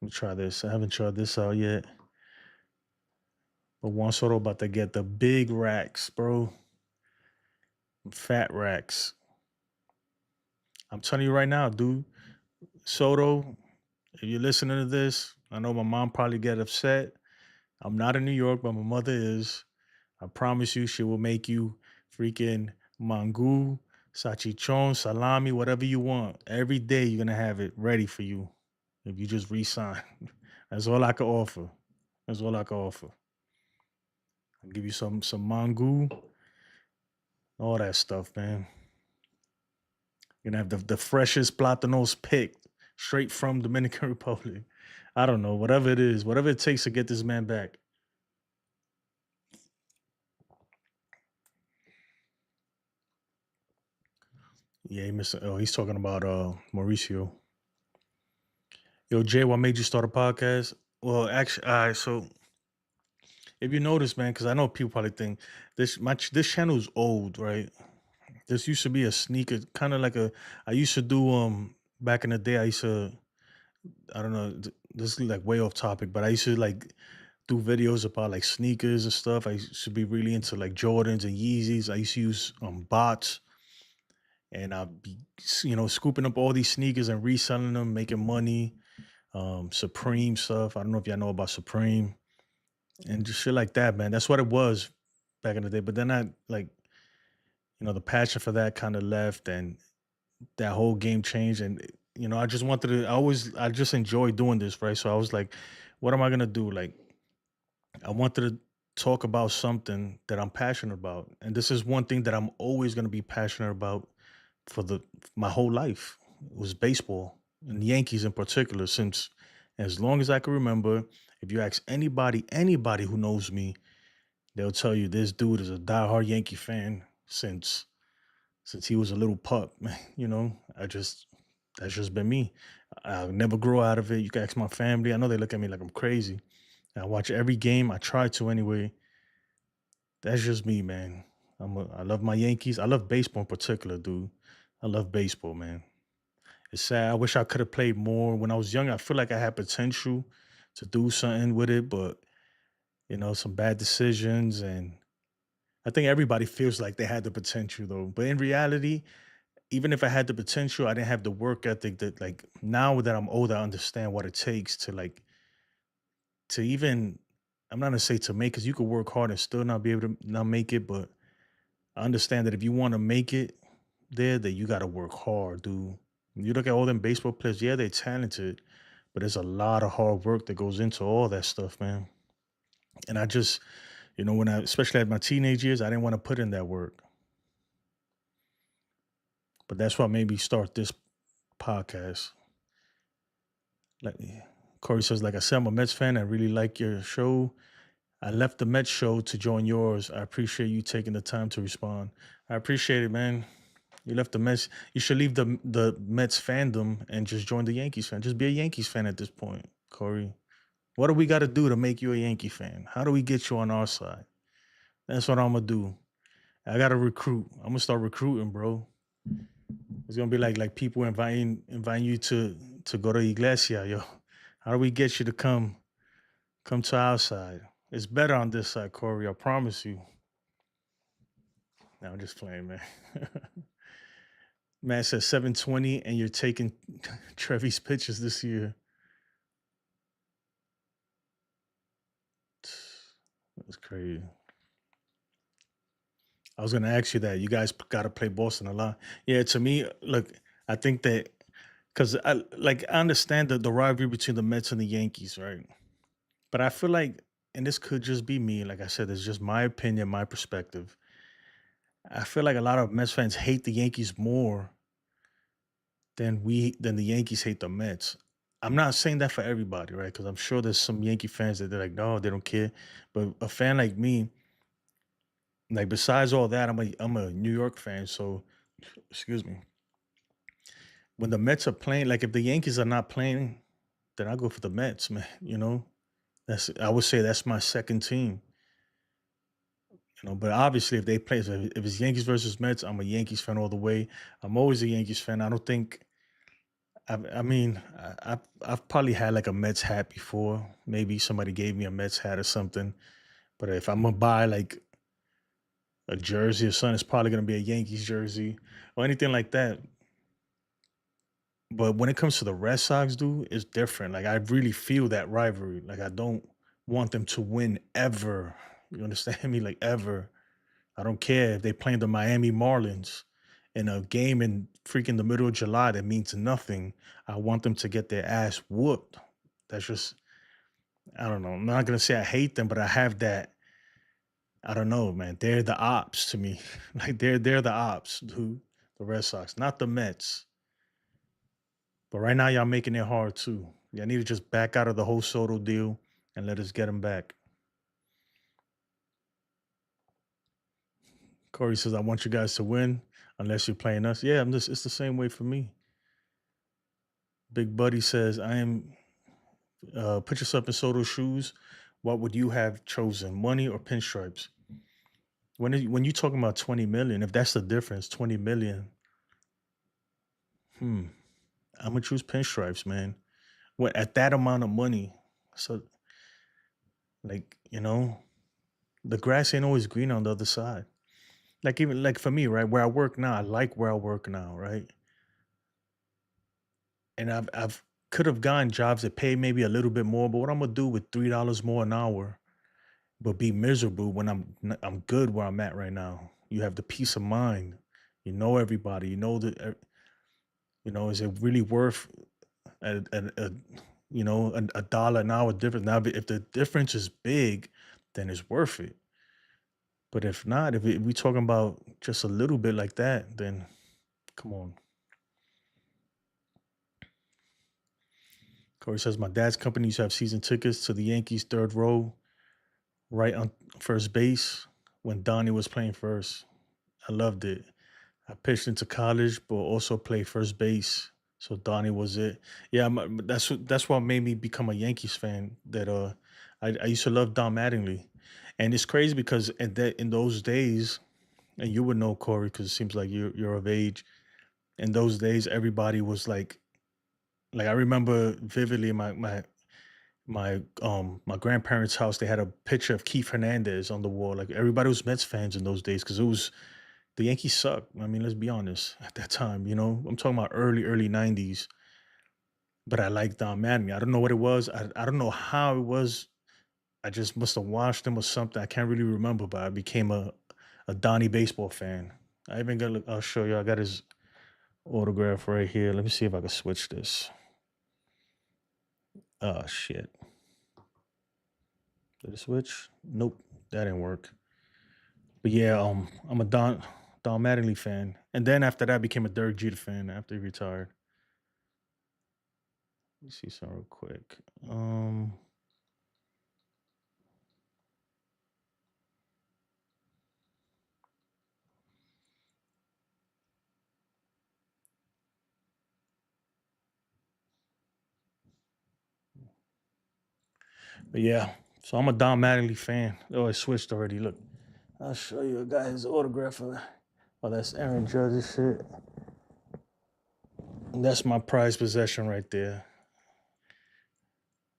Let me try this. I haven't tried this out yet. But Juan Soto about to get the big racks, bro. Fat racks. I'm telling you right now, dude. Soto, if you're listening to this, I know my mom probably get upset. I'm not in New York, but my mother is. I promise you, she will make you freaking mango, sachichon, salami, whatever you want. Every day you're gonna have it ready for you if you just resign. That's all I can offer. That's all I can offer. I'll give you some mango, all that stuff, man. You're gonna have the freshest platanos picked straight from Dominican Republic. I don't know, whatever it is, whatever it takes to get this man back. Yeah, he's talking about Mauricio. Yo, Jay, what made you start a podcast? Well, actually, all right. So if you notice, man, because I know people probably think this channel is old, right? This used to be a sneaker, kind of like a. I used to do back in the day. I don't know. This is like way off topic, but I used to like do videos about like sneakers and stuff. I used to be really into like Jordans and Yeezys. I used to use bots, and I'd be scooping up all these sneakers and reselling them, making money. Supreme stuff. I don't know if y'all know about Supreme and just shit like that, man. That's what it was back in the day. But then I like, the passion for that kind of left, and that whole game changed. And I just wanted to. I just enjoy doing this, right? So I was like, what am I gonna do? Like, I wanted to talk about something that I'm passionate about, and this is one thing that I'm always gonna be passionate about for my whole life. It was baseball and the Yankees in particular. Since as long as I can remember, if you ask anybody who knows me, they'll tell you this dude is a diehard Yankee fan since he was a little pup. That's just been me. I'll never grow out of it. You can ask my family. I know they look at me like I'm crazy. I watch every game. I try to anyway. That's just me, man. I love my Yankees. I love baseball in particular, dude. I love baseball, man. It's sad. I wish I could have played more when I was young. I feel like I had potential to do something with it, but some bad decisions, and I think everybody feels like they had the potential though. But in reality, even if I had the potential, I didn't have the work ethic that, like, now that I'm older, I understand what it takes to, like, to even, I'm not gonna say to make, because you could work hard and still not be able to not make it, but I understand that if you want to make it there, that you gotta work hard, dude. When you look at all them baseball players, yeah, they're talented, but there's a lot of hard work that goes into all that stuff, man. And I just, when I, especially at my teenage years, I didn't want to put in that work. But that's what made me start this podcast. Like, Corey says, like I said, I'm a Mets fan. I really like your show. I left the Mets show to join yours. I appreciate you taking the time to respond. I appreciate it, man. You left the Mets. You should leave the Mets fandom and just join the Yankees fan. Just be a Yankees fan at this point, Corey. What do we got to do to make you a Yankee fan? How do we get you on our side? That's what I'm gonna do. I gotta recruit. I'm gonna start recruiting, bro. It's gonna be like people inviting you to go to Iglesia, yo. How do we get you to come to our side? It's better on this side, Corey. I promise you. No, I'm just playing, man. Man says 720 and you're taking Trevi's pictures this year. That's crazy. I was gonna ask you that. You guys gotta play Boston a lot. Yeah, to me, look, I think that because I understand the rivalry between the Mets and the Yankees, right? But I feel like, and this could just be me, like I said, it's just my opinion, my perspective. I feel like a lot of Mets fans hate the Yankees more than the Yankees hate the Mets. I'm not saying that for everybody, right? Because I'm sure there's some Yankee fans that they're like, no, they don't care. But a fan like me, like, besides all that, I'm a New York fan. So, excuse me. When the Mets are playing, like if the Yankees are not playing, then I go for the Mets, man. That's, I would say that's my second team. But obviously, if they play, so if it's Yankees versus Mets, I'm a Yankees fan all the way. I'm always a Yankees fan. I don't think. I mean, I've probably had like a Mets hat before. Maybe somebody gave me a Mets hat or something. But if I'm gonna buy like a jersey or something, it's probably gonna be a Yankees jersey or anything like that. But when it comes to the Red Sox, dude, it's different. Like, I really feel that rivalry. Like, I don't want them to win ever. You understand me? Like, ever. I don't care if they playing the Miami Marlins in a game in freaking the middle of July that means nothing. I want them to get their ass whooped. That's just, I don't know. I'm not gonna say I hate them, but I have that. I don't know, man. They're the ops to me. Like, they're the ops, dude. The Red Sox, not the Mets. But right now, y'all making it hard too. Y'all need to just back out of the whole Soto deal and let us get him back. Corey says, "I want you guys to win, unless you're playing us." Yeah, I'm just. It's the same way for me. Big Buddy says, "I am." Put yourself in Soto's shoes. What would you have chosen, money or pinstripes? When you talking about 20 million, if that's the difference, 20 million. Hmm. I'm gonna choose pinstripes, man. What at that amount of money? So, like, the grass ain't always green on the other side. Like, even like for me, right, where I work now, I like where I work now, right? And I've could have gotten jobs that pay maybe a little bit more, but what I'm gonna do with $3 more an hour, but be miserable when I'm good where I'm at right now. You have the peace of mind. You know everybody. You know that. Is it really worth a a dollar an hour difference? Now, if the difference is big, then it's worth it. But if not, if we talking about just a little bit like that, then come on. Corey says my dad's company used to have season tickets to the Yankees third row, right on first base when Donnie was playing first. I loved it. I pitched into college, but also played first base. So Donnie was it. Yeah, that's what made me become a Yankees fan. That I used to love Don Mattingly, and it's crazy because in those days, and you would know Corey because it seems like you're of age. In those days, everybody was like I remember vividly my grandparents' house. They had a picture of Keith Hernandez on the wall. Like everybody was Mets fans in those days because it was the Yankees sucked. I mean, let's be honest. At that time, I'm talking about early '90s. But I liked Don Mattingly. I don't know what it was. I don't know how it was. I just must have watched him or something. I can't really remember, but I became a Donnie baseball fan. I even got. I'll show you. I got his autograph right here. Let me see if I can switch this. Oh shit! Did it switch? Nope, that didn't work. But yeah, I'm a Don Mattingly fan, and then after that, I became a Derek Jeter fan after he retired. Let me see some real quick. But yeah, so I'm a Don Mattingly fan. Oh, it switched already. Look, I'll show you. I got his autograph. Oh, that's Aaron Judge's shit. That's my prized possession right there.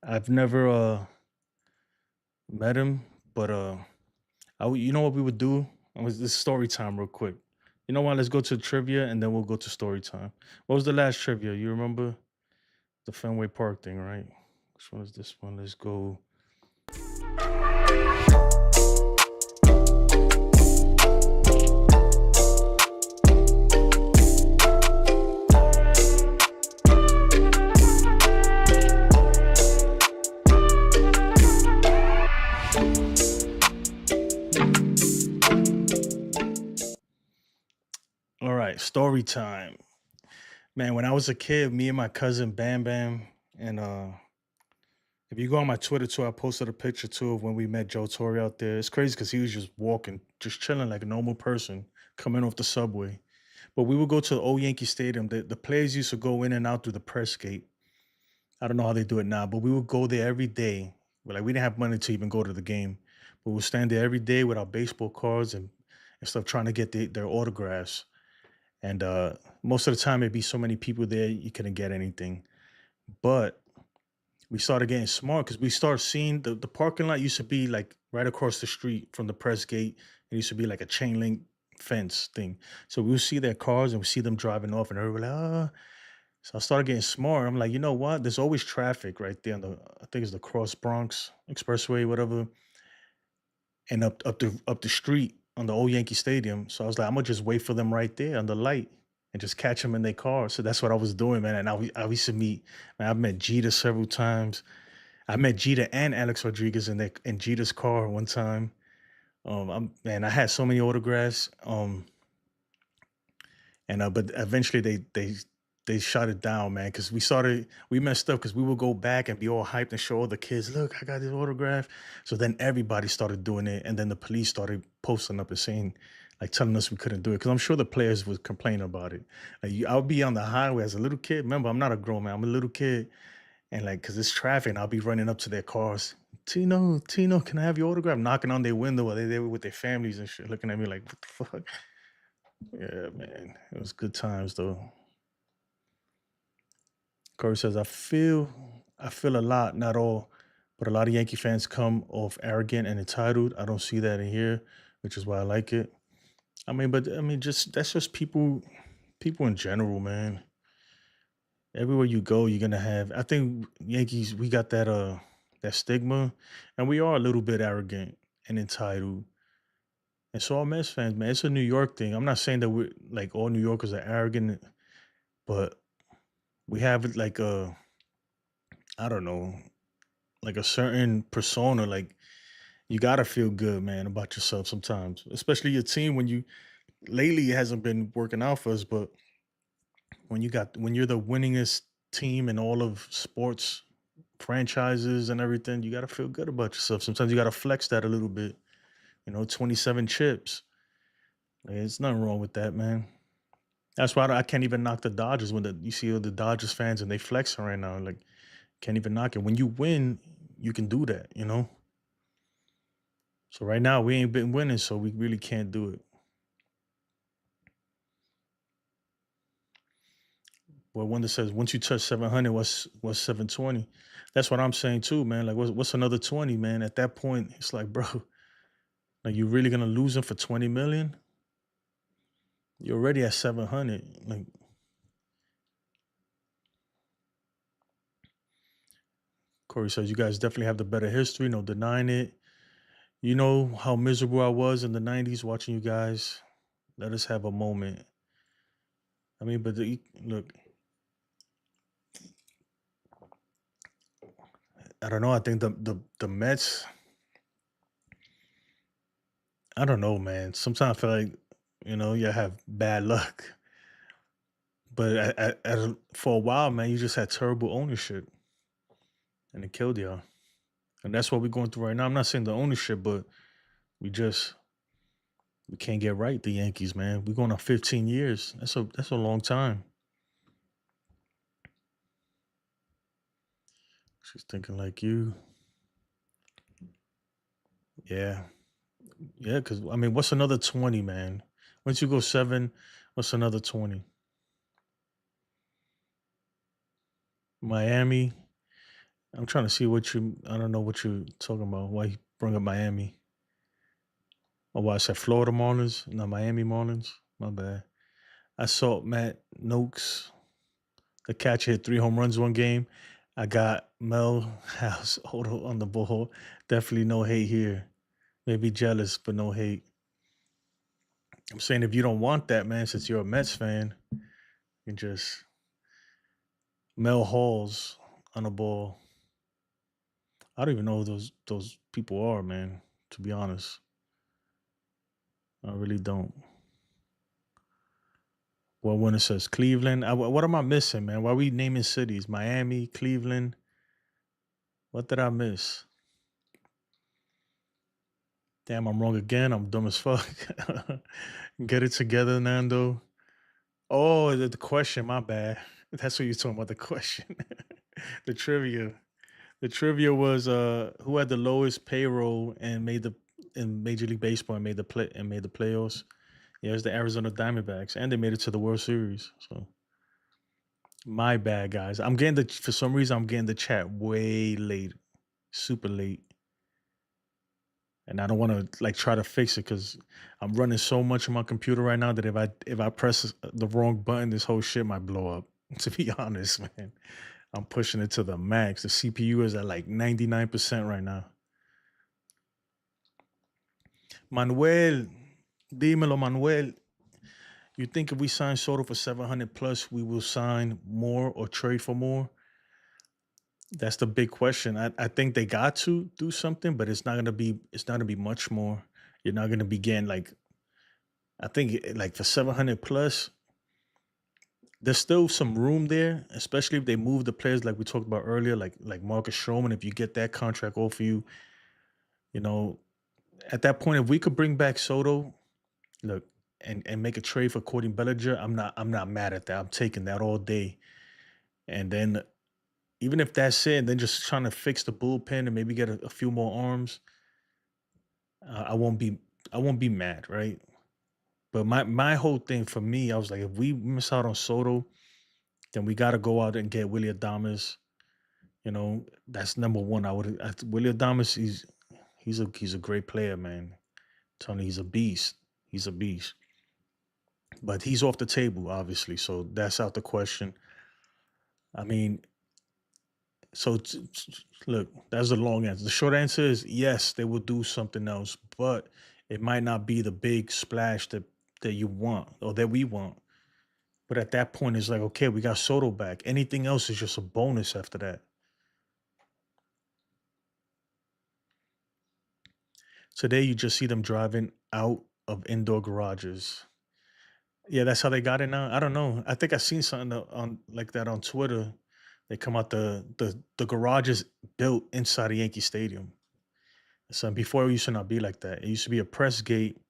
I've never met him, but you know what we would do? This story time real quick. You know what? Let's go to trivia and then we'll go to story time. What was the last trivia? You remember the Fenway Park thing, right? Which one is this one? Let's go. All right, story time. Man, when I was a kid, me and my cousin Bam Bam, and if you go on my Twitter too, I posted a picture too of when we met Joe Torre out there. It's crazy because he was just walking, just chilling like a normal person coming off the subway. But we would go to the old Yankee Stadium. The players used to go in and out through the press gate. I don't know how they do it now, but we would go there every day. Like we didn't have money to even go to the game, but we would stand there every day with our baseball cards and stuff, trying to get their autographs. And most of the time, it'd be so many people there, you couldn't get anything. But we started getting smart because we started seeing the parking lot used to be like right across the street from the press gate. It used to be like a chain link fence thing. So we would see their cars and we see them driving off, and everybody like, ah. So I started getting smart. I'm like, you know what? There's always traffic right there on I think it's the Cross Bronx Expressway, whatever, and up the street on the old Yankee Stadium. So I was like, I'm gonna just wait for them right there on the light and just catch them in their car. So that's what I was doing, man. And I used to meet. Man, I've met Jeter several times. I met Jeter and Alex Rodriguez in Jeter's car one time. Man, I had so many autographs. And but eventually they shut it down, man, because we messed up because we would go back and be all hyped and show all the kids, look, I got this autograph. So then everybody started doing it, and then the police started posting up and saying, like telling us we couldn't do it. Because I'm sure the players would complain about it. I would be on the highway as a little kid. Remember, I'm not a grown man, I'm a little kid, and like because it's traffic, and I'll be running up to their cars. Tino, can I have your autograph? Knocking on their window while they were with their families and shit, looking at me like, what the fuck? Yeah, man. It was good times though. Corey says, I feel a lot, not all, but a lot of Yankee fans come off arrogant and entitled. I don't see that in here, which is why I like it. But just that's just people in general, man. Everywhere you go, you're gonna have. I think Yankees, we got that stigma, and we are a little bit arrogant and entitled. And so are Mets fans, man. It's a New York thing. I'm not saying that we're like all New Yorkers are arrogant, but we have like I don't know, like a certain persona. Like you gotta feel good, man, about yourself sometimes, especially your team. When you lately it hasn't been working out for us, but when you're the winningest team in all of sports franchises and everything, you gotta feel good about yourself. Sometimes you gotta flex that a little bit. 27 chips. Like, there's nothing wrong with that, man. That's why I can't even knock the Dodgers when you see all the Dodgers fans and they flexing right now. Like, can't even knock it. When you win, you can do that. So right now we ain't been winning, so we really can't do it. Well, Wonder says once you touch 700, what's 720? That's what I'm saying too, man. Like what's another 20, man? At that point, it's like, bro, like you really gonna lose them for 20 million? You're already at 700. Like Corey says, you guys definitely have the better history, no denying it. You know how miserable I was in the 90s watching you guys. Let us have a moment. I mean, but look, I don't know. I think the Mets. I don't know, man. Sometimes I feel like you have bad luck, but for a while, man, you just had terrible ownership, and it killed y'all. And that's what we're going through right now. I'm not saying the ownership, but we just we can't get right. The Yankees, man. We're going on 15 years. That's a long time. She's thinking like you. Yeah, yeah. Because I mean, what's another 20, man? Once you go seven, what's another 20? Miami. I'm trying to see what you. I don't know what you're talking about. Why you bring up Miami? Oh, why I said Florida Marlins, not Miami Marlins. My bad. I saw Matt Noakes, the catcher, hit 3 home runs one game. I got Mel House Odo on the ball. Definitely no hate here. Maybe jealous, but no hate. I'm saying if you don't want that, man, since you're a Mets fan, you can just Mel Halls on the ball. I don't even know who those people are, man. To be honest, I really don't. Well, when it says Cleveland, what am I missing, man? Why are we naming cities? Miami, Cleveland. What did I miss? Damn, I'm wrong again. I'm dumb as fuck. Get it together, Nando. Oh, the question. My bad. That's what you're talking about. The question. The trivia. The trivia was who had the lowest payroll and made the in Major League Baseball and made the playoffs. Yeah, it was the Arizona Diamondbacks, and they made it to the World Series. So my bad, guys. For some reason I'm getting the chat way late, super late, and I don't want to like try to fix it because I'm running so much on my computer right now that if I press the wrong button, this whole shit might blow up. To be honest, man, I'm pushing it to the max. The CPU is at like 99% right now. Manuel, dímelo, Manuel. You think if we sign Soto for 700 plus, we will sign more or trade for more? That's the big question. I think they got to do something, but it's not gonna be much more. You're not gonna be getting like I think like for 700 plus, there's still some room there, especially if they move the players like we talked about earlier, like Marcus Stroman. If you get that contract off you, you know, at that point, if we could bring back Soto, look, and make a trade for Cody Bellinger, I'm not mad at that. I'm taking that all day. And then even if that's it, and then just trying to fix the bullpen and maybe get a few more arms, I won't be mad, right? But my whole thing for me, I was like, if we miss out on Soto, then we got to go out and get Willy Adames. That's number one. Willy Adames, he's a great player, man. Tony, he's a beast. He's a beast. But he's off the table, obviously, so that's out the question. I mean, so look, that's the long answer. The short answer is yes, they will do something else, but it might not be the big splash that you want or that we want. But at that point, it's like, okay, we got Soto back. Anything else is just a bonus after that. Today, you just see them driving out of indoor garages. Yeah, that's how they got it now. I don't know. I think I seen something on like that on Twitter. They come out the garages built inside a Yankee Stadium. So before it used to not be like that. It used to be a press gate.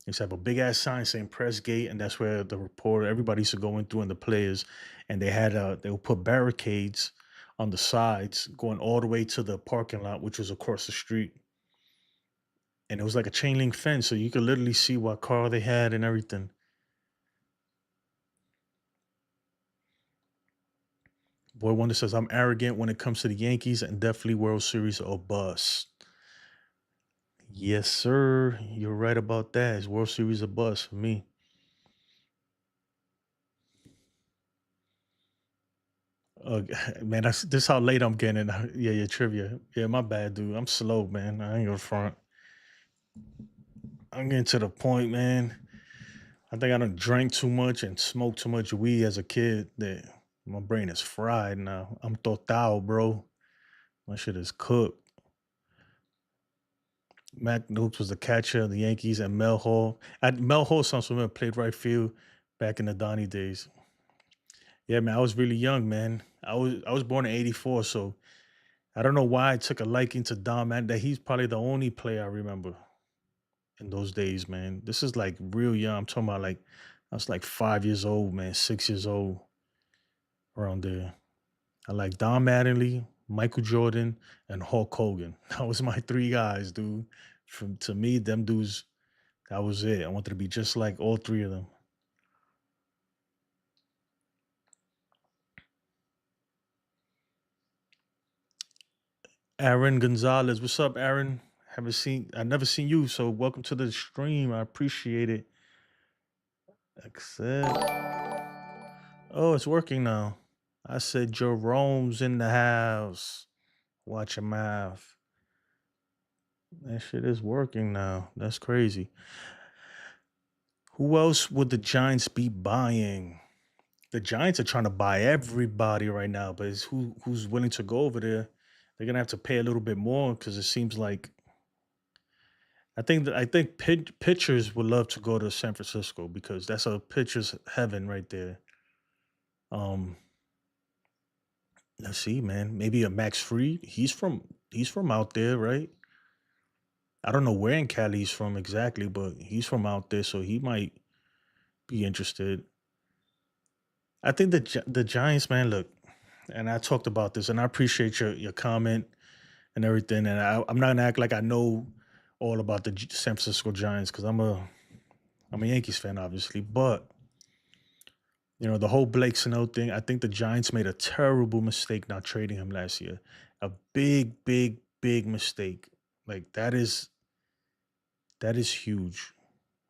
It used to have a big ass sign saying press gate, and that's where the reporter, everybody used to go in through and the players, and they would put barricades on the sides going all the way to the parking lot, which was across the street. and it was like a chain link fence, so you could literally see what car they had and everything. Boy Wonder says I'm arrogant when it comes to the Yankees and definitely World Series or bust. Yes, sir. You're right about that. It's World Series or bust for me. Uh, man, this how late I'm getting. Yeah, yeah, trivia. Yeah, my bad, dude. I'm slow, man. I ain't gonna front. I'm getting to the point, man. I think I done drank too much and smoked too much weed as a kid that my brain is fried now. I'm total, bro. My shit is cooked. Mac Notes was the catcher of the Yankees, and Mel Hall. Mel Hall sounds familiar. Played right field back in the Donnie days. Yeah, man. I was really young, man. I was born in '84, so I don't know why I took a liking to Don Man. That he's probably the only player I remember in those days, man. This is like real young. I'm talking about like I was like 5 years old, man, 6 years old around there. I like Don Mattingly, Michael Jordan, and Hulk Hogan. That was my three guys, dude. From to me, them dudes, that was it. I wanted to be just like all three of them. Aaron Gonzalez, what's up, Aaron? I never seen you, so welcome to the stream. I appreciate it. Accept. Oh, it's working now. I said Jerome's in the house. Watch your mouth. That shit is working now. That's crazy. Who else would the Giants be buying? The Giants are trying to buy everybody right now, but it's who's willing to go over there. They're gonna have to pay a little bit more because it seems like I think pitchers would love to go to San Francisco because that's a pitcher's heaven right there. Um, let's see, man. Maybe a Max Fried. He's from out there, right? I don't know where in Cali he's from exactly, but he's from out there, so he might be interested. I think the Giants, man. Look, and I talked about this, and I appreciate your comment and everything. And I'm not gonna act like I know all about the San Francisco Giants because I'm a Yankees fan, obviously. But the whole Blake Snow thing. I think the Giants made a terrible mistake not trading him last year. A big, big, big mistake. Like that is huge,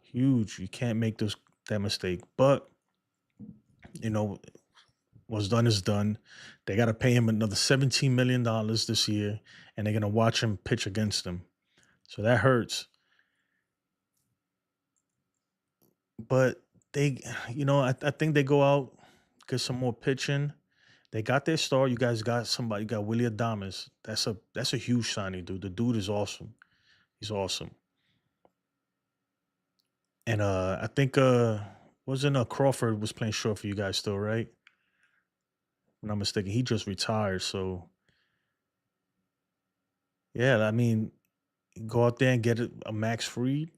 huge. You can't make that mistake. But you know what's done is done. They got to pay him another $17 million this year, and they're gonna watch him pitch against them. So that hurts. But I think they go out, get some more pitching. They got their star. You guys got somebody. You got Willy Adames. That's a huge signing, dude. The dude is awesome. He's awesome. And I think wasn't Crawford was playing short for you guys still, right? If I'm not mistaken. He just retired. So yeah, I mean, go out there and get a Max Freed,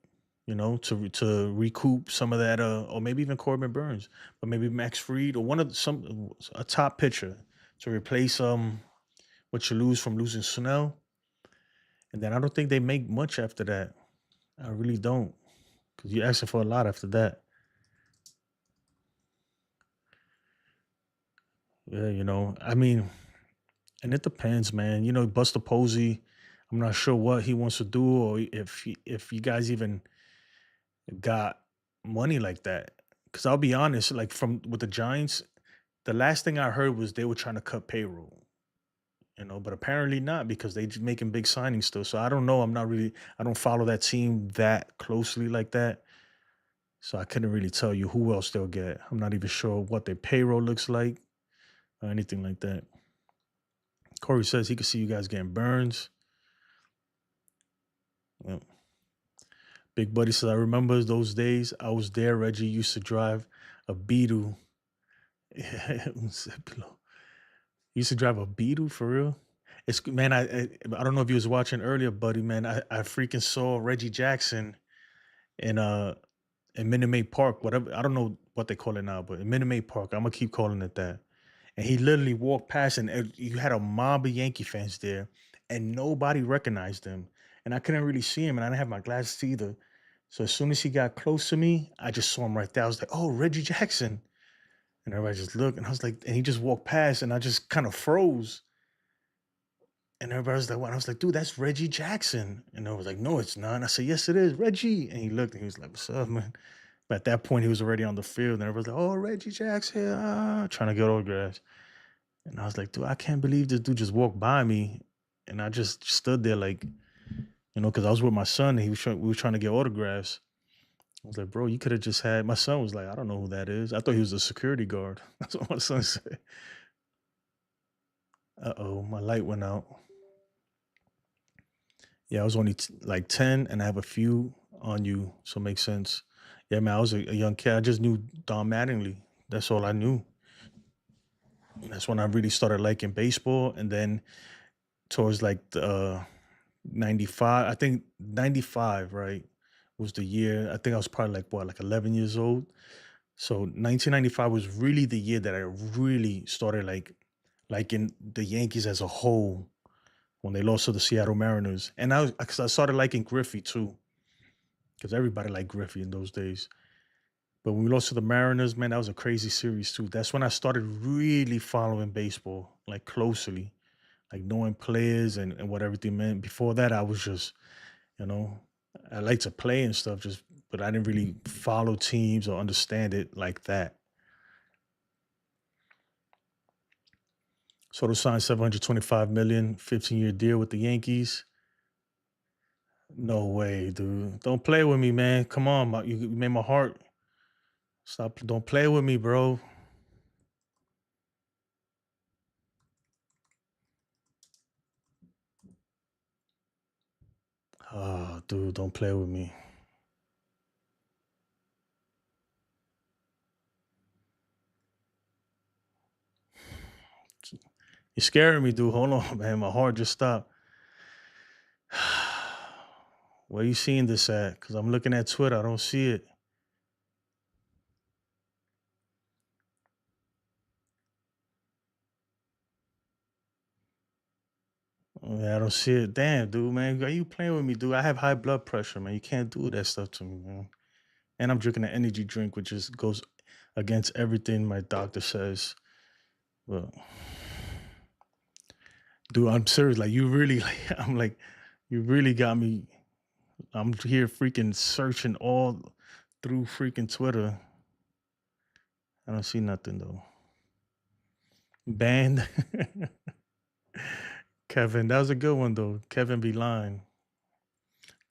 to recoup some of that, or maybe even Corbin Burns, but maybe Max Freed or one of some a top pitcher to replace what you lose from losing Snell. And then I don't think they make much after that. I really don't, because you're asking for a lot after that. Yeah, I mean, and it depends, man. Buster Posey, I'm not sure what he wants to do, or if you guys even got money like that. Because I'll be honest, like from with the Giants, the last thing I heard was they were trying to cut payroll. But apparently not because they just making big signings still. So I don't know. I don't follow that team that closely like that. So I couldn't really tell you who else they'll get. I'm not even sure what their payroll looks like or anything like that. Corey says he could see you guys getting Burns. Yep. Big Buddy says, I remember those days. I was there. Reggie used to drive a Beetle. Un Cepilo. He used to drive a Beetle for real. It's man. I don't know if you was watching earlier, buddy. Man, I freaking saw Reggie Jackson in in Minute Maid Park. Whatever, I don't know what they call it now, but in Minute Maid Park, I'm gonna keep calling it that. And he literally walked past, and you had a mob of Yankee fans there, and nobody recognized him. and I couldn't really see him, and I didn't have my glasses either. So as soon as he got close to me, I just saw him right there. I was like, "Oh, Reggie Jackson!" And everybody just looked, and I was like, and he just walked past, and I just kind of froze. And everybody was like, "What?" I was like, "Dude, that's Reggie Jackson." And I was like, "No, it's not." And I said, "Yes, it is, Reggie." And he looked, and he was like, "What's up, man?" But at that point, he was already on the field, and everybody was like, "Oh, Reggie Jackson," trying to get autographs. And I was like, "Dude, I can't believe this dude just walked by me." And I just stood there like, because I was with my son, and we were trying to get autographs. I was like, "Bro, you could have just had." My son was like, "I don't know who that is." I thought he was a security guard. That's what my son said. Uh-oh, my light went out. Yeah, I was only like 10, and I have a few on you, so it makes sense. Yeah, man, I was a young kid. I just knew Don Mattingly. That's all I knew. That's when I really started liking baseball. And then towards like the 95, I think 95, right, was the year. I think I was probably like, what, like 11 years old. So 1995 was really the year that I really started like liking the Yankees as a whole when they lost to the Seattle Mariners. And because I started liking Griffey too, because everybody liked Griffey in those days. But when we lost to the Mariners, man, that was a crazy series too. That's when I started really following baseball like closely, like knowing players and what everything meant. Before that, I was just, you know, I like to play and stuff, just but I didn't really follow teams or understand it like that. Soto signed 725 million, 15-year deal with the Yankees. No way, dude. Don't play with me, man. Come on, you made my heart stop. Don't play with me, bro. Oh, dude, don't play with me. You're scaring me, dude. Hold on, man. My heart just stopped. Where you seeing this at? Because I'm looking at Twitter. I don't see it. Yeah, I don't see it. Damn, dude, man. Are you playing with me, dude? I have high blood pressure, man. You can't do that stuff to me, man. And I'm drinking an energy drink, which just goes against everything my doctor says. But, dude, I'm serious. Like, you really, like, I'm like, you really got me. I'm here freaking searching all through freaking Twitter. I don't see nothing, though. Banned. Kevin, that was a good one, though. Kevin be lying.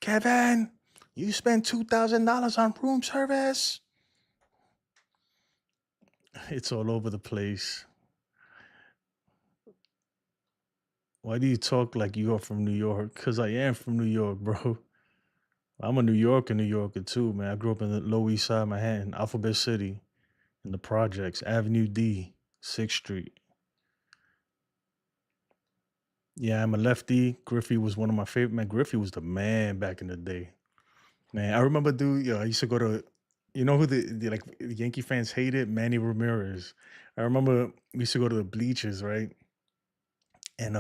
Kevin, you spent $2,000 on room service. It's all over the place. Why do you talk like you are from New York? Because I am from New York, bro. I'm a New Yorker too, man. I grew up in the Lower East Side, Manhattan, Alphabet City, in the projects, Avenue D, 6th Street. Yeah, I'm a lefty. Griffey was one of my favorite. Man, Griffey was the man back in the day. Man, I remember, dude. I used to go to, who the like Yankee fans hated? Manny Ramirez. I remember we used to go to the bleachers, right? And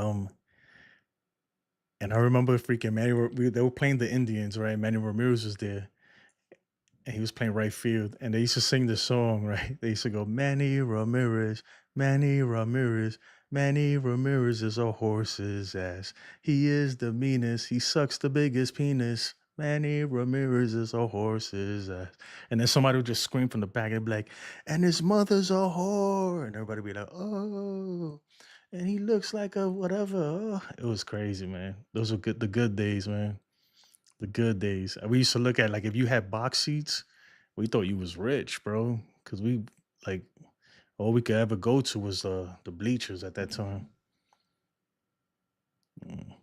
and I remember freaking they were playing the Indians, right? Manny Ramirez was there, and he was playing right field, and they used to sing this song, right? They used to go, Manny Ramirez, Manny Ramirez, Manny Ramirez is a horse's ass. He is the meanest. He sucks the biggest penis. Manny Ramirez is a horse's ass. And then somebody would just scream from the back and be like, and his mother's a whore. And everybody would be like, oh, and he looks like a whatever. Oh. It was crazy, man. Those were the good days, man. The good days. We used to look at like if you had box seats, we thought you was rich, bro. Cause we like all we could ever go to was the bleachers at that time. Mm.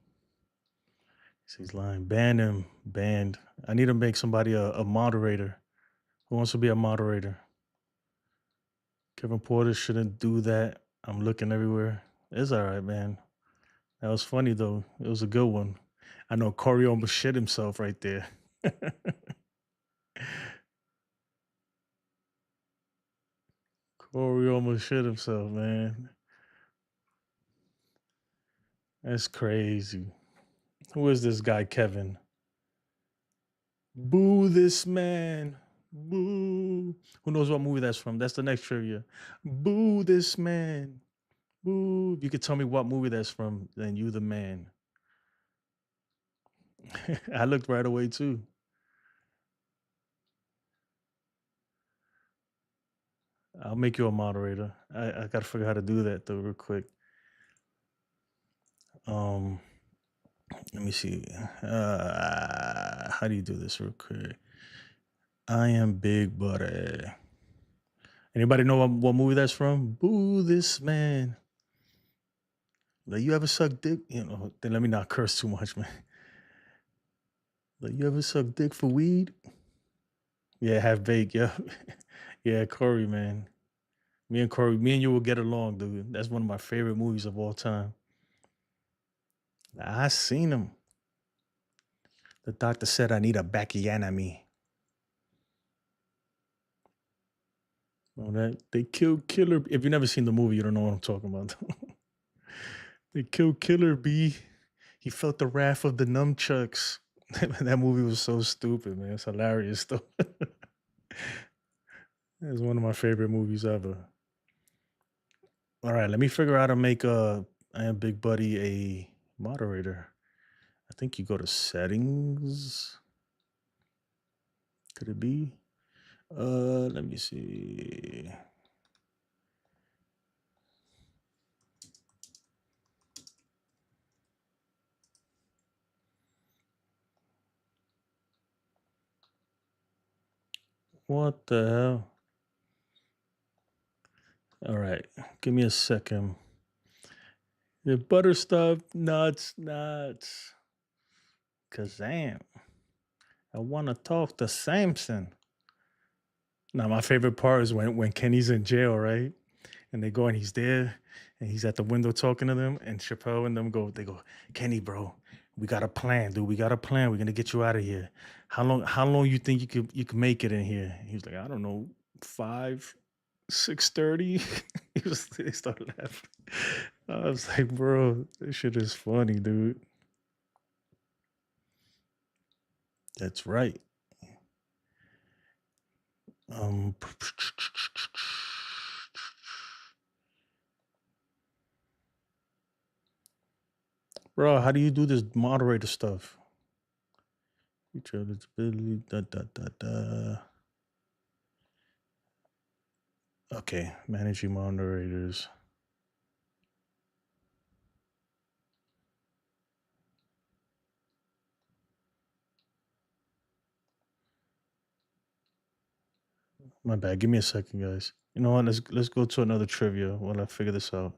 He's lying. Ban him. Banned. I need to make somebody a moderator. Who wants to be a moderator? Kevin Porter shouldn't do that. I'm looking everywhere. It's all right, man. That was funny though. It was a good one. I know Corey almost shit himself right there. Corey almost shit himself, man. That's crazy. Who is this guy, Kevin? Boo this man. Boo. Who knows what movie that's from? That's the next trivia. Boo this man. Boo. If you could tell me what movie that's from, then you the man. I looked right away too. I'll make you a moderator. I gotta figure out how to do that though, real quick. Um, let me see. How do you do this real quick? I am Big Buddy. Anybody know what movie that's from? Boo this man. Like, you ever suck dick? You know, then let me not curse too much, man. Like, you ever suck dick for weed? Yeah, half baked, yeah. Yeah, Corey, man. Corey, me and you will get along, dude. That's one of my favorite movies of all time. I seen him. The doctor said I need a backiotomy. Oh, that they killed Killer. If you've never seen the movie, you don't know what I'm talking about. They killed Killer B. He felt the wrath of the nunchucks. That movie was so stupid, man. It's hilarious though. It's one of my favorite movies ever. All right, let me figure out how to make I am Big Buddy a moderator. I think you go to settings. Could it be? Let me see. What the hell? All right, give me a second. The butter stuff, nuts. Kazam. I want to talk to Samson. Now, my favorite part is when Kenny's in jail, right? And they go and he's there and he's at the window talking to them. And Chappelle and them they go, Kenny, bro, we got a plan, dude. We got a plan. We're gonna get you out of here. How long you think you could make it in here? He's like, I don't know, 5, 6:30. They started laughing. I was like, bro, this shit is funny, dude. That's right. Bro, how do you do this moderator stuff? Feature eligibility, Okay, managing moderators. My bad. Give me a second, guys. You know what? Let's go to another trivia while I figure this out.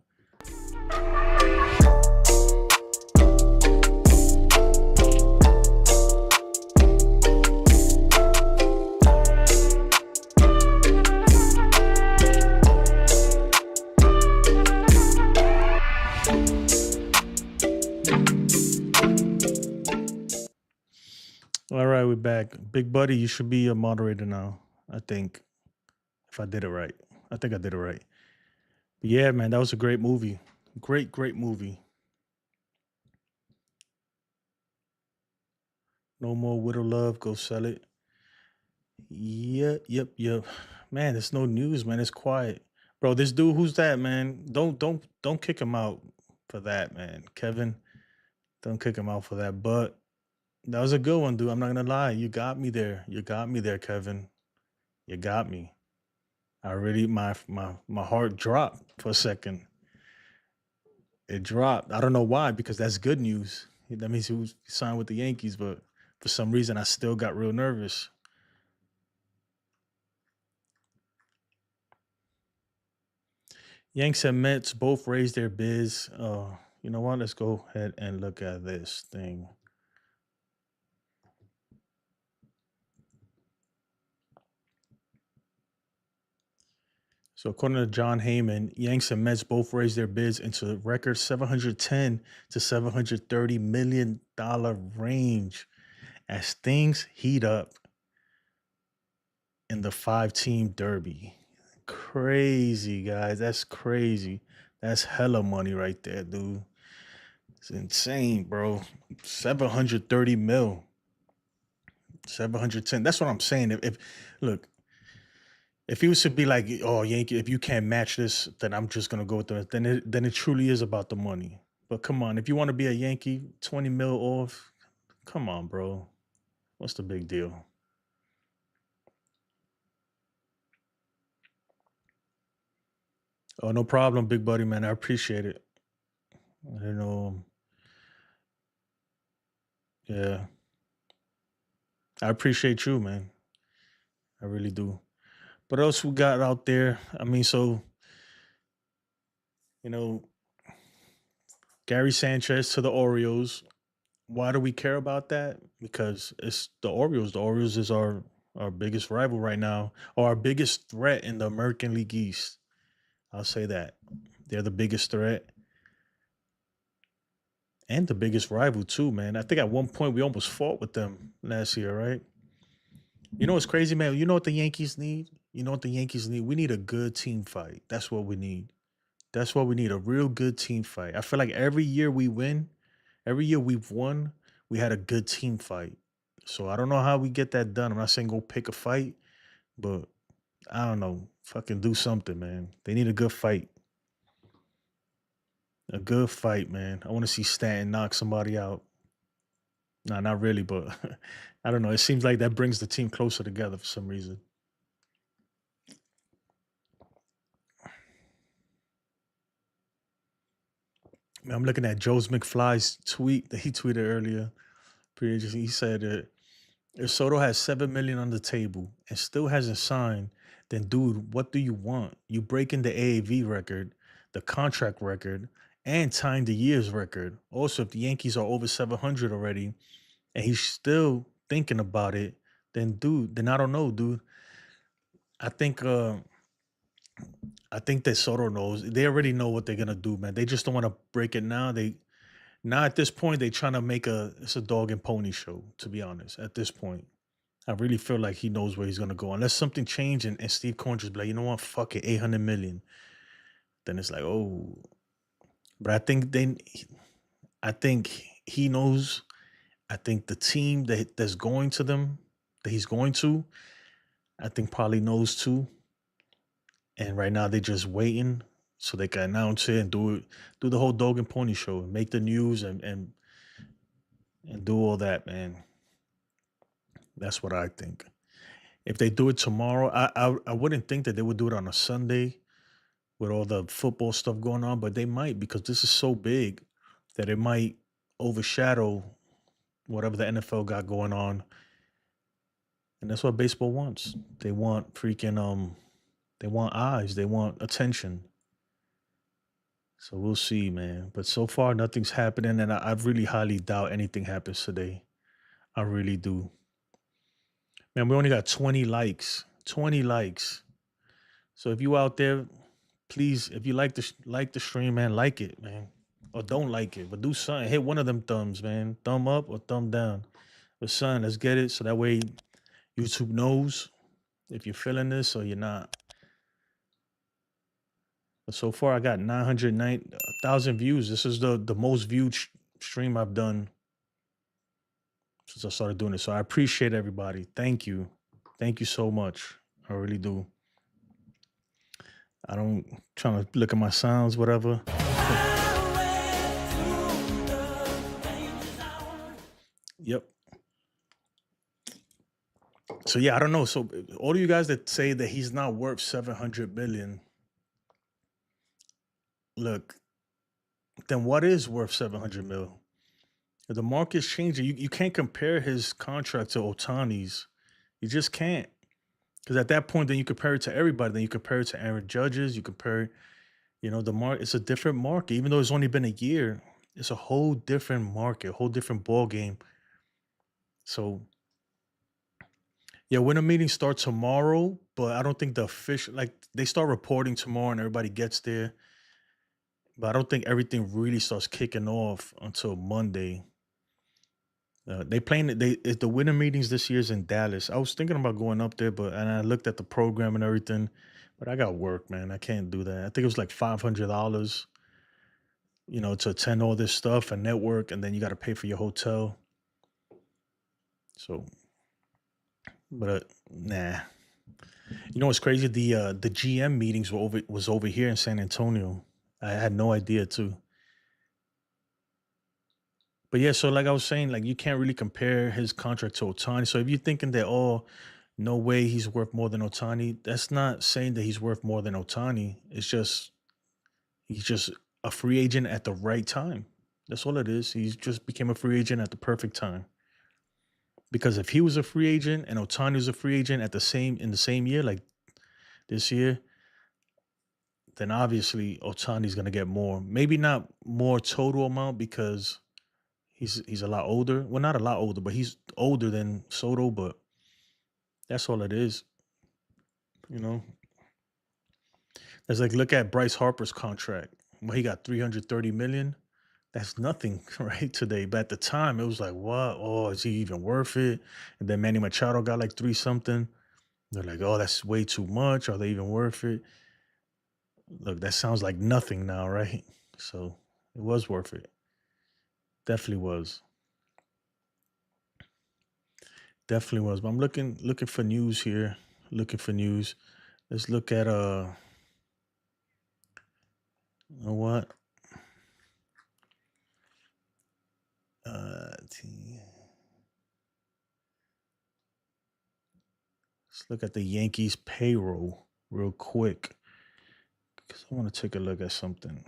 All right, we're back. Big Buddy, you should be a moderator now. I think, if I did it right. I think I did it right. But yeah, man, that was a great movie. Great movie. No more Widow Love. Go sell it. Yep. Man, there's no news, man. It's quiet. Bro, this dude, who's that, man? Don't kick him out for that, man. Kevin, don't kick him out for that. But that was a good one, dude. I'm not gonna lie. You got me there. You got me there, Kevin. You got me. I really my heart dropped for a second. It dropped. I don't know why, because that's good news. That means he was signed with the Yankees, but for some reason I still got real nervous. Yanks and Mets both raised their bids. You know what? Let's go ahead and look at this thing. So according to John Heyman, Yanks and Mets both raised their bids into the record $710 to $730 million range as things heat up in the 5-team derby. Crazy, guys. That's crazy. That's hella money right there, dude. It's insane, bro. 730 mil. 710. That's what I'm saying. If look, if he was to be like, oh Yankee, if you can't match this, then I'm just gonna go with the then it truly is about the money. But come on, if you want to be a Yankee, 20 mil off, come on, bro. What's the big deal? Oh, no problem, big buddy, man. I appreciate it. You know, yeah. I appreciate you, man. I really do. What else we got out there? I mean, so, you know, Gary Sanchez to the Orioles. Why do we care about that? Because it's the Orioles. The Orioles is our biggest rival right now, or our biggest threat in the American League East. I'll say that. They're the biggest threat and the biggest rival too, man. I think at one point we almost fought with them last year, right? You know what's crazy, man? You know what the Yankees need? You know what the Yankees need? We need a good team fight. That's what we need. That's what we need. A real good team fight. I feel like every year we win, every year we've won, we had a good team fight. So I don't know how we get that done. I'm not saying go pick a fight, but I don't know. Fucking do something, man. They need a good fight. A good fight, man. I want to see Stanton knock somebody out. No, not really, but I don't know. It seems like that brings the team closer together for some reason. Man, I'm looking at Joe's McFly's tweet that he tweeted earlier. Pretty interesting. He said, if Soto has 7 million on the table and still hasn't signed, then dude, what do you want? You breaking the AAV record, the contract record, and tying the year's record. Also, if the Yankees are over 700 already, and he's still thinking about it, then dude, then I don't know, dude. I think uh I think that Soto knows. They already know what they're gonna do, man. They just don't want to break it now. They now at this point they trying to make it's a dog and pony show, to be honest. At this point. I really feel like he knows where he's gonna go. Unless something changed and Steve Cohen just be like, you know what, fuck it, 800 million. Then it's like, oh. But I think he knows. I think the team that's going to them, that he's going to, I think probably knows too. And right now they're just waiting so they can announce it and do the whole dog and pony show and make the news and do all that, man. That's what I think. If they do it tomorrow, I wouldn't think that they would do it on a Sunday with all the football stuff going on, but they might because this is so big that it might overshadow whatever the NFL got going on. And that's what baseball wants. They want they want eyes, they want attention. So we'll see, man. But so far nothing's happening and I really highly doubt anything happens today. I really do. Man, we only got 20 likes. 20 likes. So if you out there, please, if you like the stream, man, like it, man. Or don't like it, but do something. Hit one of them thumbs, man. Thumb up or thumb down. But son, let's get it so that way YouTube knows if you're feeling this or you're not. But so far, I got 909,000 views. This is the most viewed stream I've done since I started doing it. So I appreciate everybody. Thank you. Thank you so much. I really do. I don't trying to look at my sounds, whatever. Yep. So yeah, I don't know. So all of you guys that say that he's not worth 700 million, look, then what is worth 700 mil? The market's changing. You can't compare his contract to Otani's. You just can't. Because at that point, then you compare it to everybody. Then you compare it to Aaron Judges. You compare, the market. It's a different market. Even though it's only been a year, it's a whole different market, a whole different ball game. So yeah, winter meetings start tomorrow, but I don't think the official they start reporting tomorrow and everybody gets there. But I don't think everything really starts kicking off until Monday. They playing the winter meetings this year's in Dallas. I was thinking about going up there, and I looked at the program and everything, but I got work, man. I can't do that. I think it was like $500. to attend all this stuff and network, and then you got to pay for your hotel. So, but nah. You know what's crazy? The GM meetings was over here in San Antonio. I had no idea too. But yeah, so like I was saying, like you can't really compare his contract to Otani. So if you're thinking that, oh, no way he's worth more than Otani, that's not saying that he's worth more than Otani. It's just he's just a free agent at the right time. That's all it is. He's just became a free agent at the perfect time. Because if he was a free agent and Otani was a free agent at the same in the same year, like this year, then obviously Otani's gonna get more. Maybe not more total amount because he's a lot older. Well, not a lot older, but he's older than Soto. But that's all it is. You know, it's like look at Bryce Harper's contract. Well, he got 330 million. That's nothing right today. But at the time, it was like, what? Oh, is he even worth it? And then Manny Machado got like three something. They're like, oh, that's way too much. Are they even worth it? Look, that sounds like nothing now, right? So it was worth it. Definitely was. Definitely was. But I'm looking for news here. Looking for news. Let's look at you know what? Let's look at the Yankees payroll real quick. Because I want to take a look at something.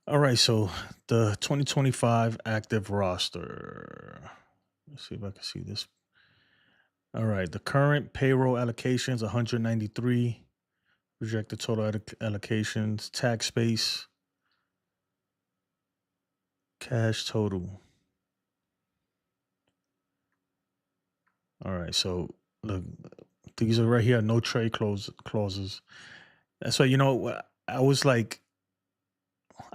All right, so the 2025 active roster. Let's see if I can see this. All right, the current payroll allocations 193, projected total allocations, tax space, cash total. All right, so look, these are right here, no trade clauses. That's why I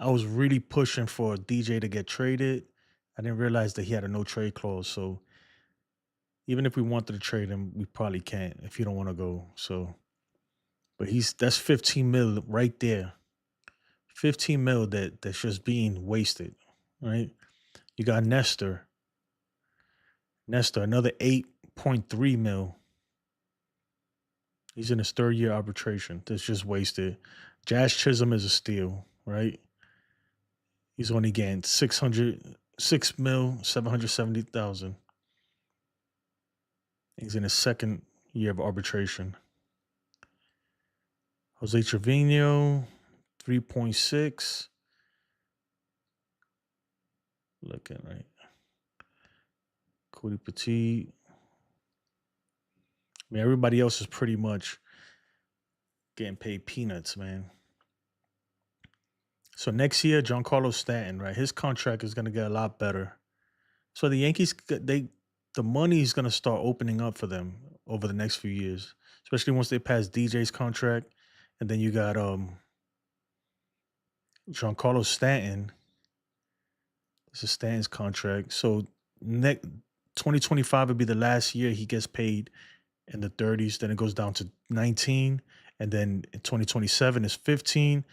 was really pushing for DJ to get traded. I didn't realize that he had a no trade clause. So even if we wanted to trade him, we probably can't if you don't want to go. So, but that's 15 mil right there. 15 mil that's just being wasted, right? You got Nestor, another 8.3 mil. He's in his third year arbitration. That's just wasted. Jazz Chisholm is a steal, right? He's only getting 6 mil, 770,000. He's in his second year of arbitration. Jose Trevino, 3.6. Looking right. Cody Petit. I mean, everybody else is pretty much getting paid peanuts, man. So next year, Giancarlo Stanton, right? His contract is going to get a lot better. So the Yankees, the money is going to start opening up for them over the next few years, especially once they pass DJ's contract, and then you got Giancarlo Stanton. This is Stanton's contract. So next 2025 would be the last year he gets paid in the 30s. Then it goes down to 19, and then in 2027 is 15.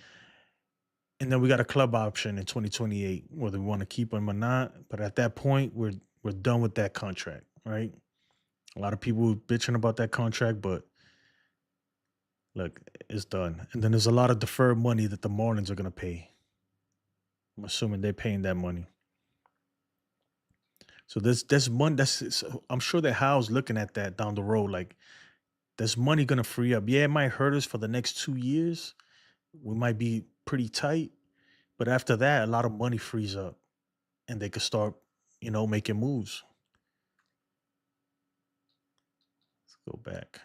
And then we got a club option in 2028, whether we want to keep him or not. But at that point, we're done with that contract, right? A lot of people bitching about that contract, but look, it's done. And then there's a lot of deferred money that the Marlins are gonna pay. I'm assuming they're paying that money. So there's money. I'm sure that Hal's looking at that down the road. Like there's money gonna free up. Yeah, it might hurt us for the next 2 years. We might be pretty tight, but after that, a lot of money frees up, and they could start, making moves. Let's go back.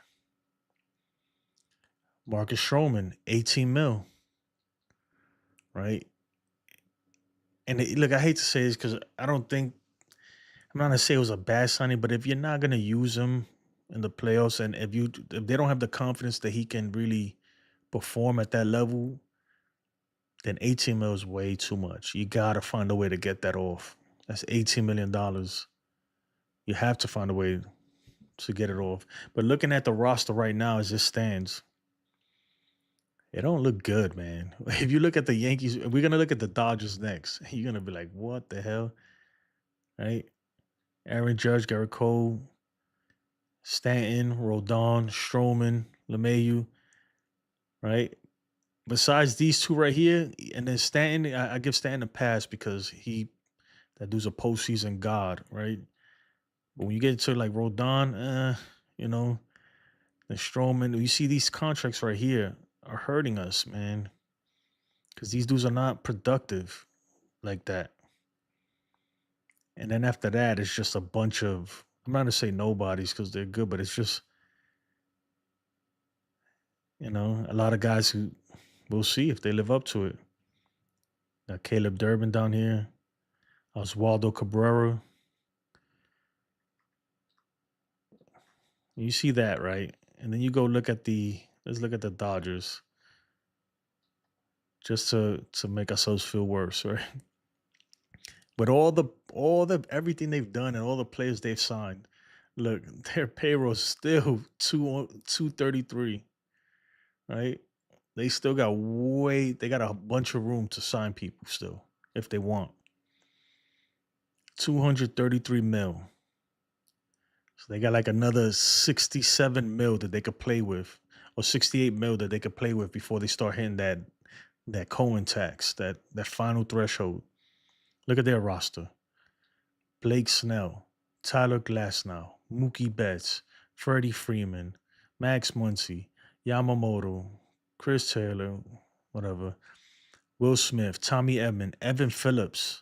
Marcus Stroman, 18 mil, right? And look, I hate to say this because I don't think I'm not gonna say it was a bad signing, but if you're not gonna use him in the playoffs, and if they don't have the confidence that he can really perform at that level, then 18 mil is way too much. You gotta find a way to get that off. That's $18 million. You have to find a way to get it off. But looking at the roster right now as it stands, It don't look good, man. If you look at the Yankees, we're gonna look at the Dodgers next. You're gonna be like, what the hell? Right? Aaron Judge, Garrett Cole, Stanton, Rodon, Stroman, LeMayu, right? Besides these two right here, and then Stanton, I give Stanton a pass because that dude's a postseason god, right? But when you get to like Rodon, you know, the Stroman, you see these contracts right here are hurting us, man, because these dudes are not productive like that. And then after that, it's just a bunch of, I'm not gonna say nobodies because they're good, but it's just, a lot of guys who we'll see if they live up to it. Got Caleb Durbin down here, Oswaldo Cabrera. You see that, right? And then you go let's look at the Dodgers just to make ourselves feel worse, right? But all the everything they've done and all the players they've signed, look, their payroll's still 233, right? They got a bunch of room to sign people still if they want. 233 mil. So they got like another 67 mil that they could play with, or 68 mil that they could play with before they start hitting that Cohen tax, that final threshold. Look at their roster: Blake Snell, Tyler Glasnow, Mookie Betts, Freddie Freeman, Max Muncy, Yamamoto, Chris Taylor, whatever, Will Smith, Tommy Edman, Evan Phillips,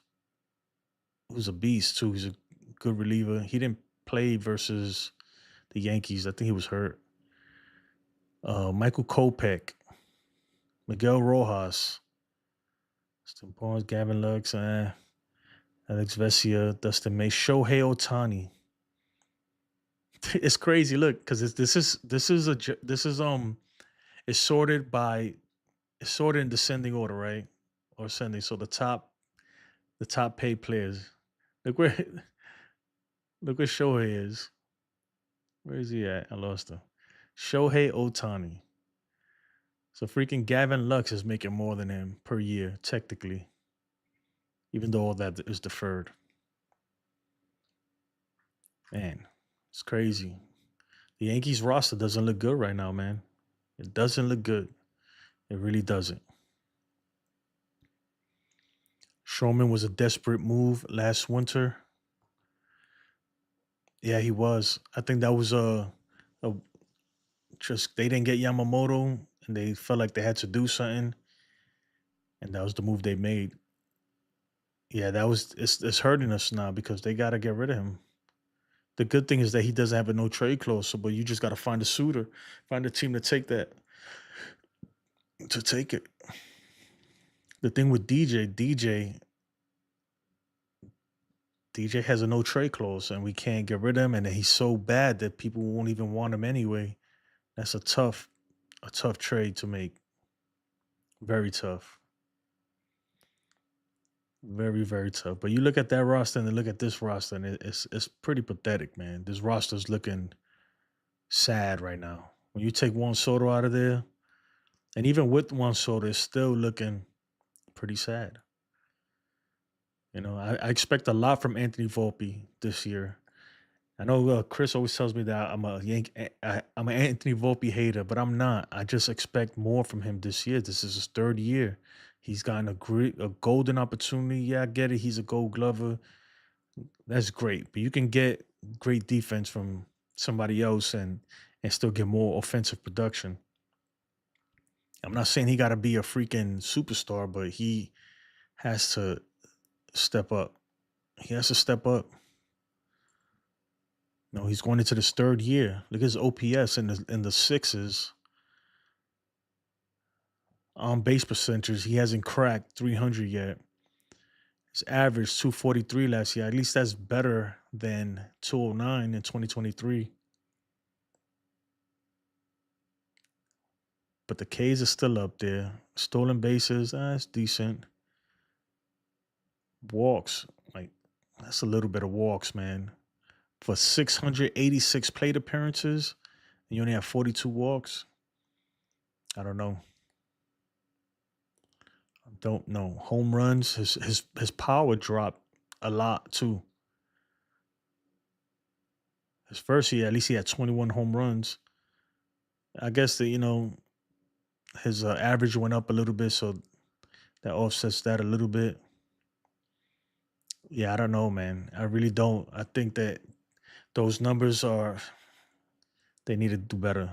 who's a beast too. He's a good reliever. He didn't play versus the Yankees. I think he was hurt. Michael Kopech, Miguel Rojas, Stim Barnes, Gavin Lux, Alex Vesia, Dustin May, Shohei Otani. It's crazy. Look, because it's sorted it's sorted in descending order, right? Or ascending. So the top paid players. Look where look where Shohei is. Where is he at? I lost him. Shohei Otani. So freaking Gavin Lux is making more than him per year, technically, even though all that is deferred. Man, it's crazy. The Yankees roster doesn't look good right now, man. It doesn't look good. It really doesn't. Stroman was a desperate move last winter. Yeah, he was. I think that was a just they didn't get Yamamoto and they felt like they had to do something, and that was the move they made. Yeah, it's hurting us now because they got to get rid of him. The good thing is that he doesn't have a no trade clause, so but you just got to find a suitor, find a team to take it. The thing with DJ has a no trade clause, and we can't get rid of him, and then he's so bad that people won't even want him anyway. That's a tough trade to make. Very tough. Very, very tough. But you look at that roster and then look at this roster, and it's pretty pathetic, man. This roster's looking sad right now. When you take Juan Soto out of there, and even with Juan Soto, it's still looking pretty sad. I expect a lot from Anthony Volpe this year. I know Chris always tells me that I'm an Anthony Volpe hater, but I'm not. I just expect more from him this year. This is his third year. He's gotten a golden opportunity. Yeah, I get it. He's a Gold Glover. That's great, but you can get great defense from somebody else and still get more offensive production. I'm not saying he got to be a freaking superstar, but he has to step up. He has to step up. No, he's going into this third year. Look at his OPS in the sixes. On base percentage, he hasn't cracked 300 yet. His average 243 last year. At least that's better than 209 in 2023. But the K's are still up there. Stolen bases, that's decent. Walks, like that's a little bit of walks, man. For 686 plate appearances, and you only have 42 walks. I don't know. Don't know. Home runs, his power dropped a lot too. His first year, at least he had 21 home runs. I guess that his average went up a little bit, so that offsets that a little bit. Yeah, I don't know, man. I really don't. I think that those numbers are they need to do better.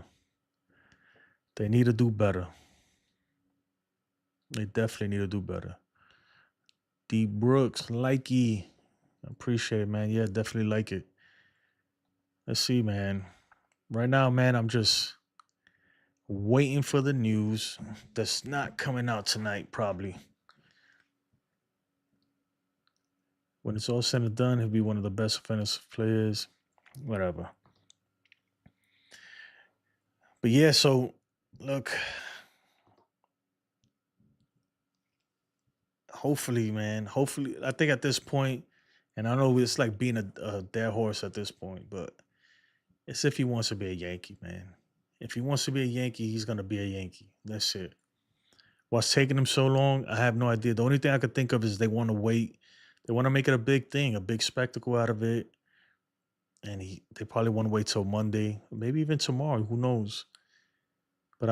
They need to do better. They definitely need to do better. D Brooks, likey. Appreciate it, man. Yeah, definitely like it. Let's see, man. Right now, man, I'm just waiting for the news that's not coming out tonight, probably. When it's all said and done, he'll be one of the best offensive players, whatever. But yeah, so look, hopefully, man, hopefully, I think at this point, and I know it's like being a dead horse at this point, but it's if he wants to be a Yankee, man. If he wants to be a Yankee, he's gonna be a Yankee. That's it. What's taking him so long? I have no idea. The only thing I could think of is they want to wait. They want to make it a big thing, a big spectacle out of it, and they probably want to wait till Monday, maybe even tomorrow. Who knows? But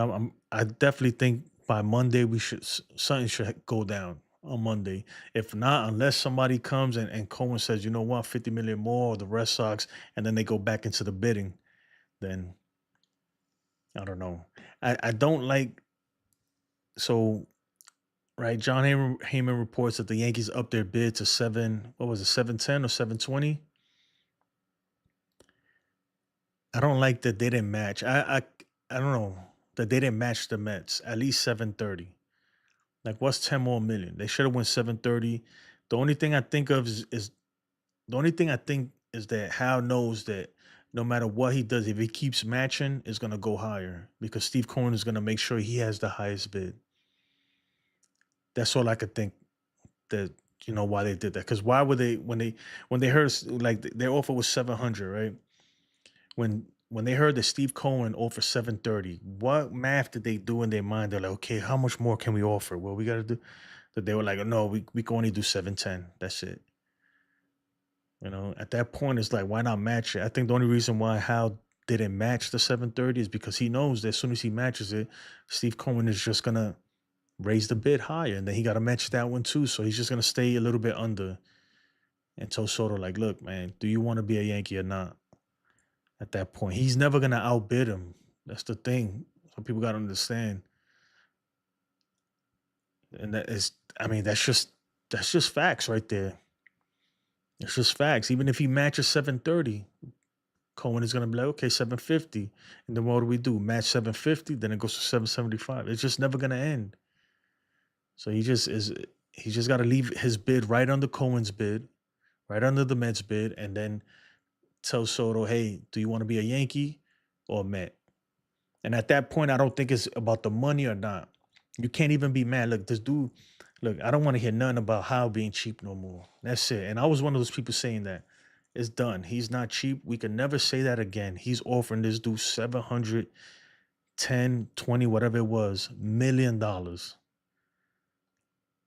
I definitely think by Monday something should go down on Monday. If not, unless somebody comes and Cohen says, you know what, 50 million more, or the Red Sox, and then they go back into the bidding, then I don't know. I don't like so right. John Heyman reports that the Yankees upped their bid to seven. What was it, 710 or 720? I don't like that they didn't match. I don't know that they didn't match the Mets at least 730. Like, what's 10 more million? They should have went 730. The only thing I think of is the only thing I think is that Hal knows that no matter what he does, if he keeps matching, it's gonna go higher because Steve Cohen is gonna make sure he has the highest bid. That's all I could think that why they did that. Because why would they when they heard like their offer was 700, right? When they heard that Steve Cohen offered 730, what math did they do in their mind? They're like, okay, how much more can we offer? Well, we got to do that. They were like, no, we can only do 710. That's it. At that point, it's like, why not match it? I think the only reason why Hal didn't match the 730 is because he knows that as soon as he matches it, Steve Cohen is just gonna raise the bid higher, and then he got to match that one too. So he's just gonna stay a little bit under and tell Soto, like, look, man, do you want to be a Yankee or not? At that point, he's never gonna outbid him. That's the thing. Some people gotta understand, and I mean, that's just facts right there. It's just facts. Even if he matches 730, Cohen is gonna be like, okay, 750, and then what do we do? Match 750, then it goes to 775. It's just never gonna end. So he just got to leave his bid right under Cohen's bid, right under the Mets bid, and then tell Soto, hey, do you want to be a Yankee or a Met? And at that point, I don't think it's about the money or not. You can't even be mad. Look, this dude, look, I don't want to hear nothing about how being cheap no more. That's it. And I was one of those people saying that. It's done. He's not cheap. We can never say that again. He's offering this dude 710, 20, whatever it was, $1 million. $1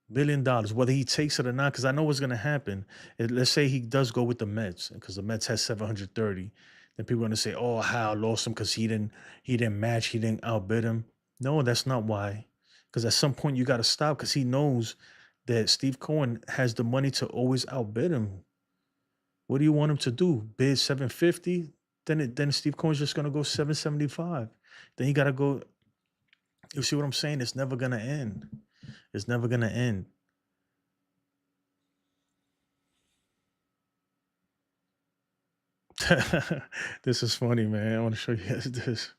million, whether he takes it or not, because I know what's going to happen. Let's say he does go with the Mets, because the Mets has 730. Then people are going to say, "Oh, Hal lost him because he didn't match, he didn't outbid him." No, that's not why. Because at some point you got to stop, because he knows that Steve Cohen has the money to always outbid him. What do you want him to do? Bid 750? Then Steve Cohen's just going to go 775. Then he got to go. You see what I'm saying? It's never going to end. It's never going to end. This is funny, man. I want to show you guys this.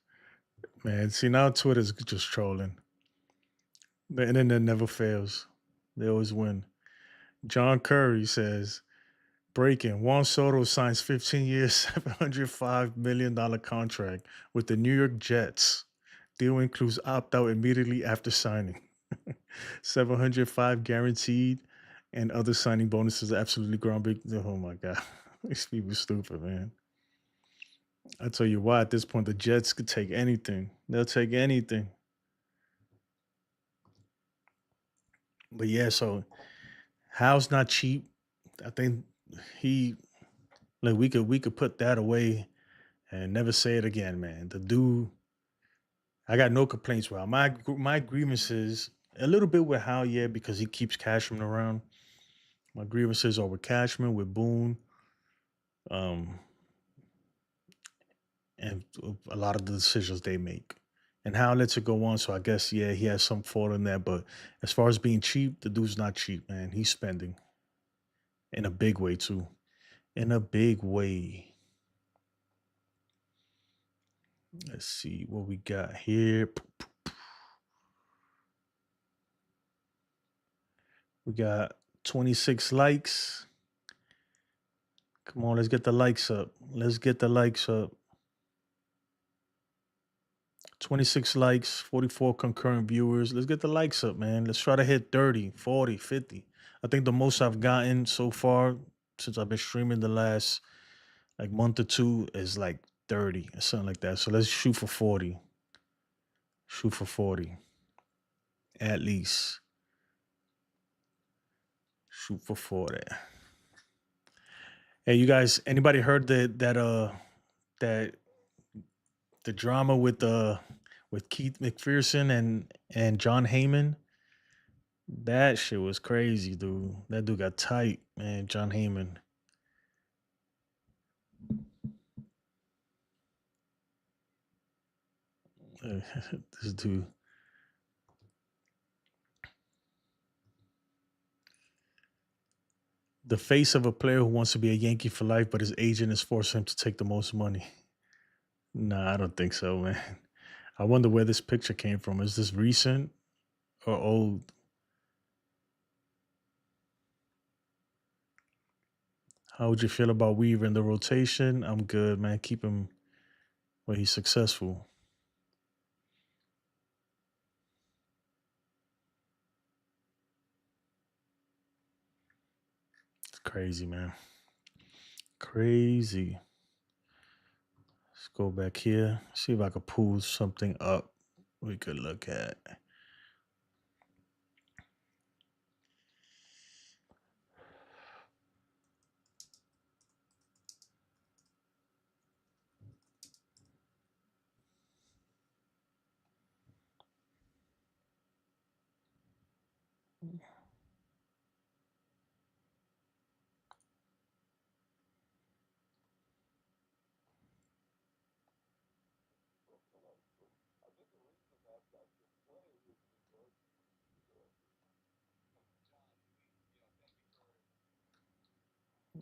Man, see, now Twitter's just trolling. The internet never fails. They always win. John Curry says, breaking, Juan Soto signs 15 years, $705 million contract with the New York Jets. Deal includes opt-out immediately after signing. 705 guaranteed and other signing bonuses are absolutely groundbreaking. Oh my God. These people stupid, man. I tell you why, at this point, the Jets could take anything. They'll take anything. But yeah, so Hal's not cheap. I think he like we could put that away and never say it again, man. The dude, I got no complaints with Hal. My grievances a little bit with Hal, yeah, because he keeps Cashman around. My grievances are with Cashman, with Boone, um, and a lot of the decisions they make. And Hal lets it go on, so I guess yeah, he has some fault in that. But as far as being cheap, the dude's not cheap, man. He's spending in a big way too. In a big way. Let's see what we got here. We got 26 likes. Come on, let's get the likes up. Let's get the likes up. 26 likes, 44 concurrent viewers. Let's get the likes up, man. Let's try to hit 30, 40, 50. I think the most I've gotten so far since I've been streaming the last like month or two is like 30 or something like that. So let's shoot for 40. Shoot for 40 at least. Shoot for 40. Hey, you guys, anybody heard that the drama with Keith McPherson and John Heyman? That shit was crazy, dude. That dude got tight, man. John Heyman. This dude. The face of a player who wants to be a Yankee for life, but his agent is forcing him to take the most money. Nah, I don't think so, man. I wonder where this picture came from. Is this recent or old? How would you feel about Weaver in the rotation? I'm good, man. Keep him where he's successful. It's crazy, man. Crazy. Let's go back here. See if I could pull something up we could look at.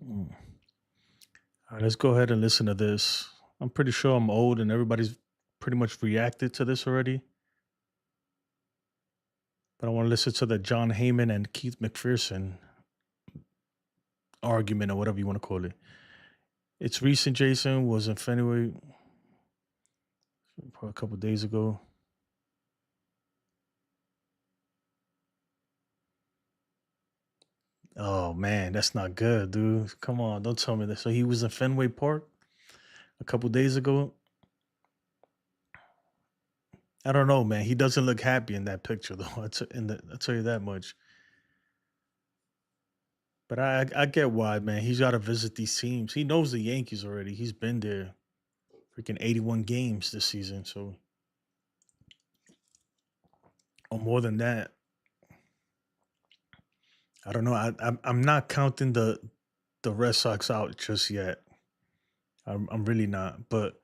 Mm. All right, let's go ahead and listen to this. I'm pretty sure I'm old and everybody's pretty much reacted to this already. But I want to listen to the John Heyman and Keith McPherson argument or whatever you want to call it. It's recent, Jason, was in Fenway a couple days ago. Oh man, that's not good, dude. Come on, don't tell me that. So he was in Fenway Park a couple days ago. I don't know, man. He doesn't look happy in that picture, though. I'll tell you that much. But I get why, man. He's got to visit these teams. He knows the Yankees already. He's been there, freaking 81 games this season, so or more than that. I don't know. I'm not counting the Red Sox out just yet. I'm really not. But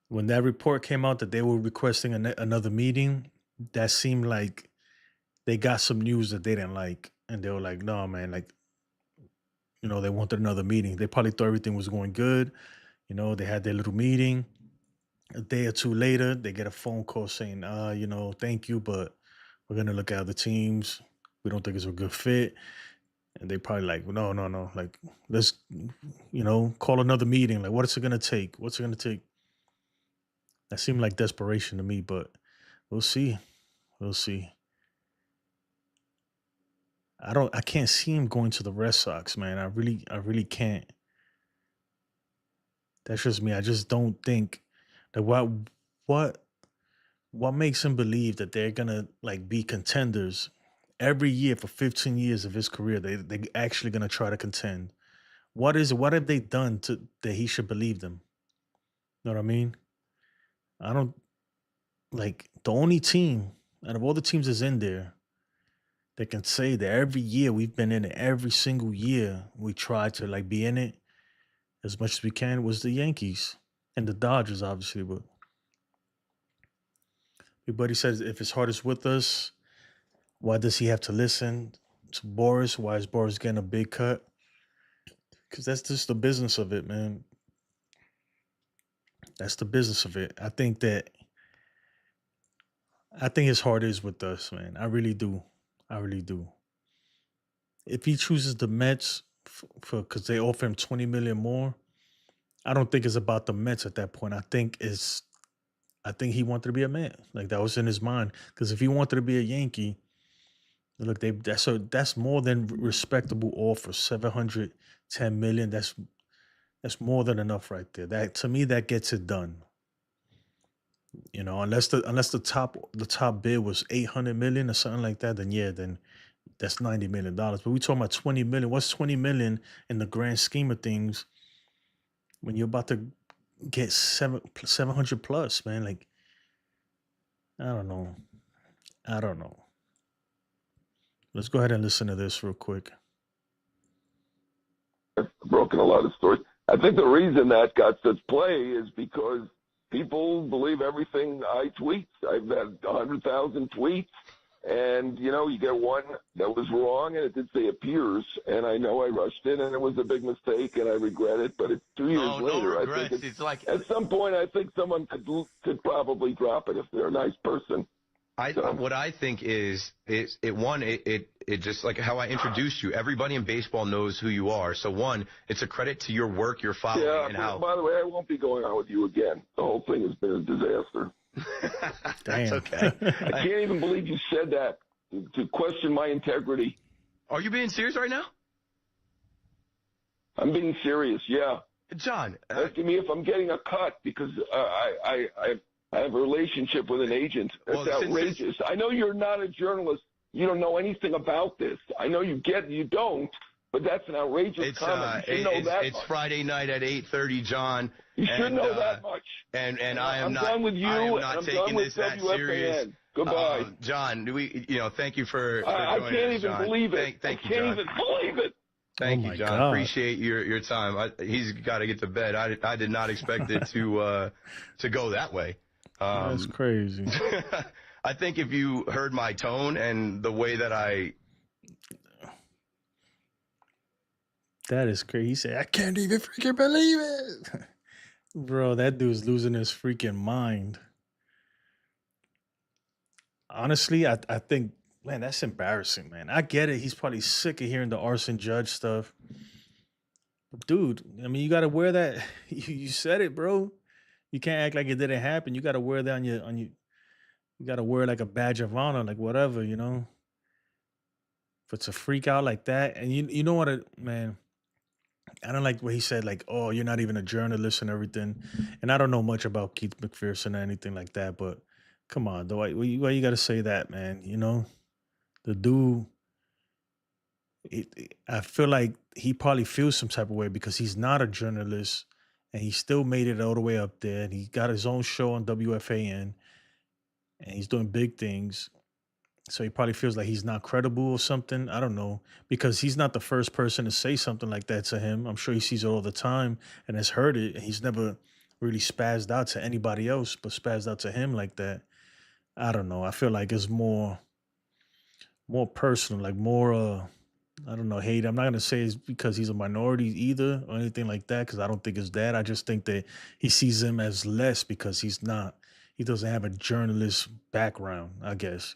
when that report came out that they were requesting another meeting, that seemed like they got some news that they didn't like, and they were like, "No, man, like they wanted another meeting. They probably thought everything was going good. They had their little meeting. A day or two later, they get a phone call saying, thank you, but we're gonna look at other teams. We don't think it's a good fit." And they probably like, no, no, no. Like, let's, call another meeting. Like, what is it gonna take? What's it gonna take? That seemed like desperation to me, but we'll see. We'll see. I can't see him going to the Red Sox, man. I really can't. That's just me. I just don't think that what what makes him believe that they're gonna like be contenders every year for 15 years of his career, they actually gonna try to contend. What is it? What have they done to that he should believe them? You know what I mean? I don't like the only team out of all the teams that's in there that can say that every year we've been in it, every single year we try to like be in it as much as we can was the Yankees and the Dodgers, obviously. But everybody says if his heart is with us, why does he have to listen to Boris? Why is Boris getting a big cut? Because that's just the business of it, man. That's the business of it. I think his heart is with us, man. I really do. I really do. If he chooses the Mets for because they offer him 20 million more, I don't think it's about the Mets at that point. I think he wanted to be a Met. Like that was in his mind. Because if he wanted to be a Yankee, look, that's more than respectable offer. 710 million. That's more than enough right there. That to me, that gets it done. You know, unless the top bid was 800 million or something like that, then yeah, then that's $90 million. But we talking about 20 million. What's 20 million in the grand scheme of things when you're about to get 700 plus, man? Like, I don't know. I don't know. Let's go ahead and listen to this real quick. Broken a lot of stories. I think the reason that got such play is because people believe everything I tweet. I've had 100,000 tweets, and you get one that was wrong, and it did say appears, and I know I rushed it, and it was a big mistake, and I regret it. But it's 2 years later. No regrets. I think it's like at some point, I think someone could probably drop it if they're a nice person. What I think is it just like how I introduced you. Everybody in baseball knows who you are. So one, it's a credit to your work, your following, and how. By the way, I won't be going on with you again. The whole thing has been a disaster. That's okay. I can't even believe you said that to question my integrity. Are you being serious right now? I'm being serious. Yeah, John. Asking me if I'm getting a cut because I have a relationship with an agent. That's outrageous. I know you're not a journalist. You don't know anything about this. I know you don't, but that's an outrageous comment. You should know that it's much. Friday night at 8:30, John. You should know that much. And I am I'm not. done with you. I am and not I'm taking done with this that WFAN. serious. Goodbye. John, thank you for I joining can't us, even John. believe it. Thank you, I can't John. even believe it. Thank Oh you, my John. God. Appreciate your time. He's got to get to bed. I did not expect it to go that way. That's crazy. I think if you heard my tone and the way that That is crazy. He said, I can't even freaking believe it. Bro, that dude's losing his freaking mind. Honestly, I think, man, that's embarrassing, man. I get it. He's probably sick of hearing the arson judge stuff. But dude, I mean, you got to wear that. You said it, bro. You can't act like it didn't happen. You got to wear that you got to wear like a badge of honor, like whatever, For to freak out like that. And you know what, man, I don't like what he said, like, oh, you're not even a journalist and everything. And I don't know much about Keith McPherson or anything like that, but come on, though, why you got to say that, man? The dude, I feel like he probably feels some type of way because he's not a journalist and he still made it all the way up there. And he got his own show on WFAN and he's doing big things. So he probably feels like he's not credible or something. I don't know, because he's not the first person to say something like that to him. I'm sure he sees it all the time and has heard it. And he's never really spazzed out to anybody else, but spazzed out to him like that. I don't know. I feel like it's more personal, like more, I don't know, hate. I'm not going to say it's because he's a minority either or anything like that, because I don't think it's that. I just think that he sees him as less because he doesn't have a journalist background, I guess,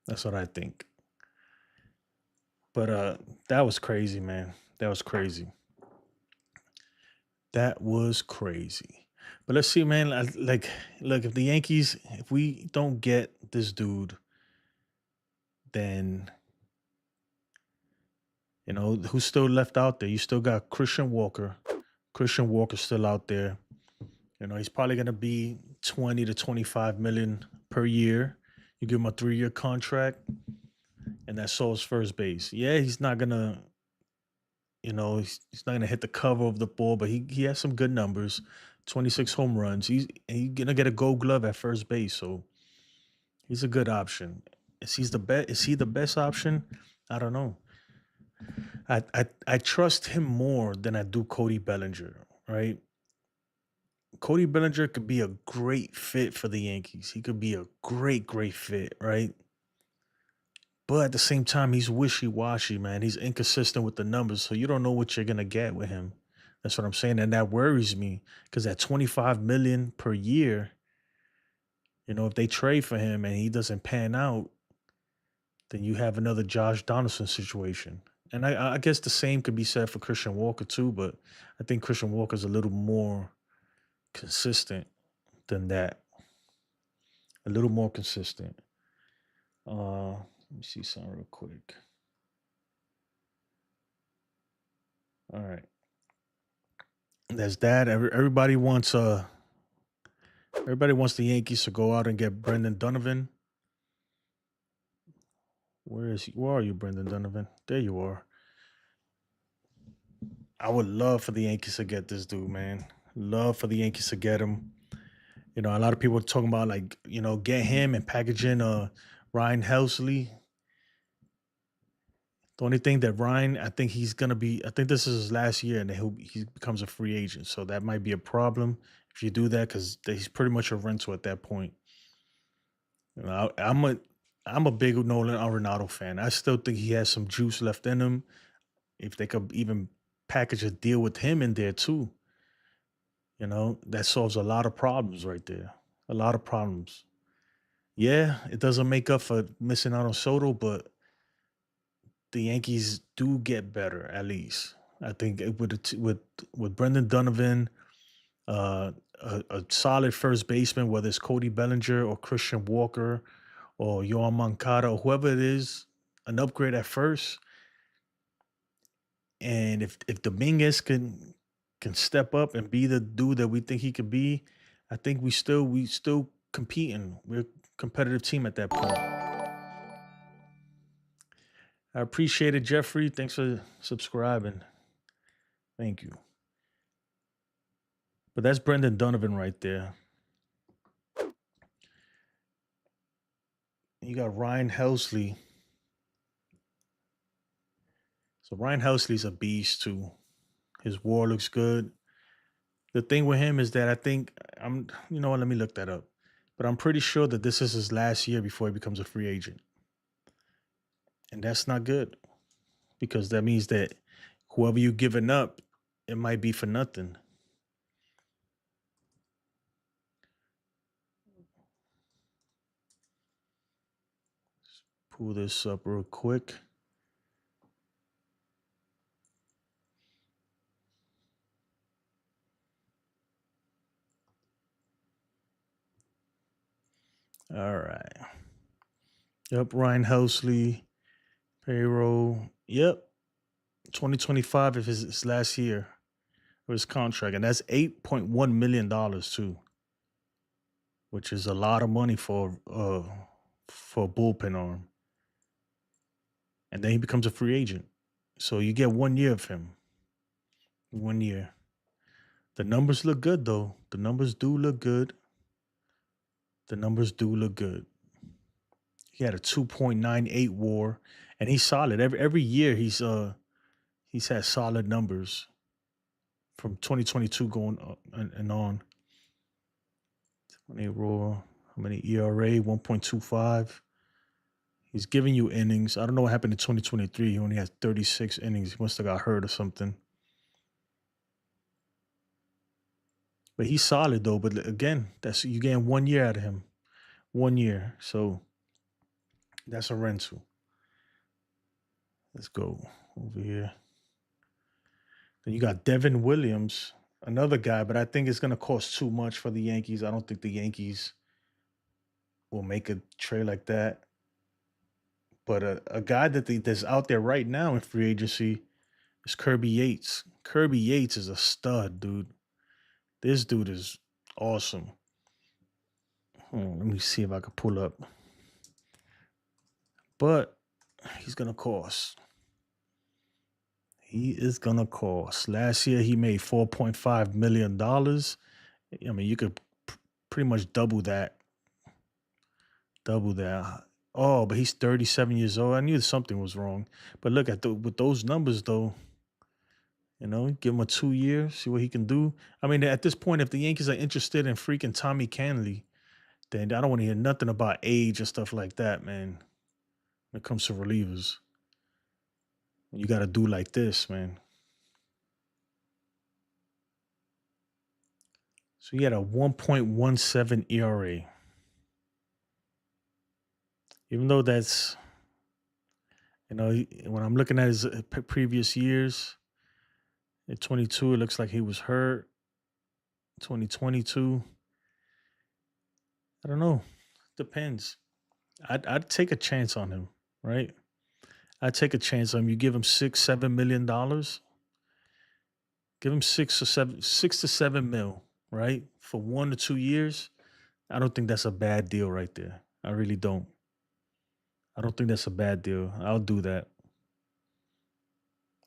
That's what I think. But that was crazy, man. That was crazy. That was crazy. But let's see, man. Like, look, if the Yankees, if we don't get this dude, then who's still left out there? You still got Christian Walker. Christian Walker's still out there. He's probably gonna be 20 to 25 million per year. You give him a 3-year contract, and that solves first base. Yeah, he's not gonna, he's not gonna hit the cover of the ball, but he has some good numbers. 26 home runs. He's gonna get a Gold Glove at first base, so he's a good option. Is he the best option? I don't know. I trust him more than I do Cody Bellinger, right? Cody Bellinger could be a great fit for the Yankees. He could be a great fit, right? But at the same time, he's wishy-washy, man. He's inconsistent with the numbers, so you don't know what you're gonna get with him. That's what I'm saying, and that worries me because at 25 million per year, if they trade for him and he doesn't pan out, then you have another Josh Donaldson situation. And I guess the same could be said for Christian Walker too, but I think Christian Walker's a little more consistent than that. A little more consistent. Let me see something real quick. All right. There's that. Everybody wants the Yankees to go out and get Brendan Donovan. Where is he? Where are you, Brendan Donovan? There you are. I would love for the Yankees to get this dude, man. Love for the Yankees to get him. A lot of people are talking about get him and package in Ryan Helsley. The only thing that Ryan, I think this is his last year and then he becomes a free agent. So that might be a problem if you do that because he's pretty much a rental at that point. I'm a big Nolan Arenado fan. I still think he has some juice left in him. If they could even package a deal with him in there too, that solves a lot of problems right there. A lot of problems. Yeah, it doesn't make up for missing out on Soto, but the Yankees do get better at least. I think with Brendan Donovan, a solid first baseman, whether it's Cody Bellinger or Christian Walker or Yoan Moncada or whoever it is, an upgrade at first. And if Dominguez can step up and be the dude that we think he could be, I think we still competing. We're a competitive team at that point. I appreciate it, Jeffrey. Thanks for subscribing. Thank you. But that's Brendan Donovan right there. You got Ryan Helsley. So Ryan Helsley's a beast too. His WAR looks good. The thing with him is that I think you know what, let me look that up. But I'm pretty sure that this is his last year before he becomes a free agent. And that's not good because that means that whoever you're giving up, it might be for nothing. Let's pull this up real quick. All right. Yep, Ryan Helsley, payroll. Yep, 2025 is his last year of his contract, and that's $8.1 million too, which is a lot of money for a bullpen arm. And then he becomes a free agent, so you get 1 year of him. 1 year. The numbers look good though. The numbers do look good. He had a 2.98 WAR, and he's solid. Every year he's had solid numbers from 2022 going and on. 20 WAR, how many ERA? 1.25. He's giving you innings. I don't know what happened in 2023. He only has 36 innings. He must have got hurt or something. But he's solid though. But again, you getting 1 year out of him. 1 year. So that's a rental. Let's go over here. Then you got Devin Williams, another guy, but I think it's gonna cost too much for the Yankees. I don't think the Yankees will make a trade like that. But a guy that's out there right now in free agency is Kirby Yates. Kirby Yates is a stud, dude. This dude is awesome. Let me see if I can pull up. but he's gonna cost. He is gonna cost. Last year he made $4.5 million. I mean, you could pretty much double that. Double that. Oh, but he's 37 years old. I knew something was wrong. But look at with those numbers though. Give him a 2 year, see what he can do. I mean, at this point, if the Yankees are interested in freaking Tommy Canley, then I don't want to hear nothing about age and stuff like that, man. When it comes to relievers, you got to do like this, man. So he had a 1.17 ERA. Even though that's, when I'm looking at his previous years, in 22, it looks like he was hurt. 2022, I don't know. Depends. I'd take a chance on him, right? I'd take a chance on him. You give him $6-7 million. Give him 6 to 7 mil, right? For 1 to 2 years. I don't think that's a bad deal right there. I really don't. I don't think that's a bad deal. I'll do that.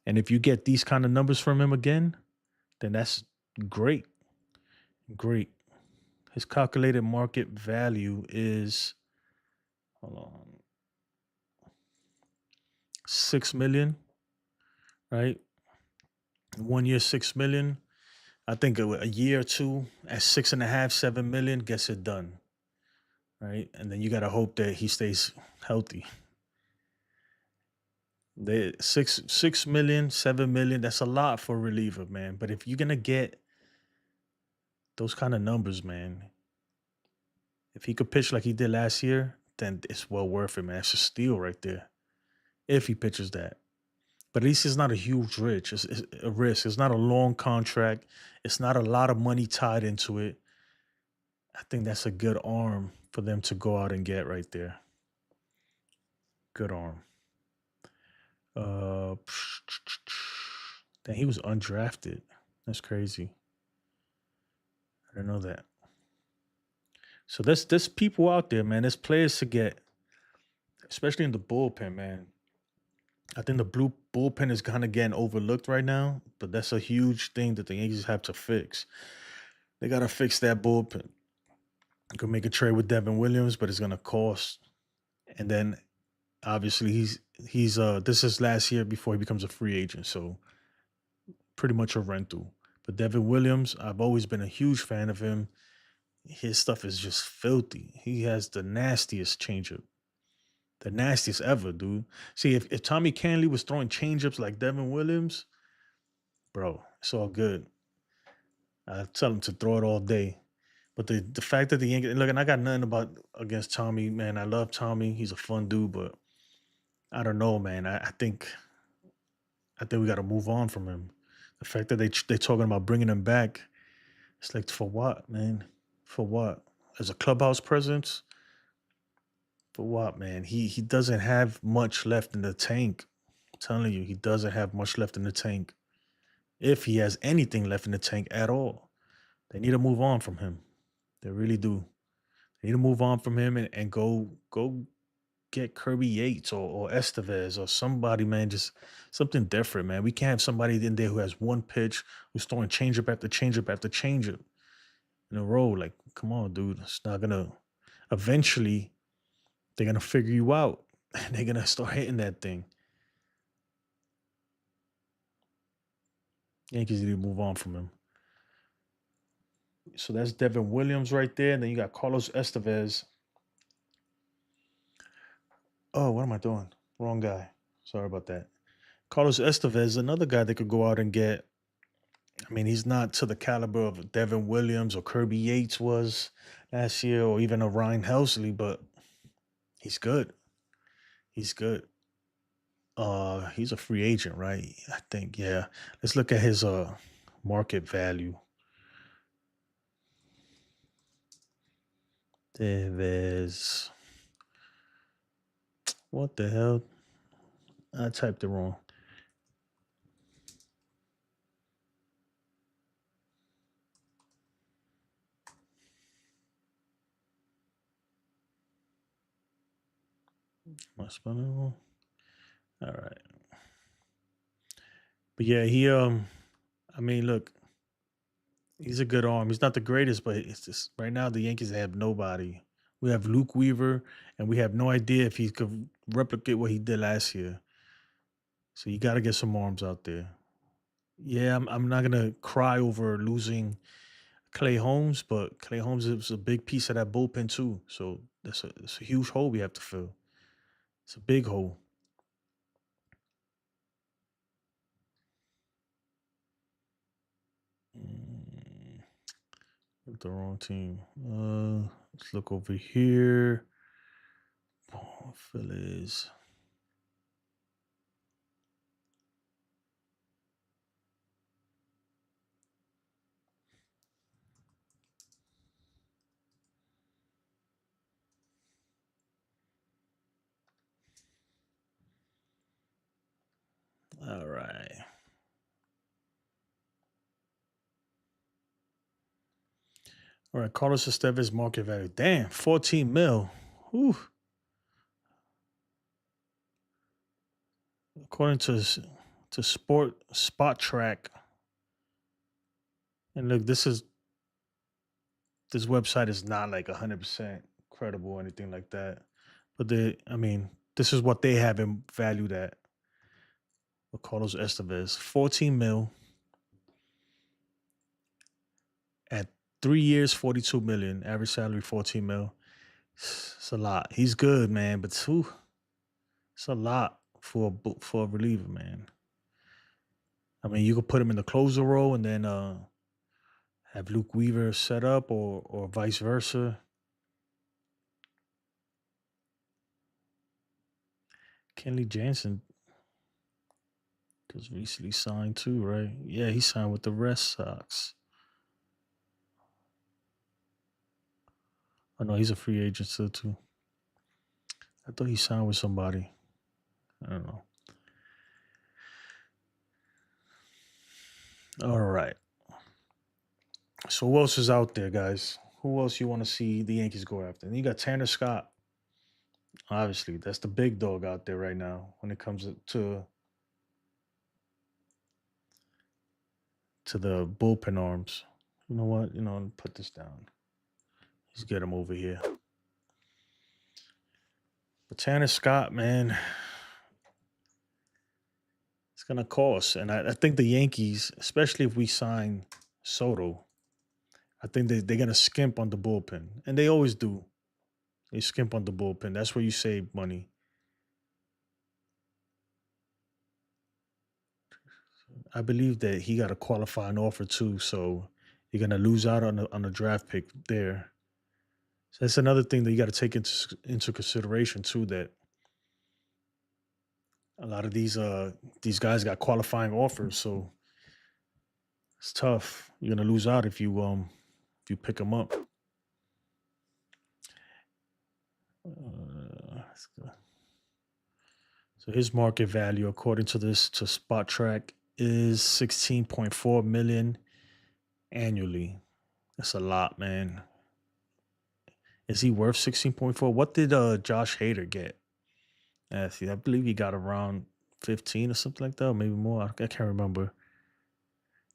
And if you get these kind of numbers from him again, then that's great. Great. His calculated market value is, hold on, 6 million, right? 1 year, 6 million. I think a year or two at 6.5, 7 million gets it done, right? And then you got to hope that he stays healthy. The 6 million, 7 million, that's a lot for a reliever, man. But if you're gonna get those kind of numbers, man, if he could pitch like he did last year, then it's well worth it, man. It's a steal right there. If he pitches that. But at least it's not a huge risk. It's a risk. It's not a long contract. It's not a lot of money tied into it. I think that's a good arm for them to go out and get right there. Good arm. Then he was undrafted. That's crazy. I didn't know that. So there's people out there, man. There's players to get, especially in the bullpen, man. I think the blue bullpen is kind of getting overlooked right now, but that's a huge thing that the Yankees have to fix. They got to fix that bullpen. You can make a trade with Devin Williams, but it's gonna cost. And then obviously he's this is last year before he becomes a free agent, so pretty much a rental. But Devin Williams, I've always been a huge fan of him. His stuff is just filthy. He has the nastiest changeup. The nastiest ever, dude. See, if Tommy Canley was throwing changeups like Devin Williams, bro, it's all good. I tell him to throw it all day. But the fact that the Yankees look, and I got nothing about against Tommy, man. I love Tommy. He's a fun dude, but I don't know, man. I think we got to move on from him. The fact that they're talking about bringing him back, it's like for what, man? For what? As a clubhouse presence? For what, man? He doesn't have much left in the tank. I'm telling you, he doesn't have much left in the tank. If he has anything left in the tank at all, they need to move on from him. They really do. They need to move on from him and go get Kirby Yates or Estevez or somebody, man. Just something different, man. We can't have somebody in there who has one pitch, who's throwing changeup after changeup after changeup in a row. Like, come on, dude. It's not gonna. Eventually, they're gonna figure you out, and they're gonna start hitting that thing. Yankees need to move on from him. So that's Devin Williams right there, and then you got Carlos Estevez. Oh, what am I doing? Wrong guy. Sorry about that. Carlos Estevez, another guy that could go out and get. I mean, he's not to the caliber of Devin Williams or Kirby Yates was last year, or even a Ryan Helsley, but he's good. He's good. He's a free agent, right? I think, yeah. Let's look at his market value. There's what the hell? I typed it wrong. Am I spelling it wrong? All right. But yeah, I mean, look, he's a good arm. He's not the greatest, but it's just right now the Yankees have nobody. We have Luke Weaver, and we have no idea if he could replicate what he did last year. So you got to get some arms out there. Yeah, I'm not gonna cry over losing Clay Holmes, but Clay Holmes is a big piece of that bullpen too. So that's a huge hole we have to fill. It's a big hole. Mm, With the wrong team. Let's look over here. Oh, Phillies. All right. All right. Carlos Estevez market value. Damn, 14 mil. Whew. According to Spot Track. And look, this website is not like 100% credible or anything like that. But I mean, this is what they have him valued at. With Carlos Estevez, 14 mil at 3 years, 42 million. Average salary, 14 mil. It's a lot. He's good, man, but it's a lot for a reliever, man. I mean, you could put him in the closer role and then have Luke Weaver set up, or vice versa. Kenley Jansen just recently signed too, right? Yeah, he signed with the Red Sox. Oh no, he's a free agent still too. I thought he signed with somebody. I don't know. All right. So who else is out there, guys? Who else you want to see the Yankees go after? And you got Tanner Scott. Obviously, that's the big dog out there right now when it comes to the bullpen arms. You know what? Put this down. Let's get him over here. But Tanner Scott, man, it's gonna cost. And I think the Yankees, especially if we sign Soto, I think they're gonna skimp on the bullpen. And they always do. They skimp on the bullpen. That's where you save money. I believe that he got a qualifying offer too, so you're gonna lose out on a draft pick there. So that's another thing that you got to take into consideration too. That a lot of these guys got qualifying offers, so it's tough. You're gonna lose out if you pick them up. Let's go. So his market value, according to Spot Track, is 16.4 million annually. That's a lot, man. Is he worth 16.4? What did Josh Hader get? See, I believe he got around 15 or something like that, or maybe more. I can't remember.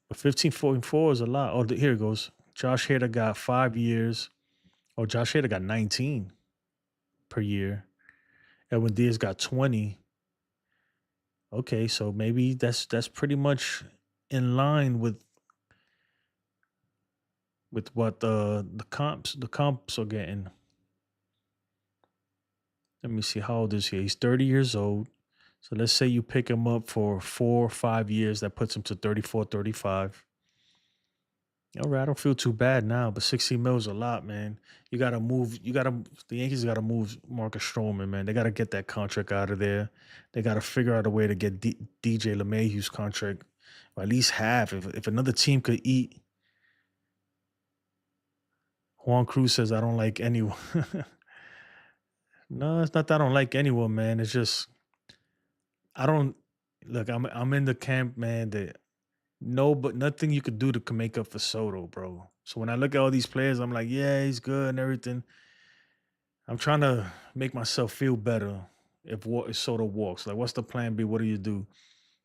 But 15.4 is a lot. Oh, here it goes. Josh Hader got 5 years. Oh, Josh Hader got 19 per year. Edwin Diaz got 20. Okay, so maybe that's pretty much in line with what the comps are getting. Let me see, how old is he? He's 30 years old. So let's say you pick him up for 4 or 5 years. That puts him to 34, 35. All right, I don't feel too bad now, but 60 mil is a lot, man. The Yankees got to move Marcus Stroman, man. They got to get that contract out of there. They got to figure out a way to get DJ LeMahieu's contract, or at least half. If another team could eat. Juan Cruz says, I don't like anyone. No, it's not that I don't like anyone, man. It's just, I don't, look, I'm in the camp, man, that no, but nothing you could do to make up for Soto, bro. So when I look at all these players, I'm like, yeah, he's good and everything. I'm trying to make myself feel better. if Soto walks? Like, what's the plan B? What do you do?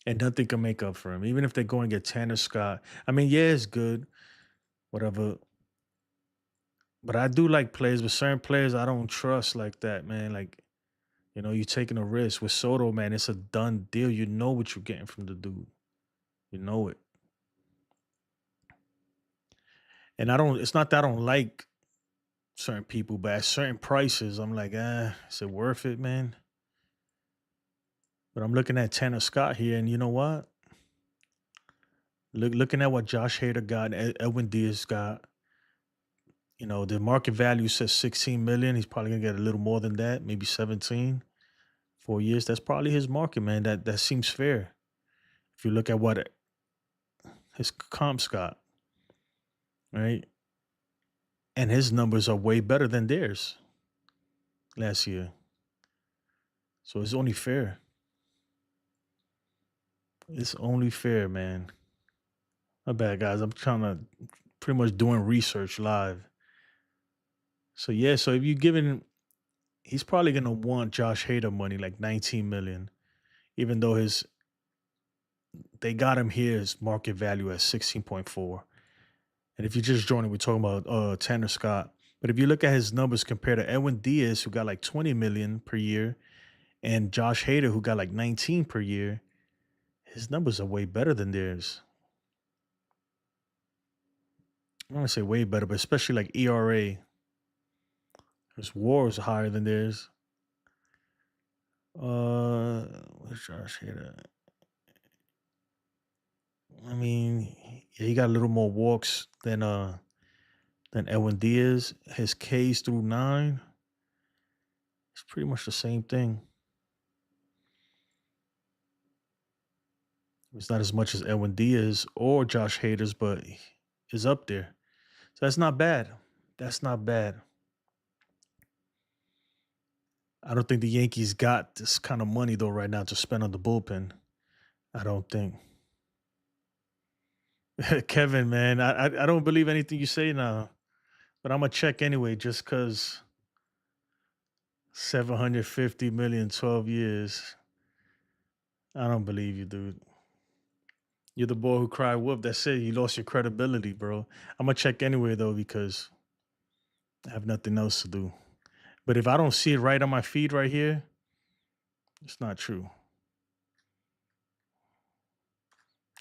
And nothing can make up for him. Even if they go and get Tanner Scott. I mean, yeah, it's good, whatever. But I do like players, but certain players I don't trust like that, man. Like, you're taking a risk. With Soto, man, it's a done deal. You know what you're getting from the dude. You know it. And it's not that I don't like certain people, but at certain prices, I'm like, is it worth it, man? But I'm looking at Tanner Scott here, and you know what? Looking at what Josh Hader got, Edwin Diaz got, the market value says 16 million. He's probably gonna get a little more than that, maybe 17. 4 years. That's probably his market, man. That seems fair. If you look at what his comps got, right? And his numbers are way better than theirs last year. So it's only fair. It's only fair, man. My bad, guys. I'm trying to pretty much doing research live. So yeah, so if you giving, he's probably gonna want Josh Hader money, like 19 million, even though they got him here his market value at 16.4. And if you just joining, we're talking about Tanner Scott. But if you look at his numbers compared to Edwin Diaz, who got like 20 million per year, and Josh Hader, who got like 19 per year, his numbers are way better than theirs. I don't want to say way better, but especially like ERA. His WAR is higher than theirs. What's Josh Hader? I mean, yeah, he got a little more walks than Edwin Diaz. His Ks through 9. It's pretty much the same thing. It's not as much as Edwin Diaz or Josh Hader's, but is up there. So that's not bad. That's not bad. I don't think the Yankees got this kind of money though right now to spend on the bullpen. I don't think. Kevin, man, I don't believe anything you say now, but I'm gonna check anyway just because 750 million, 12 years. I don't believe you, dude. You're the boy who cried wolf. That's it. You lost your credibility, bro. I'm gonna check anyway though because I have nothing else to do. But if I don't see it right on my feed right here, it's not true.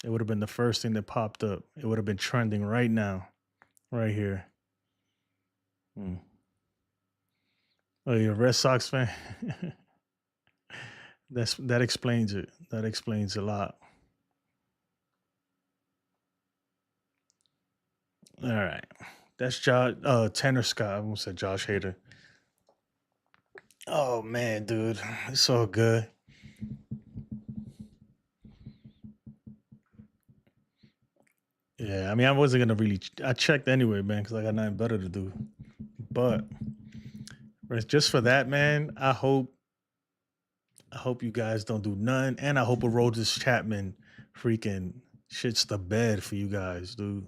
It would have been the first thing that popped up. It would have been trending right now, right here. Oh, you're a Red Sox fan? That explains it. That explains a lot. All right. That's Tanner Scott. I almost said Josh Hader. Oh man, dude. It's so good. Yeah, I mean, I wasn't gonna really. I checked anyway, man, because I got nothing better to do. But just for that, man, I hope you guys don't do none, and I hope Aroldis Chapman freaking shits the bed for you guys, dude.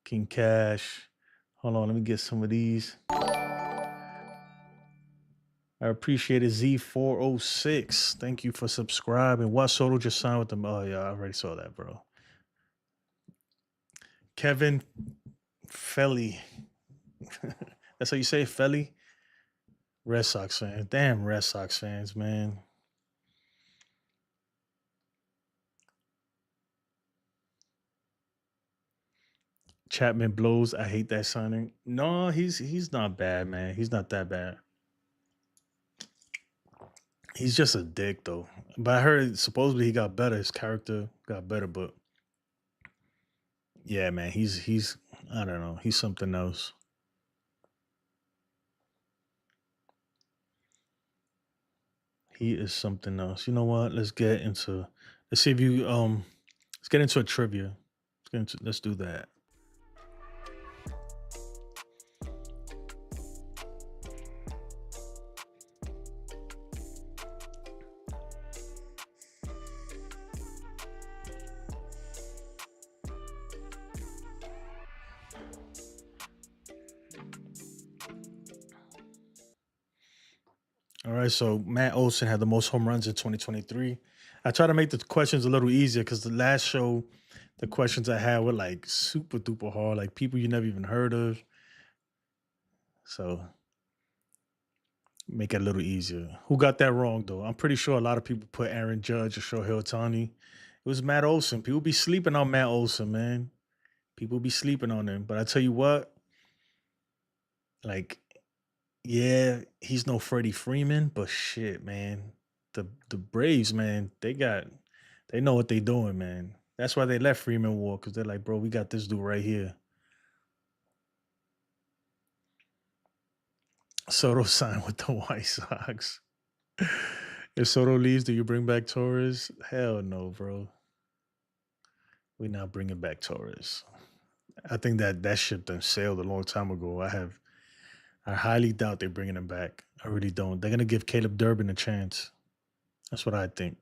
King Cash. Hold on, let me get some of these. I appreciate it, Z406. Thank you for subscribing. Juan Soto just signed with them. Oh, yeah, I already saw that, bro. Kevin Felly. That's how you say it, Felly? Red Sox fan. Damn Red Sox fans, man. Chapman blows. I hate that signing. No, he's not bad, man. He's not that bad. He's just a dick, though. But I heard supposedly he got better. His character got better, but yeah, man, he's I don't know. He's something else. He is something else. You know what? Let's see if you let's get into a trivia. Let's do that. All right, so Matt Olson had the most home runs in 2023. I try to make the questions a little easier because the last show, the questions I had were like super duper hard, like people you never even heard of. So make it a little easier. Who got that wrong though? I'm pretty sure a lot of people put Aaron Judge or Shohei Ohtani. It was Matt Olson. People be sleeping on Matt Olson, man. People be sleeping on him. But I tell you what, like, yeah, he's no Freddie Freeman, but shit, man. The Braves, man, they know what they doing, man. That's why they let Freeman walk, because they're like, bro, we got this dude right here. Soto signed with the White Sox. If Soto leaves, do you bring back Torres? Hell no, bro. We're not bringing back Torres. I think that ship done sailed a long time ago. I highly doubt they're bringing him back. I really don't. They're gonna give Caleb Durbin a chance. That's what I think.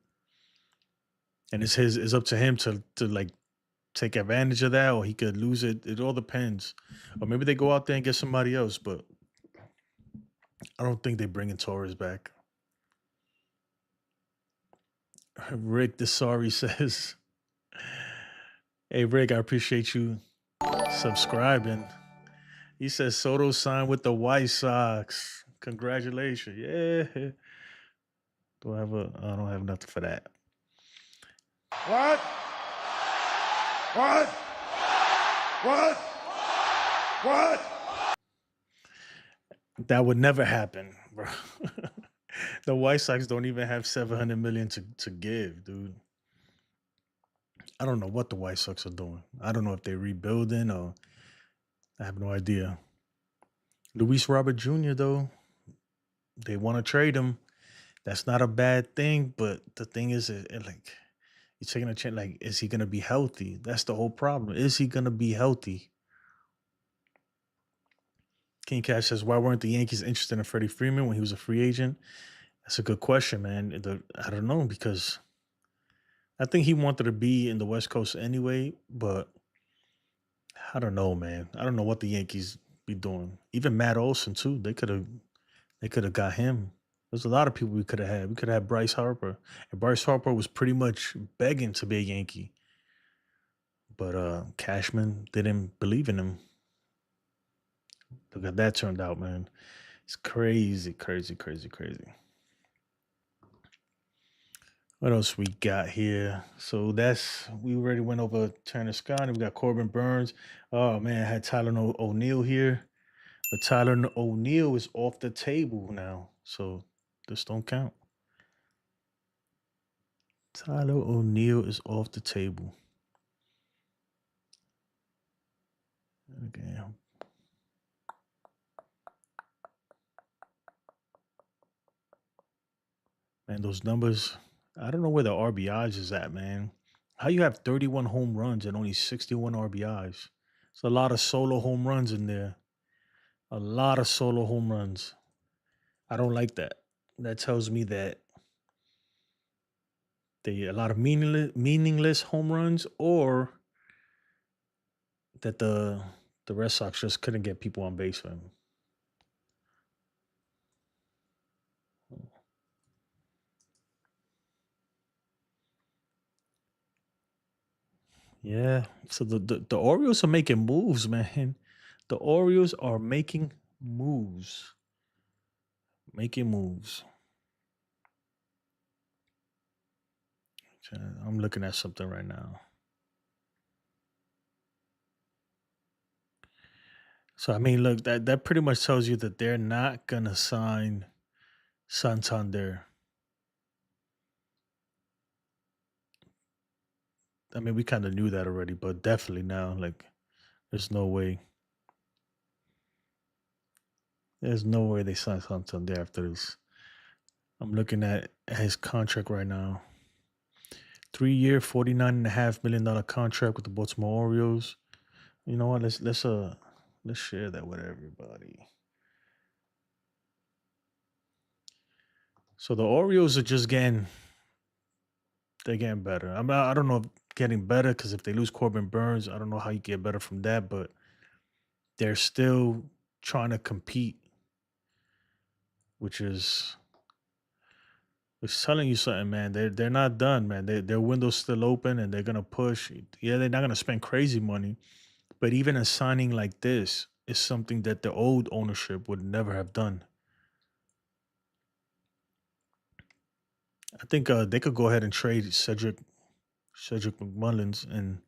And it's up to him to like take advantage of that, or he could lose it. It all depends. Or maybe they go out there and get somebody else, but I don't think they're bringing Torres back. Rick Desari says, "Hey Rick, I appreciate you subscribing." He says Soto signed with the White Sox. Congratulations. Yeah. I don't have nothing for that. What? What? What? What? That would never happen, bro. The White Sox don't even have 700 million to give, dude. I don't know what the White Sox are doing. I don't know if they're rebuilding or I have no idea. Luis Robert Jr. though, they want to trade him. That's not a bad thing, but the thing is, like, you're taking a chance. Like, is he gonna be healthy? That's the whole problem. Is he gonna be healthy? King Cash says, why weren't the Yankees interested in Freddie Freeman when he was a free agent? That's a good question, man. I don't know, because I think he wanted to be in the West Coast anyway, but I don't know, man. I don't know what the Yankees be doing. Even Matt Olson too. They could have got him. There's a lot of people we could have had. We could have had Bryce Harper. And Bryce Harper was pretty much begging to be a Yankee. But Cashman didn't believe in him. Look how that turned out, man. It's crazy, crazy, crazy, crazy. What else we got here? So we already went over Turner Scott, and we got Corbin Burns. Oh man, I had Tyler O'Neill here. But Tyler O'Neill is off the table now. So this don't count. Tyler O'Neill is off the table. Okay. Man, those numbers, I don't know where the RBIs is at, man. How you have 31 home runs and only 61 RBIs? It's a lot of solo home runs in there. A lot of solo home runs. I don't like that. That tells me that a lot of meaningless home runs, or that the Red Sox just couldn't get people on base for him. Yeah. So the Orioles are making moves, man. The Orioles are making moves. Making moves. I'm looking at something right now. So I mean, look, that pretty much tells you that they're not gonna sign Santander. I mean, we kind of knew that already, but definitely now, like, there's no way. There's no way they sign Santander after this. I'm looking at his contract right now. 3-year, $49.5 million contract with the Baltimore Orioles. You know what? Let's share that with everybody. So the Orioles are just they're getting better. I don't know if getting better, because if they lose Corbin Burns, I don't know how you get better from that, but they're still trying to compete, which is It's telling you something, man. They're not done, man. Their window's still open, and they're gonna push. Yeah, they're not gonna spend crazy money, but even a signing like this is something that the old ownership would never have done. I think they could go ahead and trade Cedric McMullins and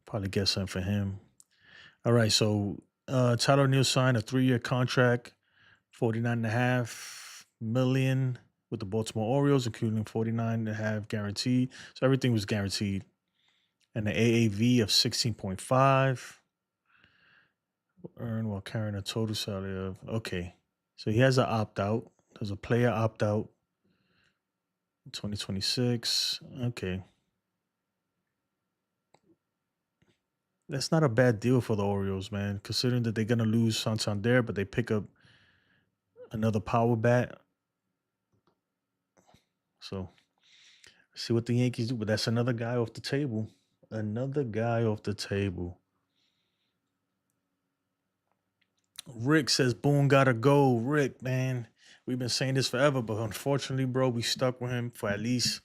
probably get something for him. All right, so Tyler Neal signed a 3-year contract, 49.5 million with the Baltimore Orioles, including 49.5 guaranteed. So everything was guaranteed. And the AAV of 16.5 earned while carrying a total salary of okay. So he has an opt out. There's a player opt out. 2026. Okay. That's not a bad deal for the Orioles, man, considering that they're gonna lose Santander, but they pick up another power bat. So see what the Yankees do, but that's another guy off the table. Another guy off the table. Rick says Boone gotta go. Rick, man, we've been saying this forever, but unfortunately, bro, we stuck with him for at least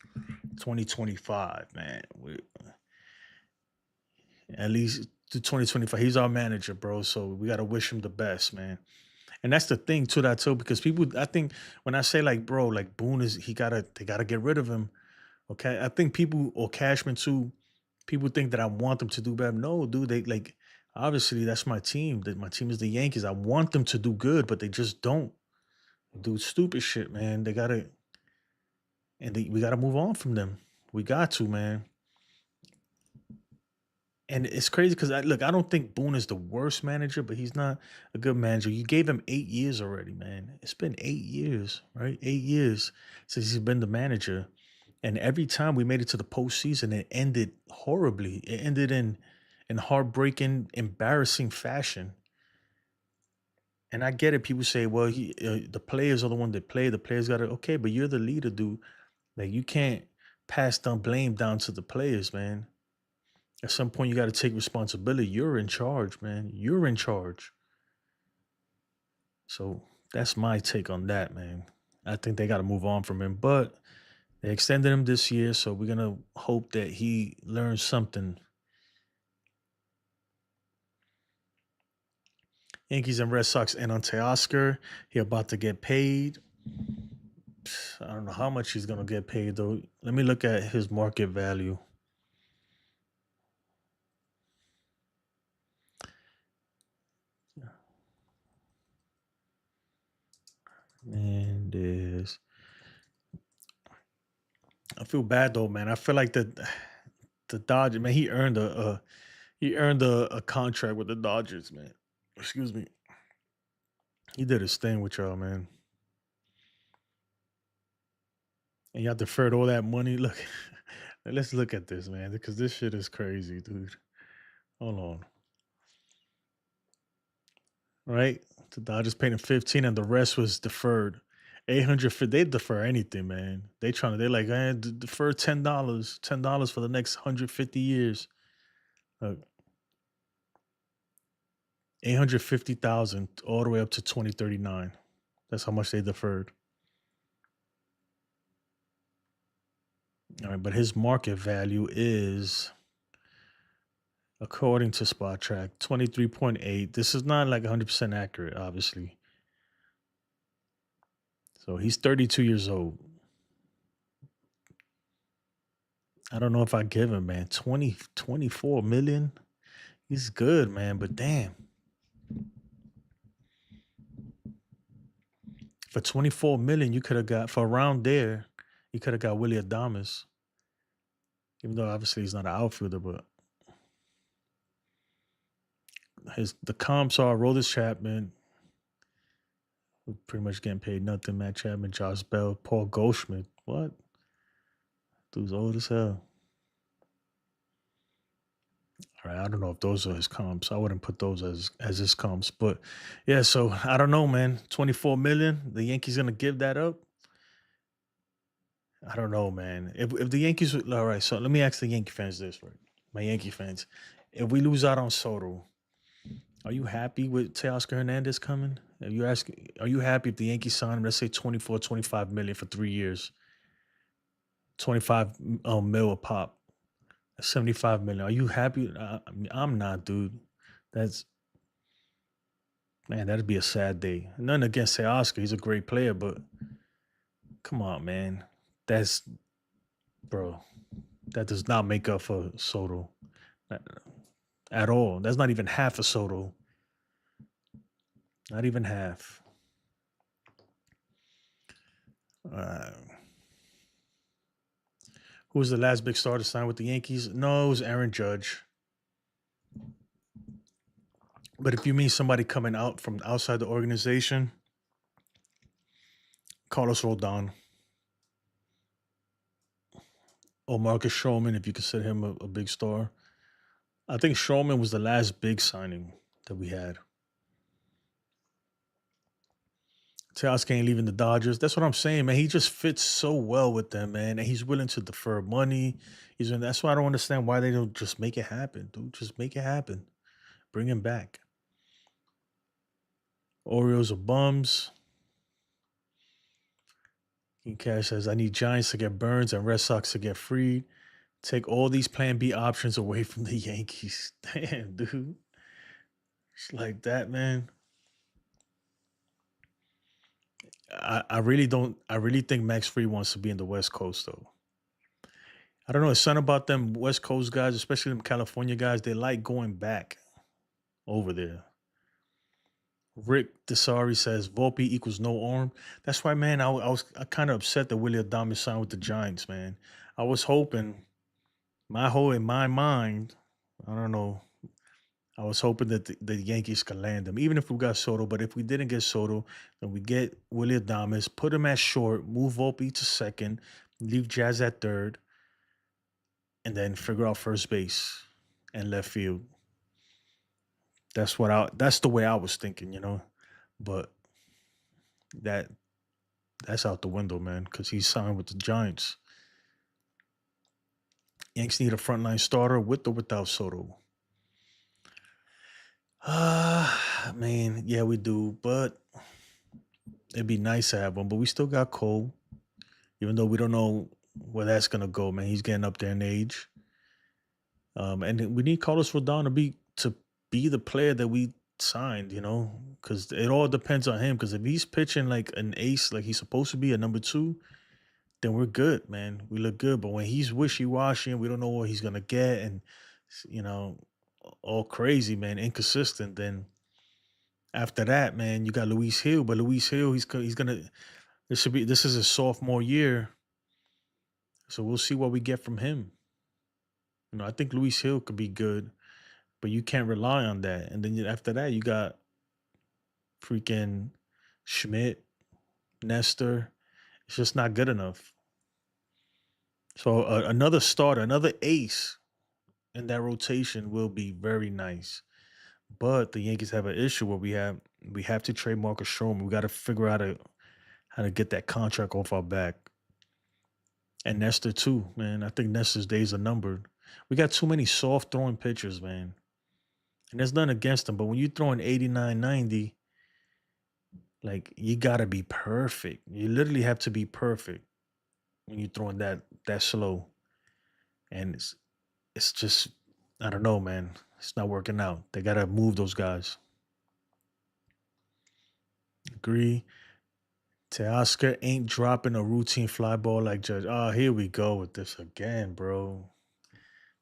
2025, man. At least to 2025. He's our manager, bro. So we gotta wish him the best, man. And that's the thing to that too, because people, I think when I say like, bro, like Boone is, they gotta get rid of him. Okay, I think people or Cashman too. People think that I want them to do bad. No, dude, they like obviously that's my team. That my team is the Yankees. I want them to do good, but they just don't do stupid shit, man. They gotta, we gotta move on from them. We got to, man. And it's crazy because I don't think Boone is the worst manager, but he's not a good manager. You gave him 8 years already, man. It's been 8 years, right? 8 years since he's been the manager. And every time we made it to the postseason, it ended horribly. It ended in heartbreaking, embarrassing fashion. And I get it. People say, well, the players are the one that play. The players got to, okay, but you're the leader, dude. Like, you can't pass down blame down to the players, man. At some point, you got to take responsibility. You're in charge, man. You're in charge. So that's my take on that, man. I think they got to move on from him. But they extended him this year, so we're going to hope that he learns something. Yankees and Red Sox and on Teoscar. He about to get paid. I don't know how much he's going to get paid, though. Let me look at his market value. And this. I feel bad though, man. I feel like the Dodgers, man. He earned a contract with the Dodgers, man. Excuse me. He did his thing with y'all, man. And y'all deferred all that money. Look, let's look at this, man, because this shit is crazy, dude. Hold on. Right? The Dodgers paid him 15 and the rest was deferred. 800 for they defer anything, man. They're like, defer $10 for the next 150 years. Look, 850,000 all the way up to 2039. That's how much they deferred. All right, but his market value is, according to Spot Track, 23.8. This is not like 100% accurate, obviously. So he's 32 years old. I don't know if I give him, man, 24 million. He's good, man, but damn. For 24 million, you could have got, for around there, you could have got Willy Adames. Even though obviously he's not an outfielder, but the comps are Roldis Chapman, who pretty much getting paid nothing. Matt Chapman, Josh Bell, Paul Goldschmidt. What? Dude's old as hell. All right, I don't know if those are his comps. I wouldn't put those as his comps, but yeah. So I don't know, man. 24 million. The Yankees gonna give that up? I don't know, man. If the Yankees, all right. So let me ask the Yankee fans this, right? My Yankee fans, if we lose out on Soto, are you happy with Teoscar Hernandez coming? If you ask, are you happy if the Yankees sign him, let's say 24, 25 million for 3 years, 25 mil a pop, 75 million. Are you happy? I mean, I'm not, dude. That's Man, that'd be a sad day. Nothing against say Oscar, he's a great player, but come on, man. That's bro. That does not make up for Soto at at all. That's not even half of Soto. Not even half. Uh, who was the last big star to sign with the Yankees? No, it was Aaron Judge. But if you mean somebody coming out from outside the organization, Carlos Rodon or Marcus Stroman, if you consider him a big star. I think Stroman was the last big signing that we had. Teoscar ain't leaving the Dodgers. That's what I'm saying, man. He just fits so well with them, man. And he's willing to defer money. That's why I don't understand why they don't just make it happen, dude. Just make it happen. Bring him back. Orioles are bums. King Cash says, I need Giants to get Burns and Red Sox to get freed. Take all these Plan B options away from the Yankees. Damn, dude. It's like that, man. I really don't. I really think Max Free wants to be in the West Coast, though. I don't know. It's something about them West Coast guys, especially them California guys. They like going back over there. Rick Desari says Volpe equals no arm. That's why, man. I was kind of upset that Willy Adames signed with the Giants, man. I was hoping, in my mind, I don't know. I was hoping that the Yankees could land him, even if we got Soto. But if we didn't get Soto, then we get Willy Adames, put him at short, move Volpe to second, leave Jazz at third, and then figure out first base and left field. That's the way I was thinking, But that that's out the window, man, because he's signed with the Giants. Yanks need a frontline starter with or without Soto. Man, yeah, we do, but it'd be nice to have one. But we still got Cole, even though we don't know where that's gonna go, man. He's getting up there in age. And then we need Carlos Rodon to be the player that we signed, because it all depends on him. Because if he's pitching like an ace, like he's supposed to be a number two, then we're good, man. We look good. But when he's wishy washy and we don't know what he's gonna get, and you know, all crazy, man, inconsistent, then after that, man, you got Luis Hill. But Luis Hill, he's gonna. This is his sophomore year, so we'll see what we get from him. I think Luis Hill could be good, but you can't rely on that. And then after that, you got freaking Schmidt, Nestor. It's just not good enough. So another starter, another ace in that rotation will be very nice. But the Yankees have an issue where we have to trade Marcus Stroman. We got to figure out how to get that contract off our back. And Nestor too, man. I think Nestor's days are numbered. We got too many soft throwing pitchers, man. And there's nothing against them, but when you're throwing 89, 90, like you gotta be perfect. You literally have to be perfect when you're throwing that slow. And it's just I don't know, man. It's not working out. They gotta move those guys. Agree. Teoscar ain't dropping a routine fly ball like Judge. Oh, here we go with this again, bro.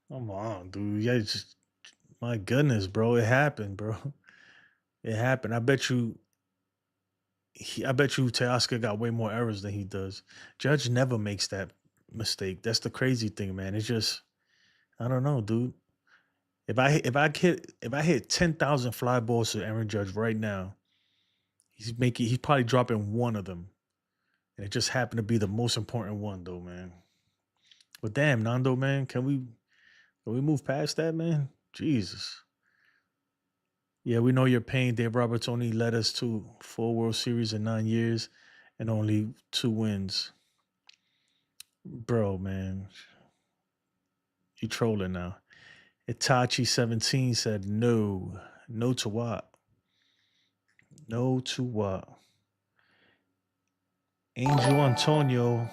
Come on, dude. Yeah, my goodness, bro. It happened, bro. It happened. I bet you Teoscar got way more errors than he does. Judge never makes that mistake. That's the crazy thing, man. It's just I don't know, dude. If I hit 10,000 fly balls to Aaron Judge right now, he's probably dropping one of them. And it just happened to be the most important one though, man. But damn, Nando, man, can we move past that, man? Jesus. Yeah, we know your pain. Dave Roberts only led us to 4 World Series in 9 years and only 2 wins. Bro, man. You trolling now. Itachi17 said no. No to what? No to what? Angel Antonio,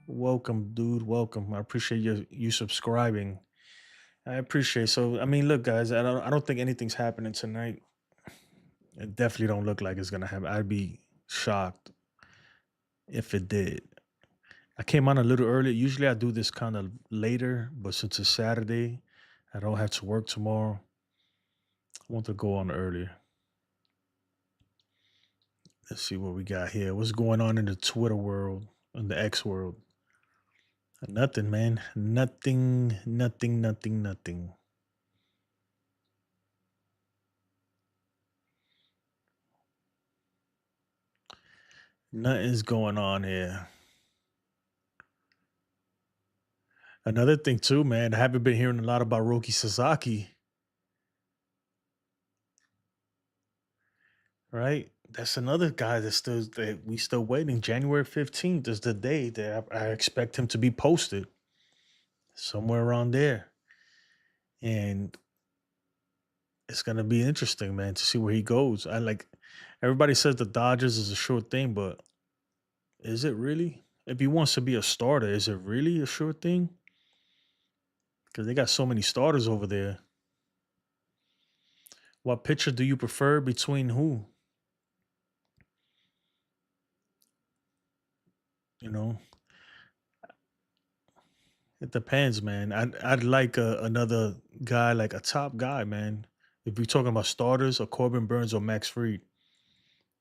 welcome, dude. Welcome. I appreciate you subscribing. I appreciate. So I mean, look, guys, I don't think anything's happening tonight. It definitely don't look like it's gonna happen. I'd be shocked if it did. I came on a little early. Usually I do this kind of later, but since it's Saturday, I don't have to work tomorrow. I want to go on earlier. Let's see what we got here. What's going on in the Twitter world, in the X world? Nothing, man. Nothing, nothing, nothing, nothing. Nothing's going on here. Another thing too, man. I haven't been hearing a lot about Roki Sasaki, right? That's another guy that we still waiting. January 15th is the day that I expect him to be posted. Somewhere around there. And it's gonna be interesting, man, to see where he goes. I like everybody says the Dodgers is a sure thing, but is it really? If he wants to be a starter, is it really a sure thing? Because they got so many starters over there. What pitcher do you prefer between who? You know, it depends, man. I'd like another guy, like a top guy, man. If we're talking about starters, or Corbin Burns or Max Fried,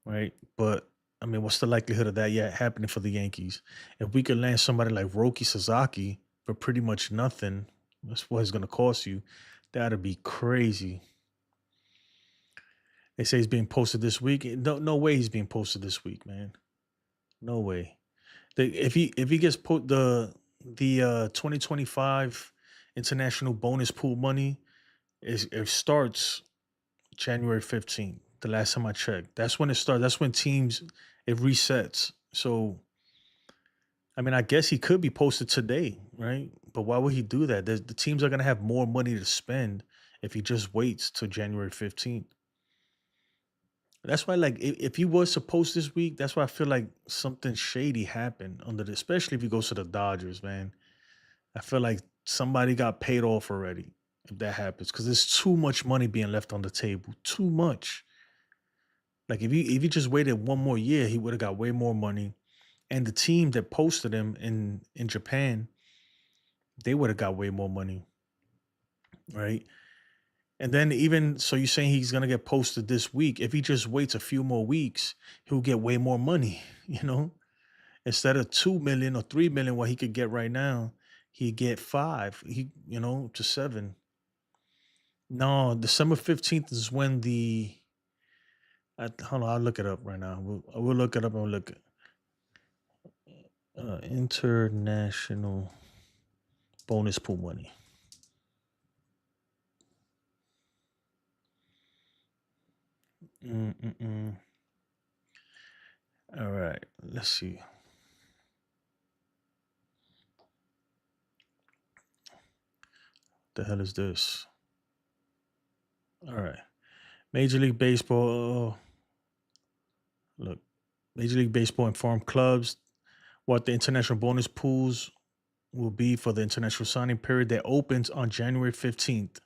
right? But I mean, what's the likelihood of that yet happening for the Yankees? If we could land somebody like Roki Sasaki for pretty much nothing, that's what it's gonna cost you. That'd be crazy. They say he's being posted this week. No way he's being posted this week, man. No way. If he gets put the 2025 international bonus pool money, it starts January 15th. The last time I checked, that's when it starts. That's when teams it resets. So I mean, I guess he could be posted today, right? But why would he do that? The teams are gonna have more money to spend if he just waits till January 15th. That's why, like, if he was to post this week, that's why I feel like something shady happened under the, especially if he goes to the Dodgers, man. I feel like somebody got paid off already if that happens because there's too much money being left on the table. Too much. Like if he just waited one more year, he would have got way more money. And the team that posted him in Japan, they would have got way more money, right? And then even so, you're saying he's gonna get posted this week. If he just waits a few more weeks, he'll get way more money. You know, instead of 2 million or 3 million, what he could get right now, he'd get five. To seven. No, December 15th is when hold on, I'll look it up right now. We'll look it up and we'll look at international bonus pool money. Mm-mm-mm. All right, let's see. The hell is this? All right, Major League Baseball. Look, Major League Baseball informed clubs what the international bonus pools will be for the international signing period that opens on January 15th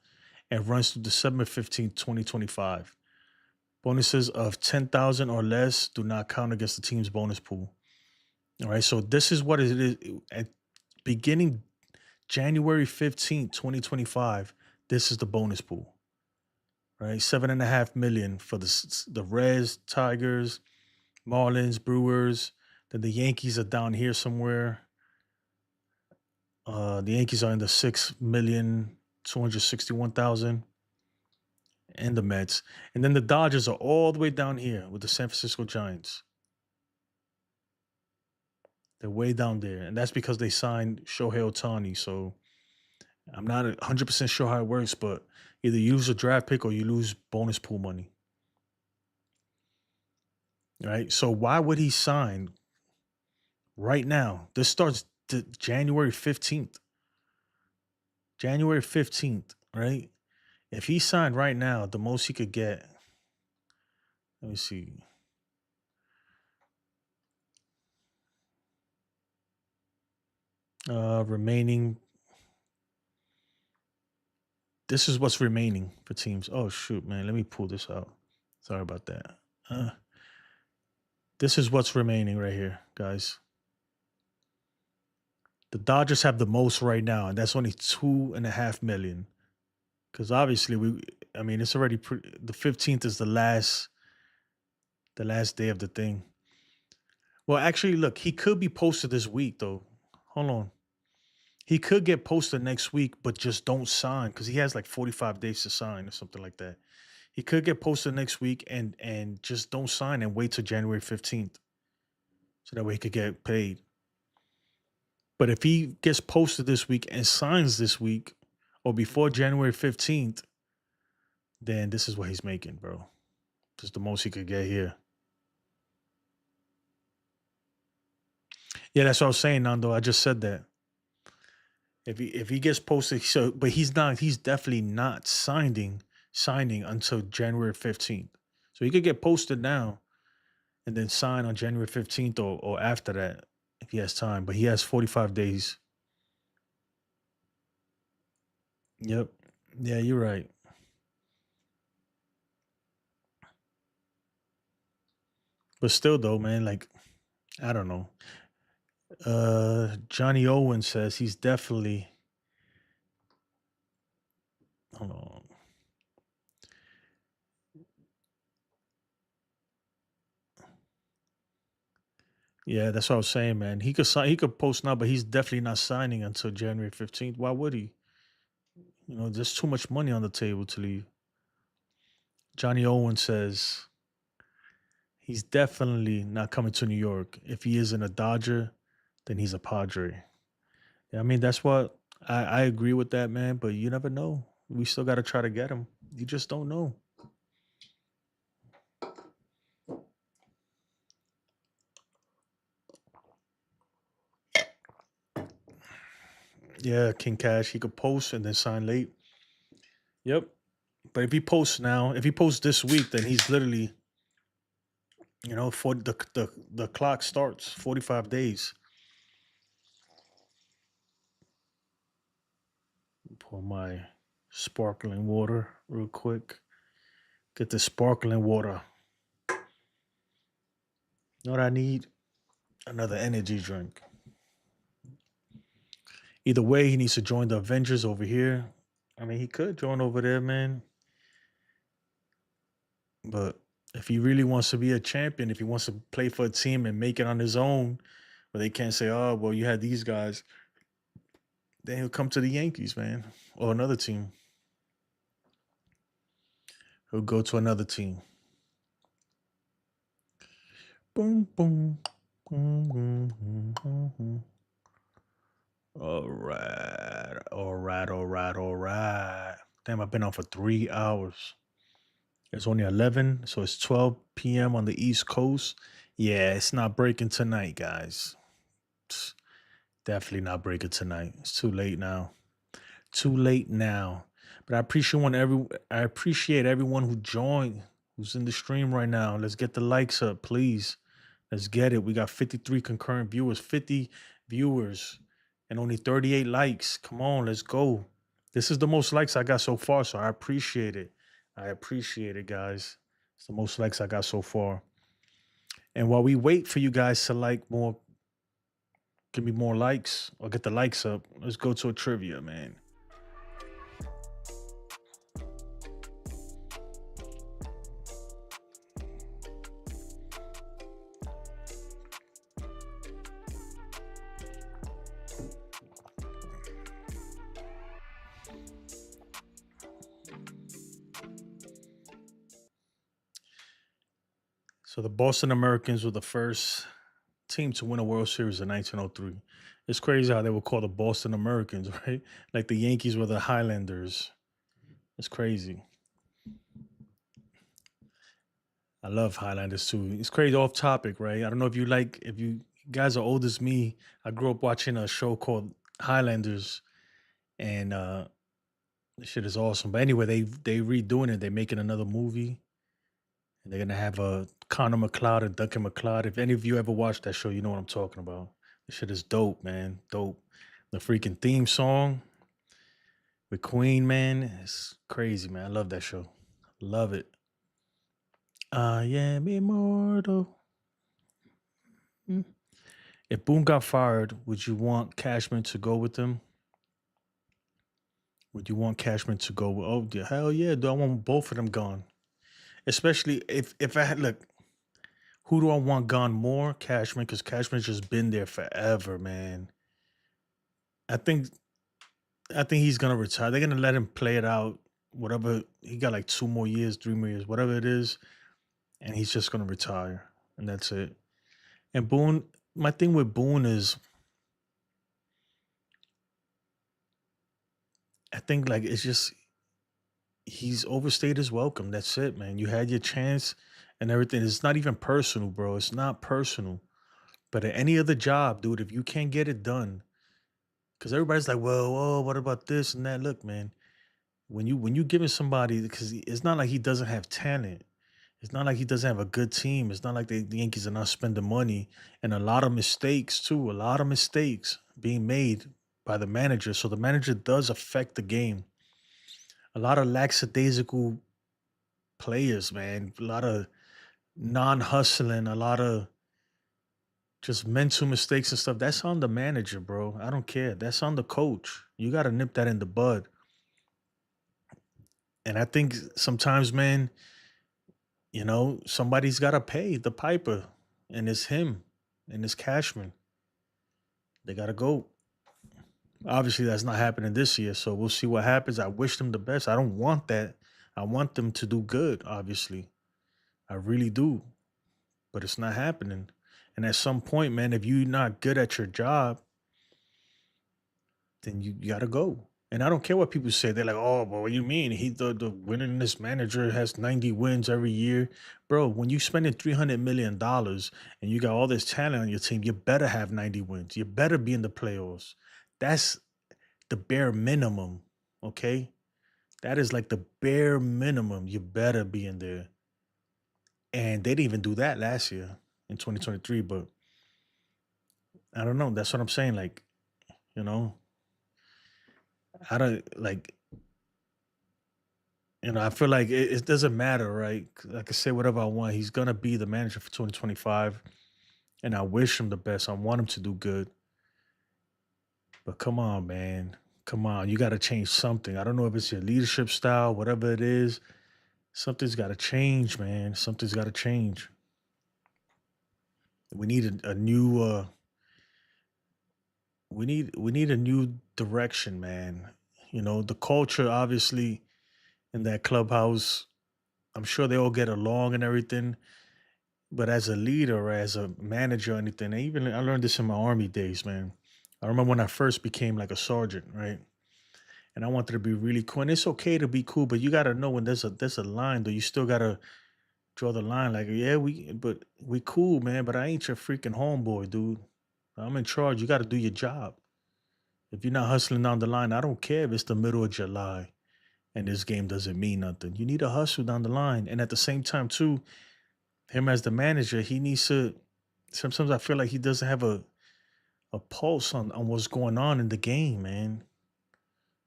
and runs to December 15th, 2025. Bonuses of 10,000 or less do not count against the team's bonus pool. All right, so this is what it is at beginning January 15th, 2025. This is the bonus pool. Right, 7.5 million for the Reds, Tigers, Marlins, Brewers. Then the Yankees are down here somewhere. The Yankees are in the 6,261,000, and the Mets, and then the Dodgers are all the way down here with the San Francisco Giants. They're way down there, and that's because they signed Shohei Ohtani. So I'm not 100% sure how it works, but either you lose a draft pick or you lose bonus pool money. Right? So why would he sign right now? This starts January 15th. January 15th, right? If he signed right now, the most he could get, Let me see. Remaining. This is what's remaining for teams. Oh shoot, man. Let me pull this out. Sorry about that. This is what's remaining right here, guys. The Dodgers have the most right now, and that's only 2.5 million. Because obviously, it's already the 15th is the last day of the thing. Well, actually, look, he could be posted this week though. Hold on, he could get posted next week, but just don't sign because he has like 45 days to sign or something like that. He could get posted next week and just don't sign and wait till January 15th, so that way he could get paid. But if he gets posted this week and signs this week or before January 15th, then this is what he's making, bro. This is the most he could get here. Yeah, that's what I was saying, Nando. I just said that. If he gets posted, but he's definitely not signing until January 15th. So he could get posted now and then sign on January 15th or after that if he has time. But he has 45 days. Yep. Yeah, you're right. But still though, man, like, I don't know. Johnny Owen says he's definitely, hold on. Yeah, that's what I was saying, man. He could sign, he could post now, but he's definitely not signing until January 15th. Why would he? There's too much money on the table to leave. Johnny Owen says he's definitely not coming to New York. If he isn't a Dodger, then he's a Padre. Yeah, I mean, that's what I agree with that, man. But you never know. We still got to try to get him. You just don't know. Yeah, King Cash, he could post and then sign late. Yep. But if he posts now, if he posts this week, then he's literally, for the clock starts 45 days. Pour my sparkling water real quick. Get the sparkling water. You know what I need? Another energy drink. Either way, he needs to join the Avengers over here. I mean, he could join over there, man. But if he really wants to be a champion, if he wants to play for a team and make it on his own, where they can't say, oh, well, you had these guys, then he'll come to the Yankees, man, or another team. He'll go to another team. Boom, boom. Boom, boom, boom, boom, boom. All right. Damn, I've been on for 3 hours. It's only 11, so it's 12 p.m. on the East Coast. Yeah, it's not breaking tonight, guys. It's definitely not breaking tonight. It's too late now. But I appreciate everyone who joined, who's in the stream right now. Let's get the likes up, please. Let's get it. We got 53 concurrent viewers, 50 viewers, and only 38 likes. Come on, let's go. This is the most likes I got so far, so I appreciate it. I appreciate it, guys. It's the most likes I got so far. And while we wait for you guys to like more, give me more likes or get the likes up, let's go to a trivia, man. So the Boston Americans were the first team to win a World Series in 1903. It's crazy how they were called the Boston Americans, right? Like the Yankees were the Highlanders. It's crazy. I love Highlanders too. It's crazy off topic, right? I don't know if you guys are old as me. I grew up watching a show called Highlanders, and this shit is awesome. But anyway, they redoing it. They're making another movie, And they're gonna have Connor McLeod and Duncan McLeod. If any of you ever watched that show, you know what I'm talking about. This shit is dope, man. Dope. The freaking theme song with Queen, man, it's crazy, man. I love that show. Love it. I am immortal. Mm. If Boone got fired, would you want Cashman to go with him? Would you want Cashman to go? Oh, yeah, hell yeah. Do I want both of them gone? Especially if I had look, who do I want gone more? Cashman, because Cashman's just been there forever, man. I think I think he's gonna retire. They're gonna let him play it out. Whatever he got, like 2 more years, 3 more years, whatever it is, and he's just gonna retire, and that's it. And Boone, my thing with Boone is, I think like it's just he's overstayed his welcome. That's it, man. You had your chance and everything. It's not even personal, bro. It's not personal. But at any other job, dude, if you can't get it done, because everybody's like, well, oh, what about this and that? Look, man, when you giving somebody, because it's not like he doesn't have talent. It's not like he doesn't have a good team. It's not like the Yankees are not spending money and a lot of mistakes too. A lot of mistakes being made by the manager. So the manager does affect the game. A lot of lackadaisical players, man. A lot of non-hustling. A lot of just mental mistakes and stuff. That's on the manager, bro. I don't care. That's on the coach. You got to nip that in the bud. And I think sometimes, man, somebody's got to pay the piper, and it's him and it's Cashman. They got to go. Obviously, that's not happening this year, so we'll see what happens. I wish them the best. I don't want that. I want them to do good, obviously. I really do, but it's not happening. And at some point, man, if you're not good at your job, then you got to go. And I don't care what people say. They're like, "Oh, but what do you mean? The winningest manager has 90 wins every year." Bro, when you spending $300 million and you got all this talent on your team, you better have 90 wins. You better be in the playoffs. That's the bare minimum, okay? That is like the bare minimum. You better be in there. And they didn't even do that last year in 2023, but I don't know. That's what I'm saying. Like, you know, I don't like I feel like it doesn't matter, right? I can say whatever I want. He's gonna be the manager for 2025, and I wish him the best. I want him to do good. But come on, man. Come on. You gotta change something. I don't know if it's your leadership style, whatever it is. Something's gotta change, man. Something's gotta change. We need a new we need a new direction, man. The culture obviously in that clubhouse, I'm sure they all get along and everything. But as a leader or as a manager or anything, even I learned this in my army days, man. I remember when I first became like a sergeant, right? And I wanted to be really cool. And it's okay to be cool, but you gotta know when there's a line though. You still gotta draw the line. Like, yeah, we cool, man, but I ain't your freaking homeboy, dude. I'm in charge. You gotta do your job. If you're not hustling down the line, I don't care if it's the middle of July and this game doesn't mean nothing. You need to hustle down the line. And at the same time, too, him as the manager, he needs to. Sometimes I feel like he doesn't have a pulse on what's going on in the game, man.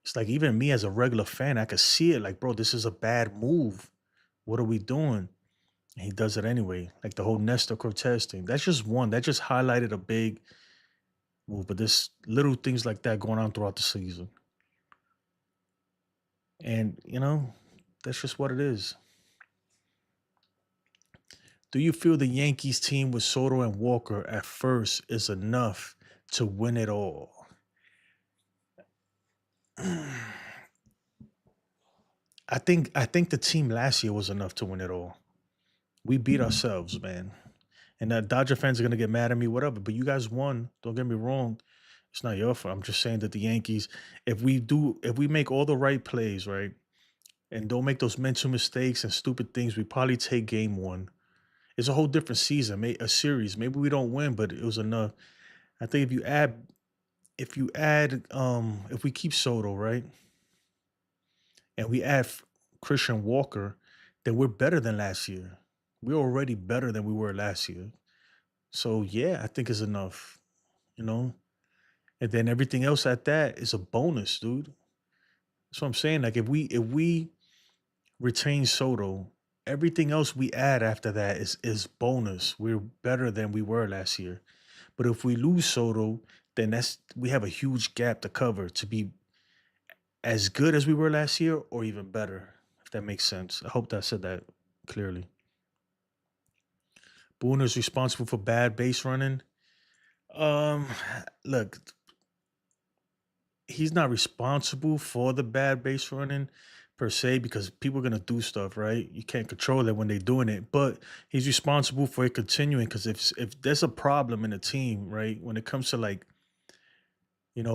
It's like even me as a regular fan, I could see it. Like, bro, this is a bad move. What are we doing? And he does it anyway. Like the whole Nestor Cortez thing. That's just one. That just highlighted a big move. But there's little things like that going on throughout the season. And, that's just what it is. Do you feel the Yankees team with Soto and Walker at first is enough to win it all? I think the team last year was enough to win it all. We beat ourselves, man. And that Dodger fans are gonna get mad at me, whatever. But you guys won. Don't get me wrong. It's not your fault. I'm just saying that the Yankees, if we make all the right plays, right, and don't make those mental mistakes and stupid things, we probably take game one. It's a whole different season, a series. Maybe we don't win, but it was enough. I think if we keep Soto, right, and we add Christian Walker, then we're better than last year. We're already better than we were last year. So yeah, I think it's enough, you know? And then everything else at that is a bonus, dude. That's what I'm saying. Like if we retain Soto, everything else we add after that is bonus. We're better than we were last year. But if we lose Soto, then we have a huge gap to cover to be as good as we were last year or even better, if that makes sense. I hope that I said that clearly. Boone is responsible for bad base running. Um, Look, he's not responsible for the bad base running per se because people are gonna do stuff, right? You can't control it when they're doing it, but he's responsible for it continuing because if there's a problem in a team, right, when it comes to like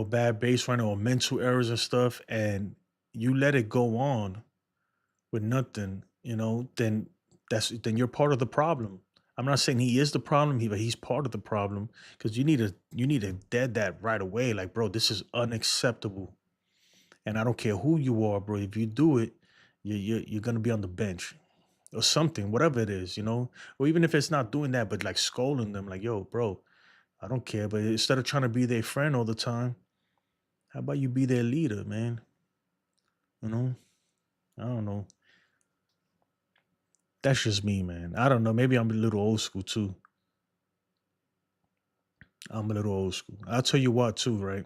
bad base running or mental errors and stuff, and you let it go on with nothing, then then you're part of the problem. I'm not saying he is the problem, but he's part of the problem because you need to dead that right away. Like, bro, this is unacceptable, and I don't care who you are, bro. If you do it, you're gonna be on the bench or something, whatever it is, or even if it's not doing that, but like scolding them, like, yo, bro, I don't care, but instead of trying to be their friend all the time, how about you be their leader, man? You know, I don't know. That's just me, man. I don't know. Maybe I'm a little old school too. I'm a little old school. I'll tell you what, too, right?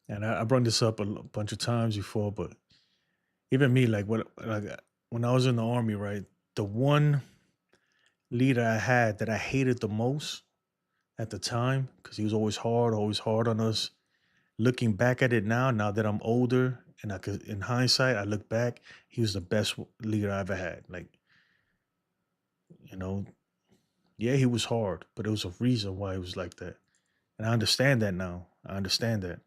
And I brought this up a bunch of times before, but even me, when I was in the army, right? The one leader I had that I hated the most at the time, because he was always hard on us. Looking back at it now that I'm older and I could, in hindsight, I look back, he was the best leader I ever had. Like, you know, yeah, he was hard, but there was a reason why he was like that. And I understand that now. I understand that.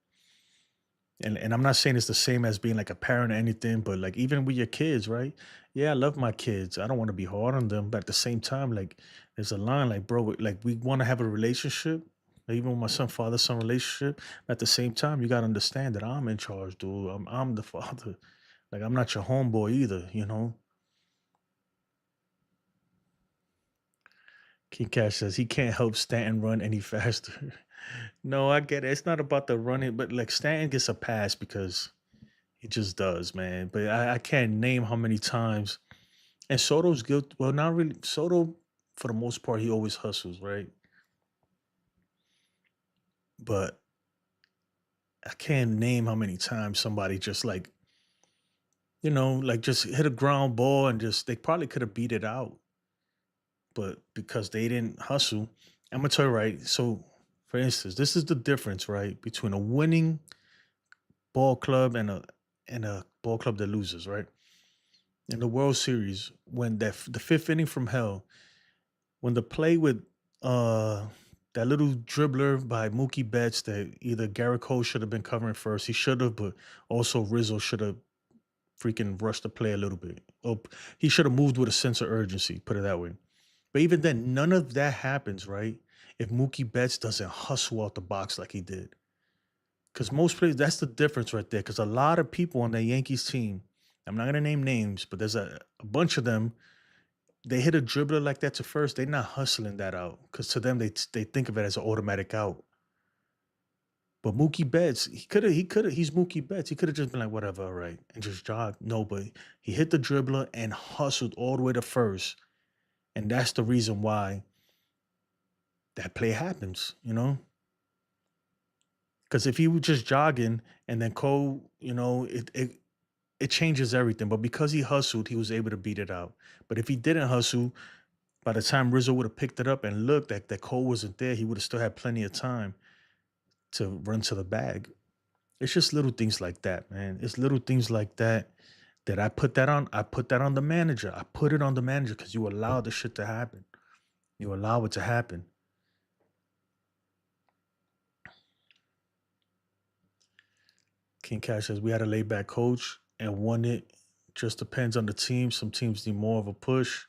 And I'm not saying it's the same as being like a parent or anything, but like even with your kids, right? Yeah, I love my kids. I don't want to be hard on them, but at the same time, like there's a line, like bro, like we want to have a relationship, like, even with my son, father son relationship. At the same time, you gotta understand that I'm in charge, dude. I'm the father. Like I'm not your homeboy either. King Cash says he can't help Stanton run any faster. No, I get it. It's not about the running, but like Stanton gets a pass because he just does, man. But I can't name how many times. And Soto's guilty. Well, not really. Soto, for the most part, he always hustles, right? But I can't name how many times somebody just like just hit a ground ball and just they probably could have beat it out, but because they didn't hustle, I'm gonna tell you right. So, for instance, this is the difference, right, between a winning ball club and a ball club that loses, right? In the World Series, when the fifth inning from hell, when the play with uh that little dribbler by Mookie Betts that either Garrett Cole should have been covering first, he should have, but also Rizzo should have freaking rushed the play a little bit. Or he should have moved with a sense of urgency, put it that way. But even then, none of that happens, right? If Mookie Betts doesn't hustle out the box like he did. Because most players, that's the difference right there. Because a lot of people on the Yankees team, I'm not going to name names, but there's a bunch of them, they hit a dribbler like that to first, they're not hustling that out. Because to them, they think of it as an automatic out. But Mookie Betts, he's Mookie Betts. He could have just been like, whatever, all right, and just jogged. No, but he hit the dribbler and hustled all the way to first. And that's the reason why that play happens. Because if he was just jogging and then Cole, it changes everything. But because he hustled, he was able to beat it out. But if he didn't hustle, by the time Rizzo would have picked it up and looked that Cole wasn't there, he would have still had plenty of time to run to the bag. It's just little things like that, man. It's little things like that I put that on. I put that on the manager. I put it on the manager because you allow the shit to happen. You allow it to happen. King Cash says we had a laid back coach and won it. Just depends on the team. Some teams need more of a push.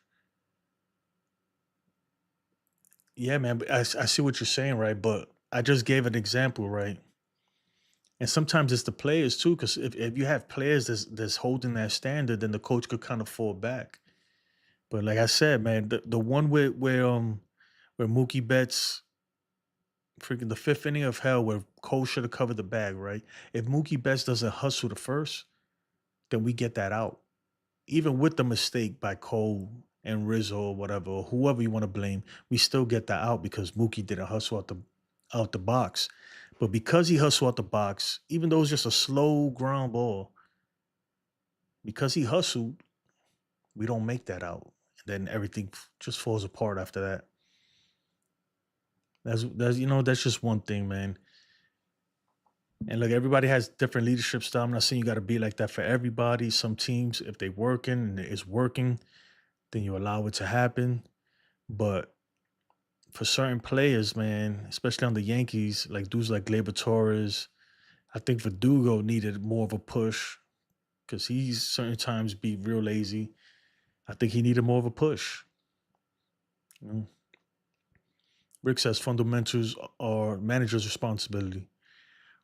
Yeah, man. But I see what you're saying, right? But I just gave an example, right? And sometimes it's the players too, because if you have players that's holding that standard, then the coach could kind of fall back. But like I said, man, the one where Mookie Betts freaking the fifth inning of hell where Cole should have covered the bag, right? If Mookie Betts doesn't hustle the first, then we get that out. Even with the mistake by Cole and Rizzo or whatever, or whoever you want to blame, we still get that out because Mookie didn't hustle out the box. But because he hustled out the box, even though it's just a slow ground ball, because he hustled, we don't make that out. And then everything just falls apart after that. That's just one thing, man. And look, everybody has different leadership style. I'm not saying you got to be like that for everybody. Some teams, if they working and it's working, then you allow it to happen. But for certain players, man, especially on the Yankees, like dudes like Gleyber Torres, I think Verdugo needed more of a push because he's certain times be real lazy. I think he needed more of a push. You know? Rick says fundamentals are manager's responsibility.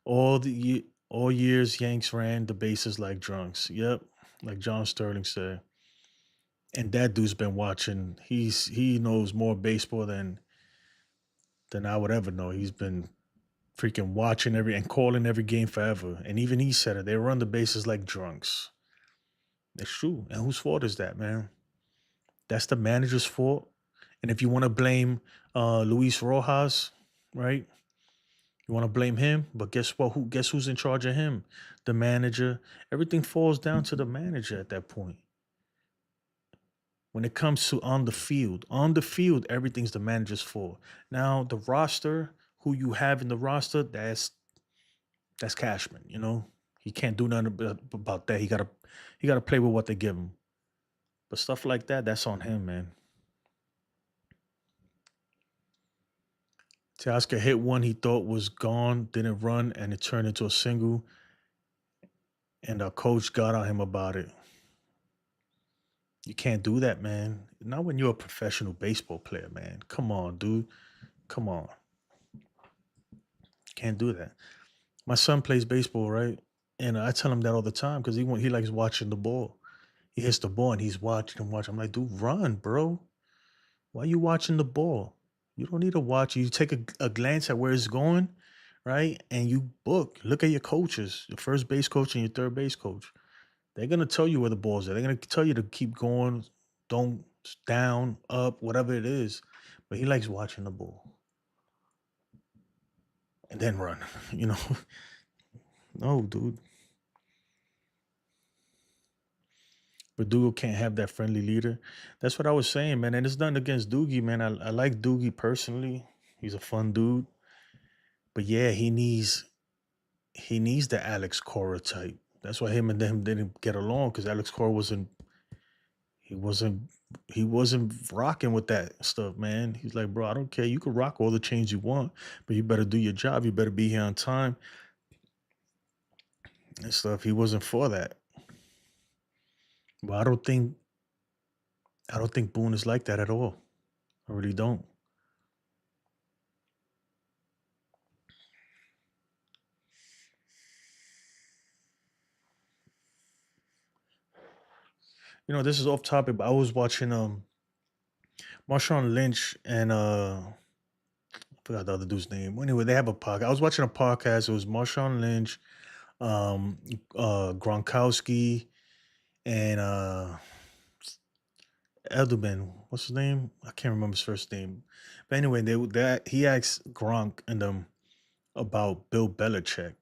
All years, Yanks ran the bases like drunks. Yep, like John Sterling said. And that dude's been watching. He knows more baseball than I would ever know. He's been freaking watching every and calling every game forever. And even he said it. They run the bases like drunks. It's true. And whose fault is that, man? That's the manager's fault. And if you want to blame Luis Rojas, right? You want to blame him, but guess what? Guess who's in charge of him? The manager. Everything falls down to the manager at that point. When it comes to on the field, everything's the manager's fault. Now the roster, who you have in the roster, that's Cashman. He can't do nothing about that. He gotta play with what they give him. But stuff like that, that's on him, man. Teoscar hit one he thought was gone, didn't run, and it turned into a single. And our coach got on him about it. You can't do that, man. Not when you're a professional baseball player, man. Come on, dude. Come on. Can't do that. My son plays baseball, right? And I tell him that all the time because he likes watching the ball. He hits the ball and he's watching and watching. I'm like, dude, run, bro. Why are you watching the ball? You don't need to watch. You take a glance at where it's going, right? And you look at your coaches, your first base coach and your third base coach. They're gonna tell you where the ball's at. They're gonna tell you to keep going, don't down, up, whatever it is. But he likes watching the ball. And then run, you know. No, dude. Verdugo can't have that friendly leader. That's what I was saying, man. And it's nothing against Doogie, man. I like Doogie personally. He's a fun dude. But yeah, he needs the Alex Cora type. That's why him and them didn't get along because Alex Cora he wasn't he wasn't rocking with that stuff, man. He's like, bro, I don't care. You can rock all the chains you want, but you better do your job. You better be here on time and stuff. He wasn't for that. But I don't think Boone is like that at all. I really don't. This is off topic, but I was watching Marshawn Lynch and I forgot the other dude's name. Anyway, they have a podcast. I was watching a podcast. It was Marshawn Lynch, Gronkowski, and Edelman. What's his name? I can't remember his first name. But anyway, he asked Gronk and them about Bill Belichick.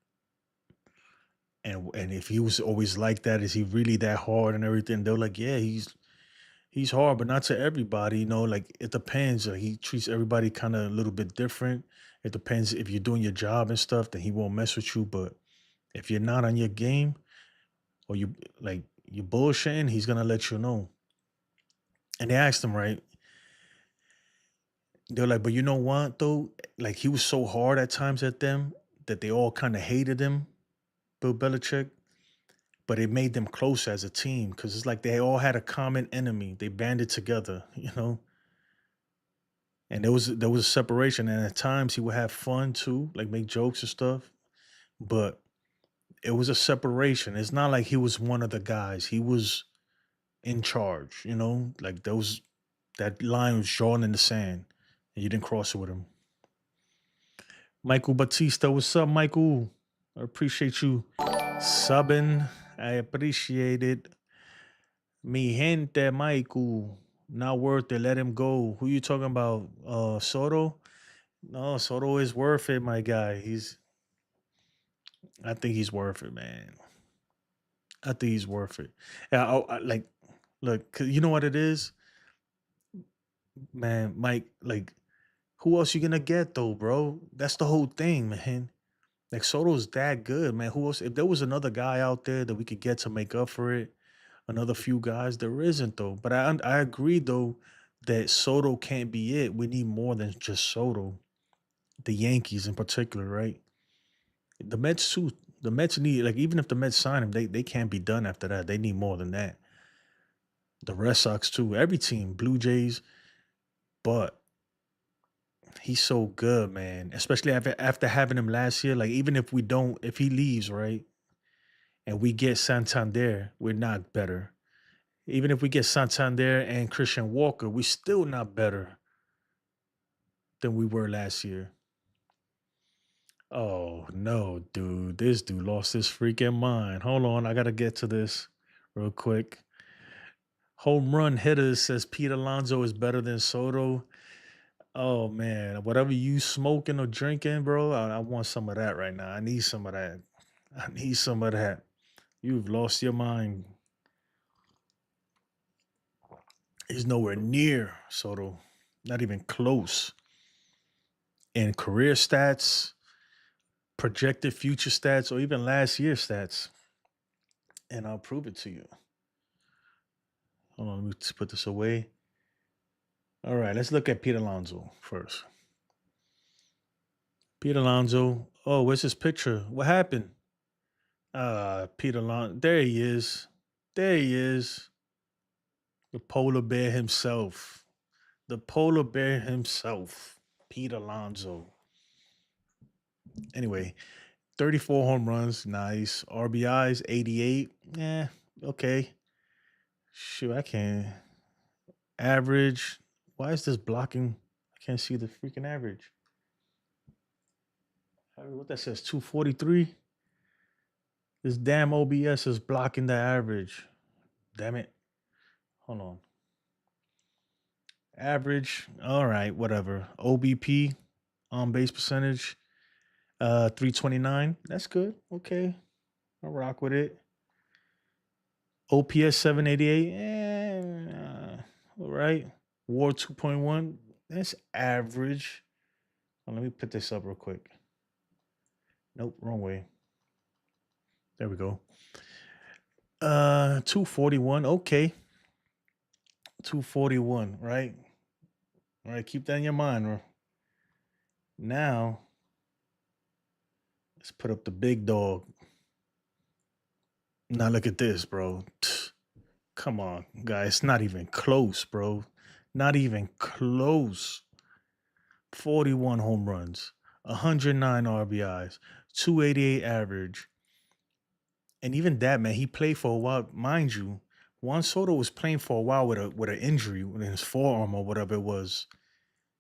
And if he was always like that, is he really that hard and everything? They're like, yeah, he's hard, but not to everybody. Like it depends. Like, he treats everybody kind of a little bit different. It depends if you're doing your job and stuff, then he won't mess with you. But if you're not on your game or you bullshitting, he's gonna let you know. And they asked him, right? They're like, but you know what though? Like he was so hard at times at them that they all kind of hated him, Bill Belichick. But it made them close as a team because it's like they all had a common enemy. They banded together. And there was a separation, and at times he would have fun too, like make jokes and stuff. But it was a separation. It's not like he was one of the guys. He was in charge. You know, like that line was drawn in the sand, and you didn't cross it with him. Michael Batista, what's up, Michael? I appreciate you subbing. I appreciate it. Mi gente, Michael. Not worth it. Let him go. Who you talking about? Soto? No, Soto is worth it, my guy. I think he's worth it, man. I think he's worth it. Yeah, like, look, 'cause you know what it is, man. Mike, like, who else you gonna get though, bro? That's the whole thing, man. Like Soto's that good, man. Who else? If there was another guy out there that we could get to make up for it, another few guys, there isn't though. But I agree though that Soto can't be it. We need more than just Soto. The Yankees in particular, right? The Mets too. The Mets need, like, even if the Mets sign him, they can't be done after that. They need more than that. The Red Sox too. Every team, Blue Jays, but he's so good, man. Especially after having him last year. Like, even if he leaves, right, and we get Santander, we're not better. Even if we get Santander and Christian Walker, we're still not better than we were last year. Oh no, dude. This dude lost his freaking mind. Hold on, I gotta get to this real quick. Home run hitters says Pete Alonso is better than Soto. Oh man, whatever you smoking or drinking, bro, I want some of that right now. I need some of that. I need some of that. You've lost your mind. He's nowhere near Soto. Not even close. In career stats, projected future stats, or even last year's stats. And I'll prove it to you. Hold on, let me just put this away. All right, let's look at Pete Alonso first. Pete Alonso. Oh, where's his picture? What happened? Pete Alonso. There he is. There he is. The polar bear himself. The polar bear himself. Pete Alonso. Anyway, 34 home runs. Nice. RBIs, 88. Yeah, okay. Shoot, I can't. Average. Why is this blocking? I can't see the freaking average. What that says, 243? This damn OBS is blocking the average. Damn it. Hold on. Average. All right, whatever. OBP, on base percentage, 329. That's good. Okay. I'll rock with it. OPS 788. All right. WAR 2.1. That's average. Let me put this up real quick. Nope, wrong way. There we go. 241. Okay. 241, right? All right, keep that in your mind. Now, let's put up the big dog. Now look at this, bro. Come on, guys. Not even close, bro. Not even close. 41 home runs, 109 RBIs, 288 average. And even that, man, he played for a while. Mind you, Juan Soto was playing for a while with an injury in his forearm or whatever it was.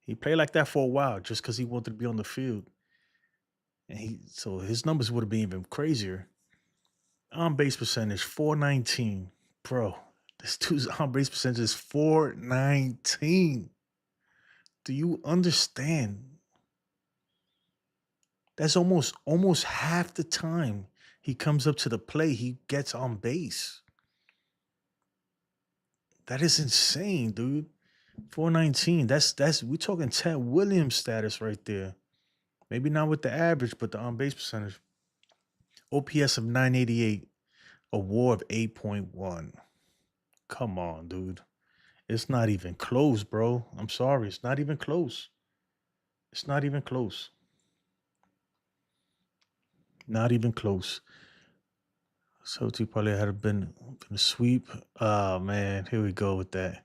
He played like that for a while just because he wanted to be on the field. And so his numbers would have been even crazier. On base percentage, 419. Bro, this dude's on base percentage is 419. Do you understand? That's almost half the time he comes up to the plate, he gets on base. That is insane, dude. 419. That's we're talking Ted Williams status right there. Maybe not with the average, but the on base percentage. OPS of 988, a WAR of 8.1. Come on, dude. It's not even close, bro. I'm sorry. It's not even close. It's not even close. Not even close. So he probably had been a sweep. Oh man, here we go with that.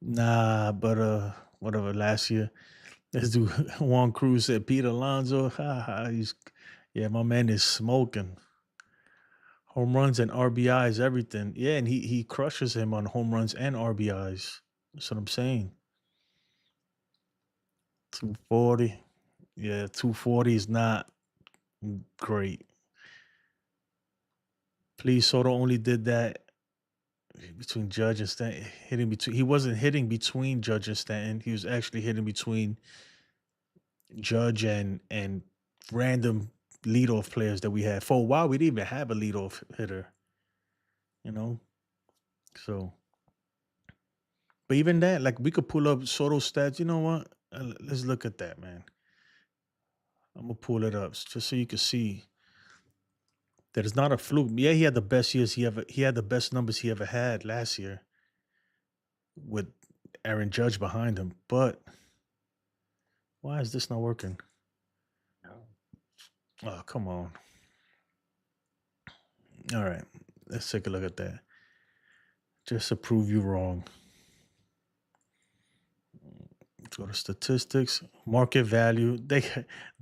Nah, but whatever. Last year, let's do Juan Cruz said Pete Alonso. Yeah, my man is smoking. Home runs and RBIs, everything. Yeah, and he crushes him on home runs and RBIs. That's what I'm saying. 240. Yeah, 240 is not great. Please, Soto only did that between Judge and Stanton. Hitting between, he wasn't hitting between Judge and Stanton. He was actually hitting between Judge and random leadoff players that we had. For a while, we didn't even have a leadoff hitter. You know, so. But even that, like we could pull up Soto stats. You know what? Let's look at that, man. I'm gonna pull it up just so you can see that it's not a fluke. Yeah, he had the best years he had the best numbers he ever had last year with Aaron Judge behind him. But why is this not working? Oh, come on. All right. Let's take a look at that. Just to prove you wrong. Let's go to statistics. Market value.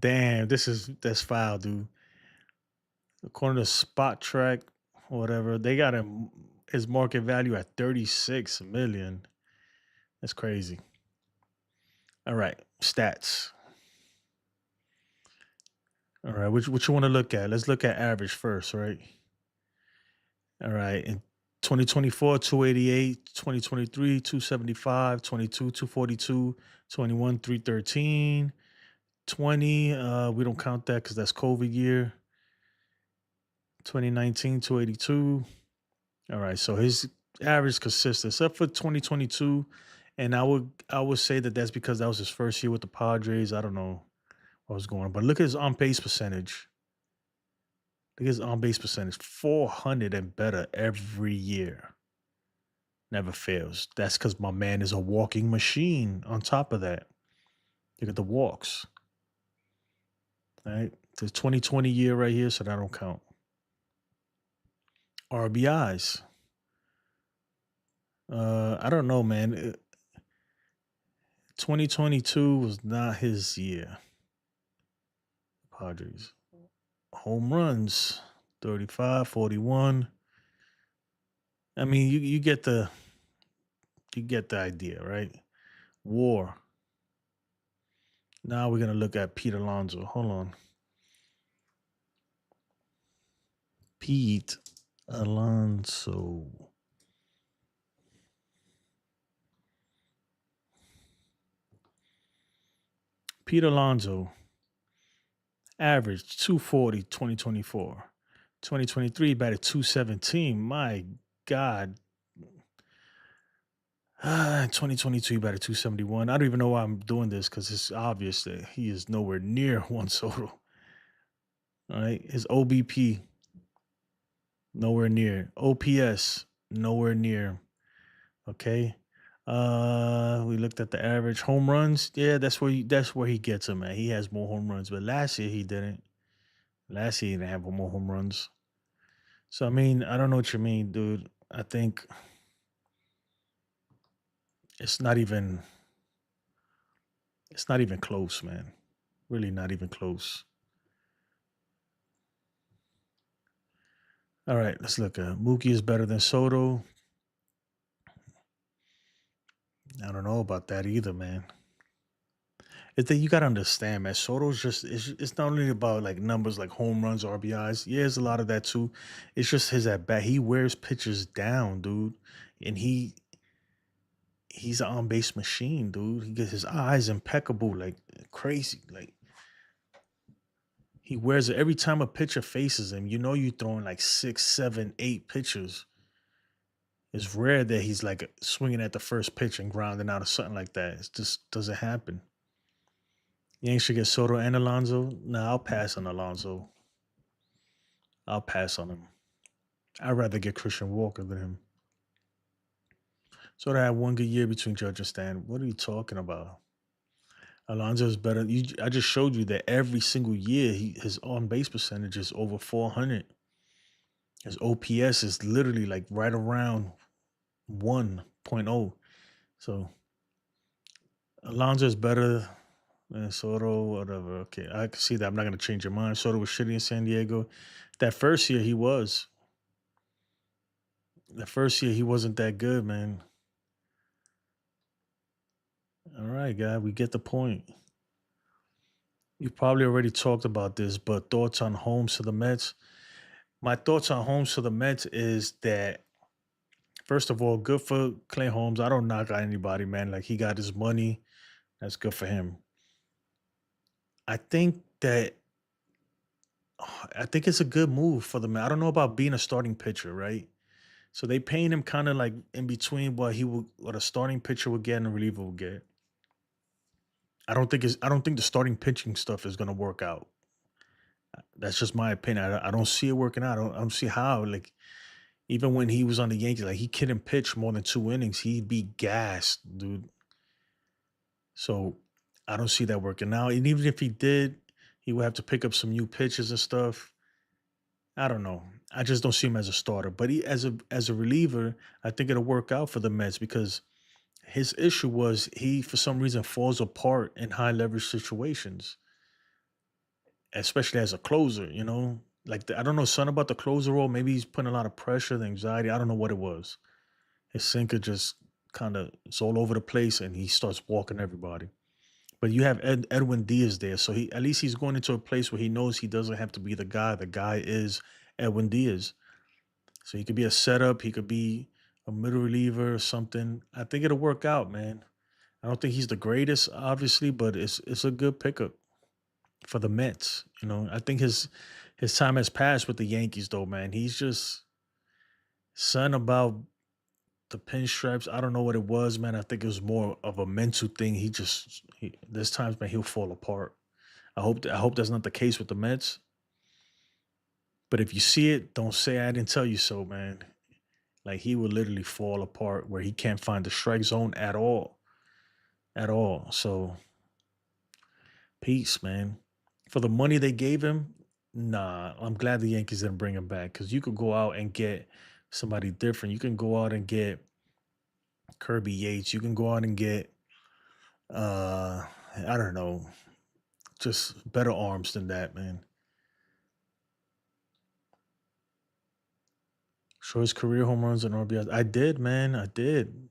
Damn, that's foul, dude. According to Spot Track, whatever, they got his market value at 36 million. That's crazy. All right, stats. All right, which you want to look at? Let's look at average first, right? All right, in 2024, 288, 2023, 275, 22, 242, 21, 313, 20. We don't count that because that's COVID year. 2019, 282. All right, so his average consistent, except for 2022, and I would say that that's because that was his first year with the Padres. I don't know what was going on, but look at his on base percentage. Look at his on base percentage, 400 and better every year. Never fails. That's because my man is a walking machine. On top of that, look at the walks. All right, the 2020 year right here, so that don't count. RBIs. I don't know, man. 2022 was not his year. Padres. Home runs, 35, 41. I mean, you get the idea, right? WAR. Now we're gonna look at Pete Alonso. Hold on. Pete Alonso. Pete Alonso. Average 240, 2024. 2023 batted 217. My God. 2022 he batted 271. I don't even know why I'm doing this because it's obvious that he is nowhere near Juan Soto. All right. His OBP, nowhere near. OPS, nowhere near. Okay. We looked at the average home runs. Yeah, that's where he gets them, man. He has more home runs, but last year he didn't. Last year he didn't have more home runs. So I mean, I don't know what you mean, dude. I think it's not even close, man. Really not even close. All right, let's look at Mookie is better than Soto. I don't know about that either, man. It's that you gotta understand, man. Soto's just it's not only about like numbers like home runs, RBIs. Yeah, there's a lot of that too. It's just his at bat. He wears pitchers down, dude. And he's an on base machine, dude. He gets his eyes impeccable, like crazy. Like he wears it every time a pitcher faces him. You know you throwing like 6, 7, 8 pitches. It's rare that he's like swinging at the first pitch and grounding out or something like that. It just doesn't happen. Yanks should get Soto and Alonso. Nah, I'll pass on Alonso. I'll pass on him. I'd rather get Christian Walker than him. Soto had one good year between Judge and Stan. What are you talking about? Alonso is better. I just showed you that every single year his on base percentage is over 400. His OPS is literally like right around 1.0. So Alonso is better than Soto, whatever. Okay, I can see that. I'm not going to change your mind. Soto was shitty in San Diego. That first year he was. The first year he wasn't that good, man. All right, guy, we get the point. You probably already talked about this, but thoughts on Holmes to the Mets? My thoughts on Holmes to the Mets is that first of all, good for Clay Holmes. I don't knock out anybody, man. Like he got his money. That's good for him. I think that I think it's a good move for the man. I don't know about being a starting pitcher, right? So they paying him kind of like in between what a starting pitcher would get and a reliever would get. I don't think the starting pitching stuff is gonna work out. That's just my opinion. I don't see it working out. I don't see how. Like even when he was on the Yankees, like he couldn't pitch more than 2 innings. He'd be gassed, dude. So I don't see that working out. And even if he did, he would have to pick up some new pitches and stuff. I don't know. I just don't see him as a starter. But as a reliever, I think it'll work out for the Mets because his issue was he for some reason falls apart in high leverage situations, especially as a closer. Like I don't know something about the closer role. Maybe he's putting a lot of pressure, the anxiety. I don't know what it was. His sinker just kind of it's all over the place, and he starts walking everybody. But you have Edwin Diaz there, so he at least he's going into a place where he knows he doesn't have to be the guy. The guy is Edwin Diaz, so he could be a setup. He could be a middle reliever or something. I think it'll work out, man. I don't think he's the greatest, obviously, but it's a good pickup for the Mets. I think his time has passed with the Yankees, though, man. He's just something about the pinstripes. I don't know what it was, man. I think it was more of a mental thing. There's times, man, he'll fall apart. I hope that's not the case with the Mets. But if you see it, don't say I didn't tell you so, man. Like he will literally fall apart where he can't find the strike zone at all. So peace, man. For the money they gave him, nah. I'm glad the Yankees didn't bring him back because you could go out and get somebody different. You can go out and get Kirby Yates. You can go out and get I don't know, just better arms than that, man. Show his career home runs and RBIs. I did, man. I did.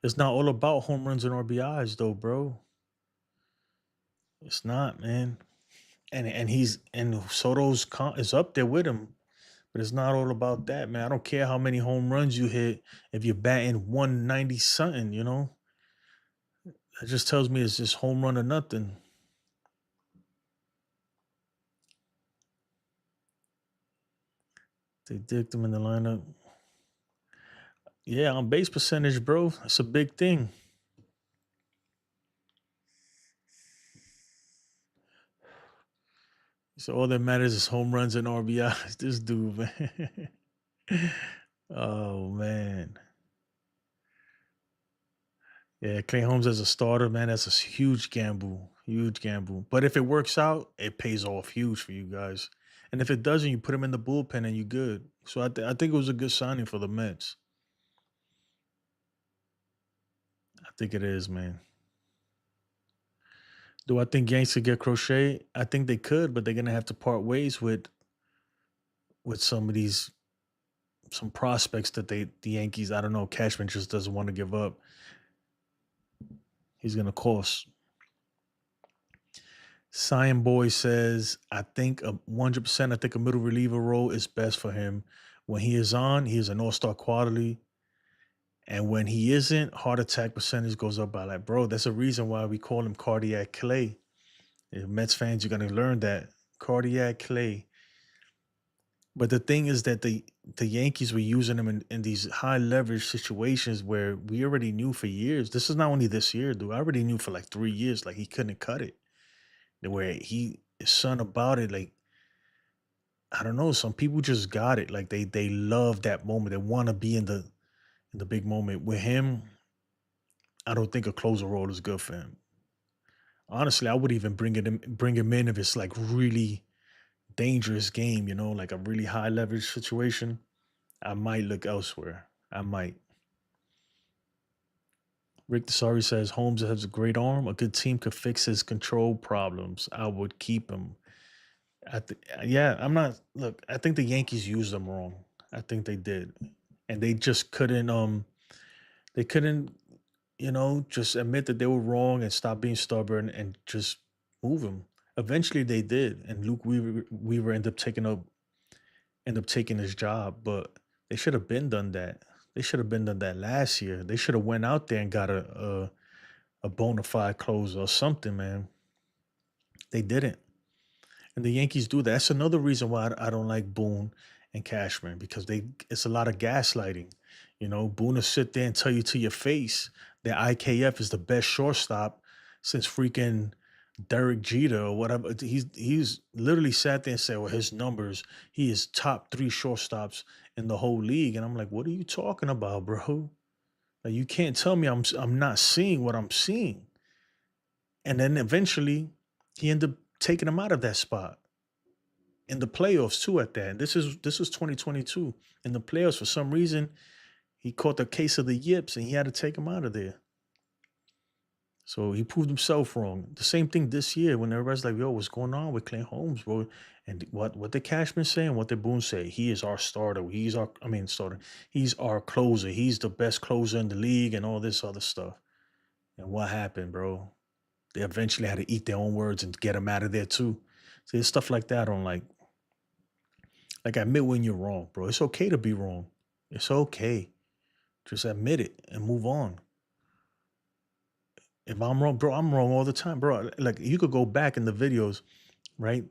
It's not all about home runs and RBIs, though, bro. It's not, man. And is up there with him, but it's not all about that, man. I don't care how many home runs you hit if you're batting 190 something. That just tells me it's just home run or nothing. They dicked him in the lineup. Yeah, on base percentage, bro. It's a big thing. So all that matters is home runs and RBIs. This dude, man. Oh man. Yeah, Clay Holmes as a starter, man, that's a huge gamble. Huge gamble. But if it works out, it pays off huge for you guys. And if it doesn't, you put him in the bullpen and you good. So I think it was a good signing for the Mets. I think it is, man. Do I think Yanks could get Crochet? I think they could, but they're gonna have to part ways with some prospects that the Yankees, I don't know, Cashman just doesn't want to give up. He's gonna cost. Cyan Boy says, I think 100%, I think a middle reliever role is best for him. When he is on, he is an all-star quality. And when he isn't, heart attack percentage goes up by like, bro, that's a reason why we call him cardiac Clay. If Mets fans, you're gonna learn that. Cardiac Clay. But the thing is that the Yankees were using him in these high leverage situations where we already knew for years. This is not only this year, dude. I already knew for like 3 years, like he couldn't cut it. Where he is son about it, like I don't know. Some people just got it. Like they love that moment. They want to be in the big moment. With him, I don't think a closer role is good for him. Honestly, I would even bring him in if it's like really dangerous game, like a really high leverage situation. I might look elsewhere. I might. Rick Desari says Holmes has a great arm. A good team could fix his control problems. I would keep him. Yeah, I'm not. Look, I think the Yankees used him wrong. I think they did. and they just couldn't. They couldn't, just admit that they were wrong and stop being stubborn and just move him. Eventually, they did, and Luke Weaver ended up taking his job, but they should have been done that. They should have been done that last year. They should have went out there and got a bona fide closer or something, man. They didn't. And the Yankees do that. That's another reason why I don't like Boone and Cashman, because it's a lot of gaslighting. Boone will sit there and tell you to your face that IKF is the best shortstop since freaking Derek Jeter or whatever. He's literally sat there and said, well, his numbers, he is top 3 shortstops in the whole league. And I'm like, what are you talking about, bro? Like, you can't tell me I'm not seeing what I'm seeing. And then eventually he ended up taking him out of that spot in the playoffs too. At that, and this was 2022 in the playoffs. For some reason, he caught the case of the yips, and he had to take him out of there. So he proved himself wrong. The same thing this year when everybody's like, "Yo, what's going on with Clay Holmes, bro?" And what did Cashman say and what did Boone say? He is our starter. Starter. He's our closer. He's the best closer in the league, and all this other stuff. And what happened, bro? They eventually had to eat their own words and get him out of there too. See, it's stuff like that I don't like. Like, admit when you're wrong, bro. It's okay to be wrong. It's okay. Just admit it and move on. If I'm wrong, bro, I'm wrong all the time, bro. Like, you could go back in the videos, right?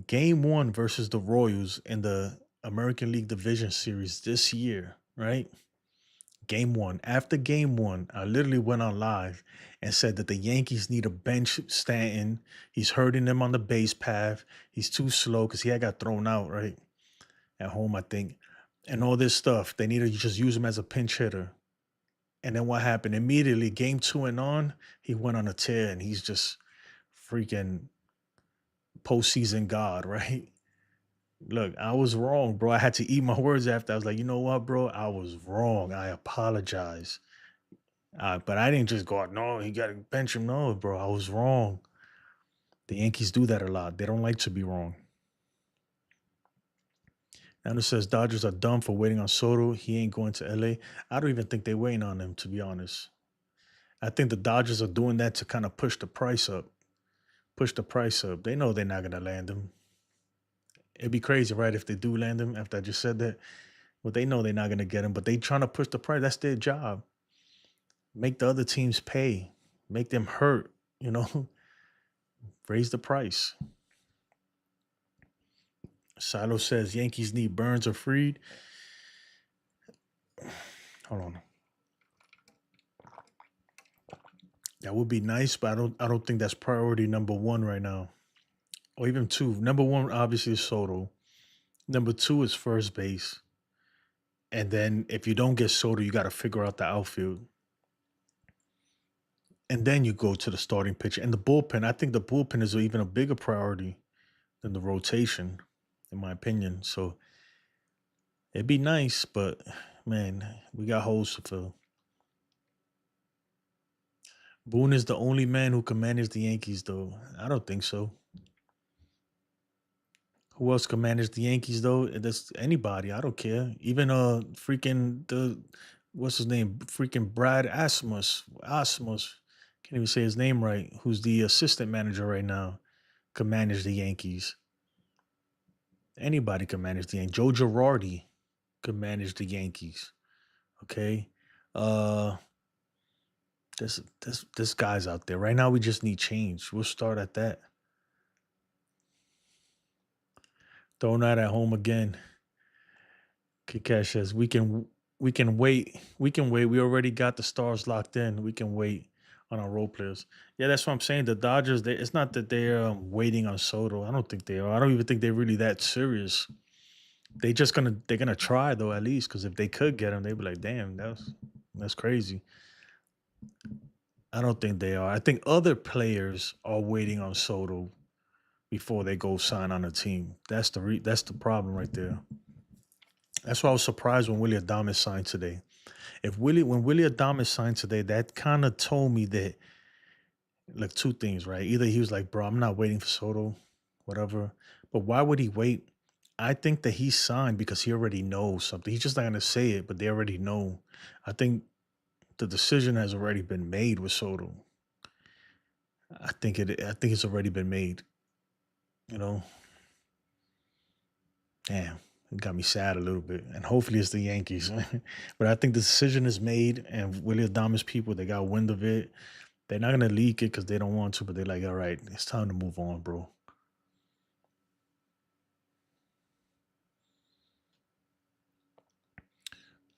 Game 1 versus the Royals in the American League Division Series this year, right? Game 1. After game 1, I literally went on live and said that the Yankees need to bench Stanton. He's hurting them on the base path. He's too slow because he had got thrown out, right? At home, I think. And all this stuff. They need to just use him as a pinch hitter. And then what happened? Immediately, game 2 and on, he went on a tear and he's just freaking postseason god, right? Look, I was wrong, bro. I had to eat my words after. I was like, you know what, bro? I was wrong. I apologize. But I didn't just go, no, he got to bench him. No, bro, I was wrong. The Yankees do that a lot. They don't like to be wrong. Now it says Dodgers are dumb for waiting on Soto. He ain't going to LA. I don't even think they're waiting on him, to be honest. I think the Dodgers are doing that to kind of push the price up. They know they're not going to land him. It'd be crazy, right, if they do land him after I just said that. Well, they know they're not going to get him, but they trying to push the price. That's their job. Make the other teams pay. Make them hurt, Raise the price. Silo says Yankees need Burns or Freed. Hold on. That would be nice, but I don't think that's priority number 1 right now. Or even 2. Number 1 obviously is Soto. Number 2 is first base. And then if you don't get Soto, you got to figure out the outfield. And then you go to the starting pitcher. And the bullpen, I think the bullpen is even a bigger priority than the rotation, in my opinion. So it'd be nice, but man, we got holes to fill. Boone is the only man who can manage the Yankees, though. I don't think so. Who else can manage the Yankees, though? That's anybody. I don't care. Even what's his name? Freaking Brad Asmus. Can't even say his name right. Who's the assistant manager right now? Can manage the Yankees. Anybody can manage the Yankees. Joe Girardi can manage the Yankees. Okay. This guy's out there. Right now we just need change. We'll start at that. Throwing that at home again. Kikash says we can wait. We can wait. We already got the stars locked in. We can wait on our role players. Yeah, that's what I'm saying. The Dodgers, it's not that they're waiting on Soto. I don't think they are. I don't even think they're really that serious. They're gonna try though, at least, because if they could get him, they'd be like, damn, that's crazy. I don't think they are. I think other players are waiting on Soto before they go sign on a team. That's the problem right there. That's why I was surprised when Willy Adames signed today. When Willy Adames signed today, that kind of told me that, like, 2 things, right? Either he was like, bro, I'm not waiting for Soto, whatever. But why would he wait I think that he signed because he already knows something. He's just not gonna say it, but they already know. I think the decision has already been made with Soto. I think it's already been made. You know, damn, it got me sad a little bit. And hopefully it's the Yankees. But I think the decision is made, and Willy Adames people, they got wind of it. They're not gonna leak it because they don't want to, but they're like, all right, it's time to move on, bro.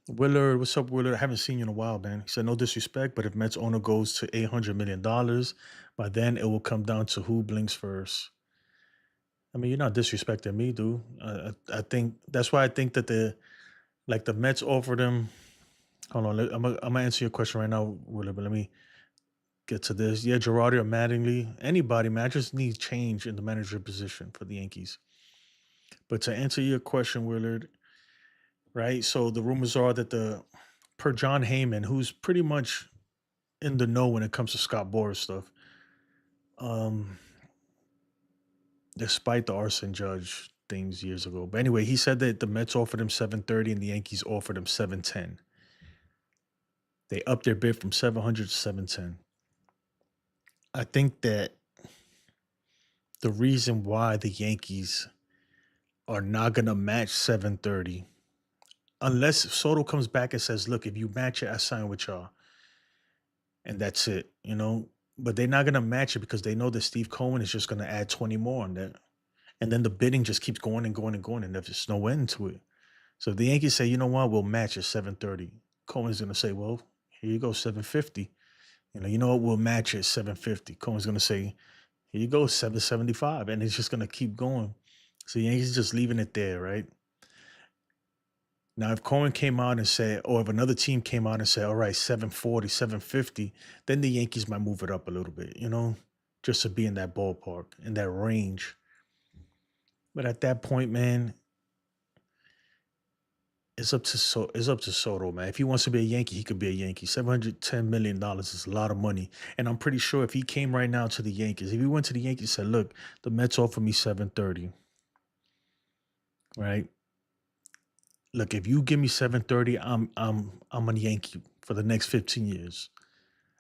Willard, what's up, Willard? I haven't seen you in a while, man. He said, no disrespect, but if Mets owner goes to $800 million, by then it will come down to who blinks first. I mean, you're not disrespecting me, dude. I think that's why I think that the Mets offered him. Hold on, I'm gonna answer your question right now, Willard, but let me get to this. Yeah, Girardi or Mattingly, anybody, man. I just need change in the manager position for the Yankees. But to answer your question, Willard, right? So the rumors are that per John Heyman, who's pretty much in the know when it comes to Scott Boras stuff, um, despite the arson judge things years ago. But anyway, he said that the Mets offered him 730 and the Yankees offered him 710. They upped their bid from 700 to 710. I think that the reason why the Yankees are not gonna match 730, unless Soto comes back and says, look, if you match it, I sign with y'all. And that's it, you know. But they're not gonna match it because they know that Steve Cohen is just gonna add 20 more on that. And then the bidding just keeps going and going and going, and there's no end to it. So if the Yankees say, you know what, we'll match at 730, Cohen's gonna say, well, here you go, 750. You know what, we'll match at 750. Cohen's gonna say, here you go, 775. And it's just gonna keep going. So the Yankees just leaving it there, right? Now, if Cohen came out and said, or if another team came out and said, all right, 740, 750, then the Yankees might move it up a little bit, just to be in that ballpark, in that range. But at that point, man, it's up to Soto, man. If he wants to be a Yankee, he could be a Yankee. $710 million is a lot of money. And I'm pretty sure if he came right now to the Yankees, if he went to the Yankees and said, look, the Mets offer me 730, right? Look, if you give me 730, I'm a Yankee for the next 15 years.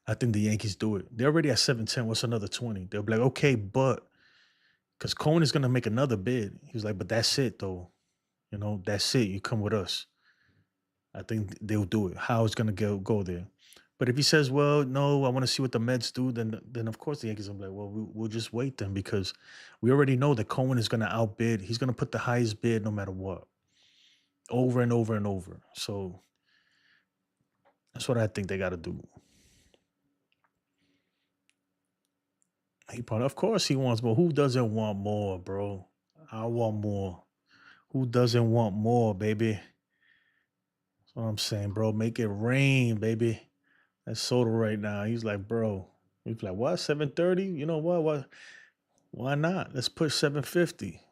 I think the Yankees do it. They're already at 710. What's another 20? They'll be like, okay, but because Cohen is gonna make another bid. He was like, but that's it though. That's it. You come with us. I think they'll do it. How it's gonna go there. But if he says, well, no, I want to see what the Mets do, then of course the Yankees will be like, well, we'll just wait then because we already know that Cohen is gonna outbid. He's gonna put the highest bid no matter what. Over and over and over. So that's what I think they got to do. Of course, he wants more. Who doesn't want more, bro? I want more. Who doesn't want more, baby? That's what I'm saying, bro. Make it rain, baby. That's Soto right now. He's like, bro. He's like, what? 730? You know what? What? Why not? Let's push 750.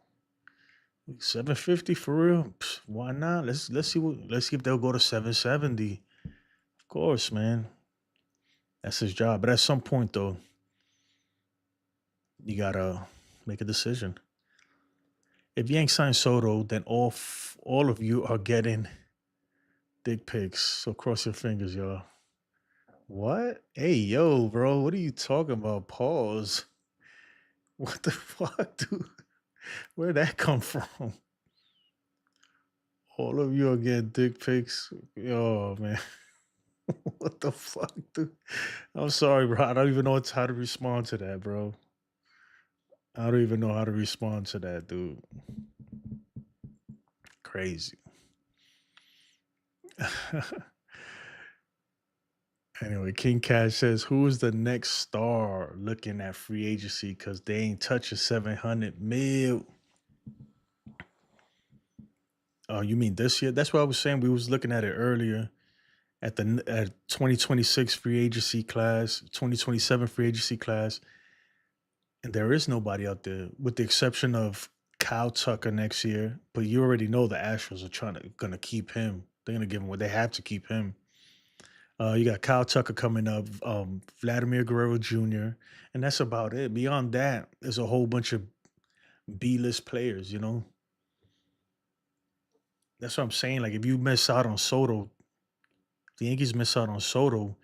750 for real? Psh, why not? Let's see if they'll go to 770. Of course, man. That's his job. But at some point, though, you gotta make a decision. If Yank signs Soto, then all of you are getting dick pics. So cross your fingers, y'all. What? Hey, yo, bro. What are you talking about? Pause. What the fuck, dude? Where'd that come from? All of you are getting dick pics. Oh man. What the fuck, dude? I'm sorry, bro. I don't even know how to respond to that, bro. I don't even know how to respond to that, dude. Crazy. Anyway, King Cash says, who is the next star looking at free agency? Because they ain't touching 700 mil. Oh, you mean this year? That's what I was saying. We was looking at it earlier at 2026 free agency class, 2027 free agency class. And there is nobody out there with the exception of Kyle Tucker next year. But you already know the Astros are gonna keep him. They're gonna give him what they have to keep him. You got Kyle Tucker coming up, Vladimir Guerrero Jr., and that's about it. Beyond that, there's a whole bunch of B-list players, That's what I'm saying. Like if you miss out on Soto, the Yankees miss out on Soto,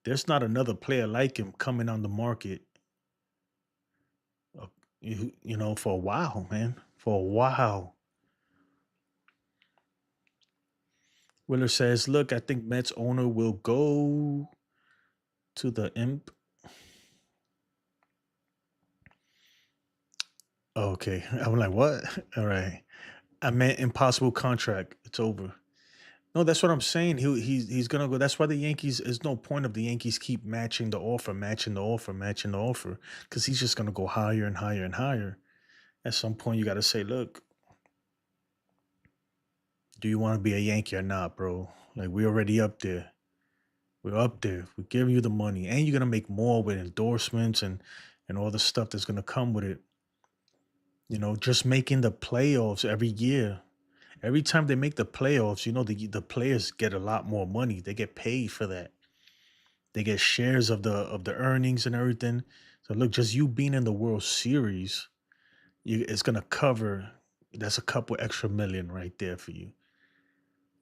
there's not another player like him coming on the market, uh, for a while, man. For a while. Willer says, look, I think Mets owner will go to the imp. Okay. I'm like, what? All right. I meant impossible contract. It's over. No, that's what I'm saying. He's gonna go. That's why the Yankees. There's no point of the Yankees keep matching the offer, matching the offer, matching the offer, because he's just gonna go higher and higher and higher. At some point, you got to say, look, do you want to be a Yankee or not, bro? Like we're already up there. We're up there. We're giving you the money, and you're gonna make more with endorsements and all the stuff that's gonna come with it. Just making the playoffs every year. Every time they make the playoffs, the players get a lot more money. They get paid for that. They get shares of the earnings and everything. So look, just you being in the World Series, it's gonna cover. That's a couple extra million right there for you.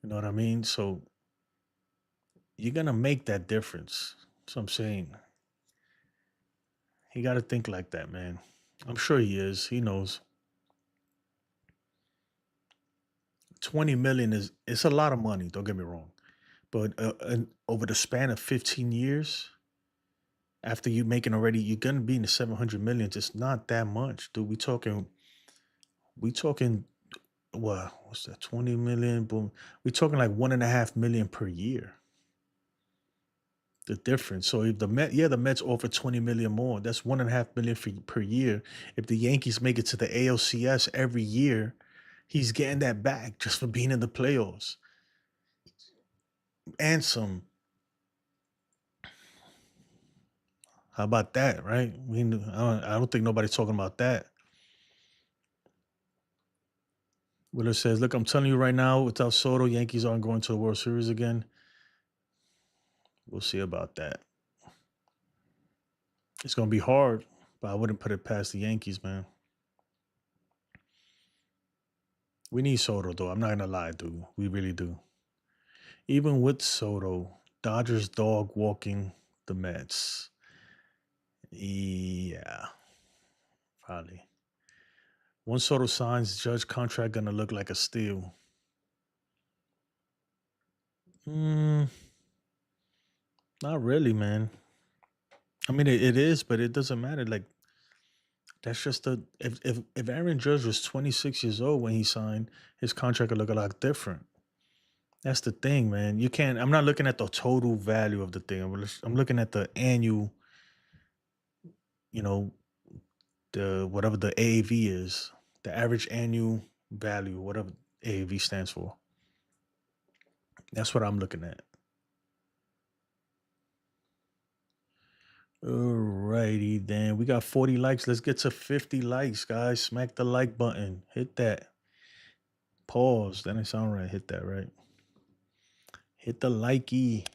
You know what I mean? So you're gonna make that difference. So I'm saying he got to think like that, man. I'm sure he is. He knows. 20 million is it's a lot of money. Don't get me wrong, but over the span of 15 years, after you making already, you're gonna be in the 700 millions. It's not that much, dude. We talking what? What's that? 20 million. Boom. We talking like 1.5 million per year. The difference. So if the Mets offer 20 million more, that's 1.5 million per year. If the Yankees make it to the ALCS every year, he's getting that back just for being in the playoffs and some. How about that, right? I don't think nobody's talking about that. Willer says, "Look, I'm telling you right now, without Soto, Yankees aren't going to the World Series again. We'll see about that. It's gonna be hard, but I wouldn't put it past the Yankees, man. We need Soto, though. I'm not gonna lie, dude. We really do. Even with Soto, Dodgers dog walking the Mets. Yeah, probably. Once Soto signs, Judge contract gonna look like a steal. Mm, not really, man. I mean, it is, but it doesn't matter. Like that's just the if Aaron Judge was 26 years old when he signed, his contract would look a lot different. That's the thing, man. You can't. I'm not looking at the total value of the thing. I'm looking at the annual. You know, the whatever the AAV is, the average annual value, whatever AAV stands for. That's what I'm looking at. Alrighty, then we got 40 likes. Let's get to 50 likes, guys. Smack the like button. Hit that. Pause. That didn't sound right. Hit that right. Hit the likey.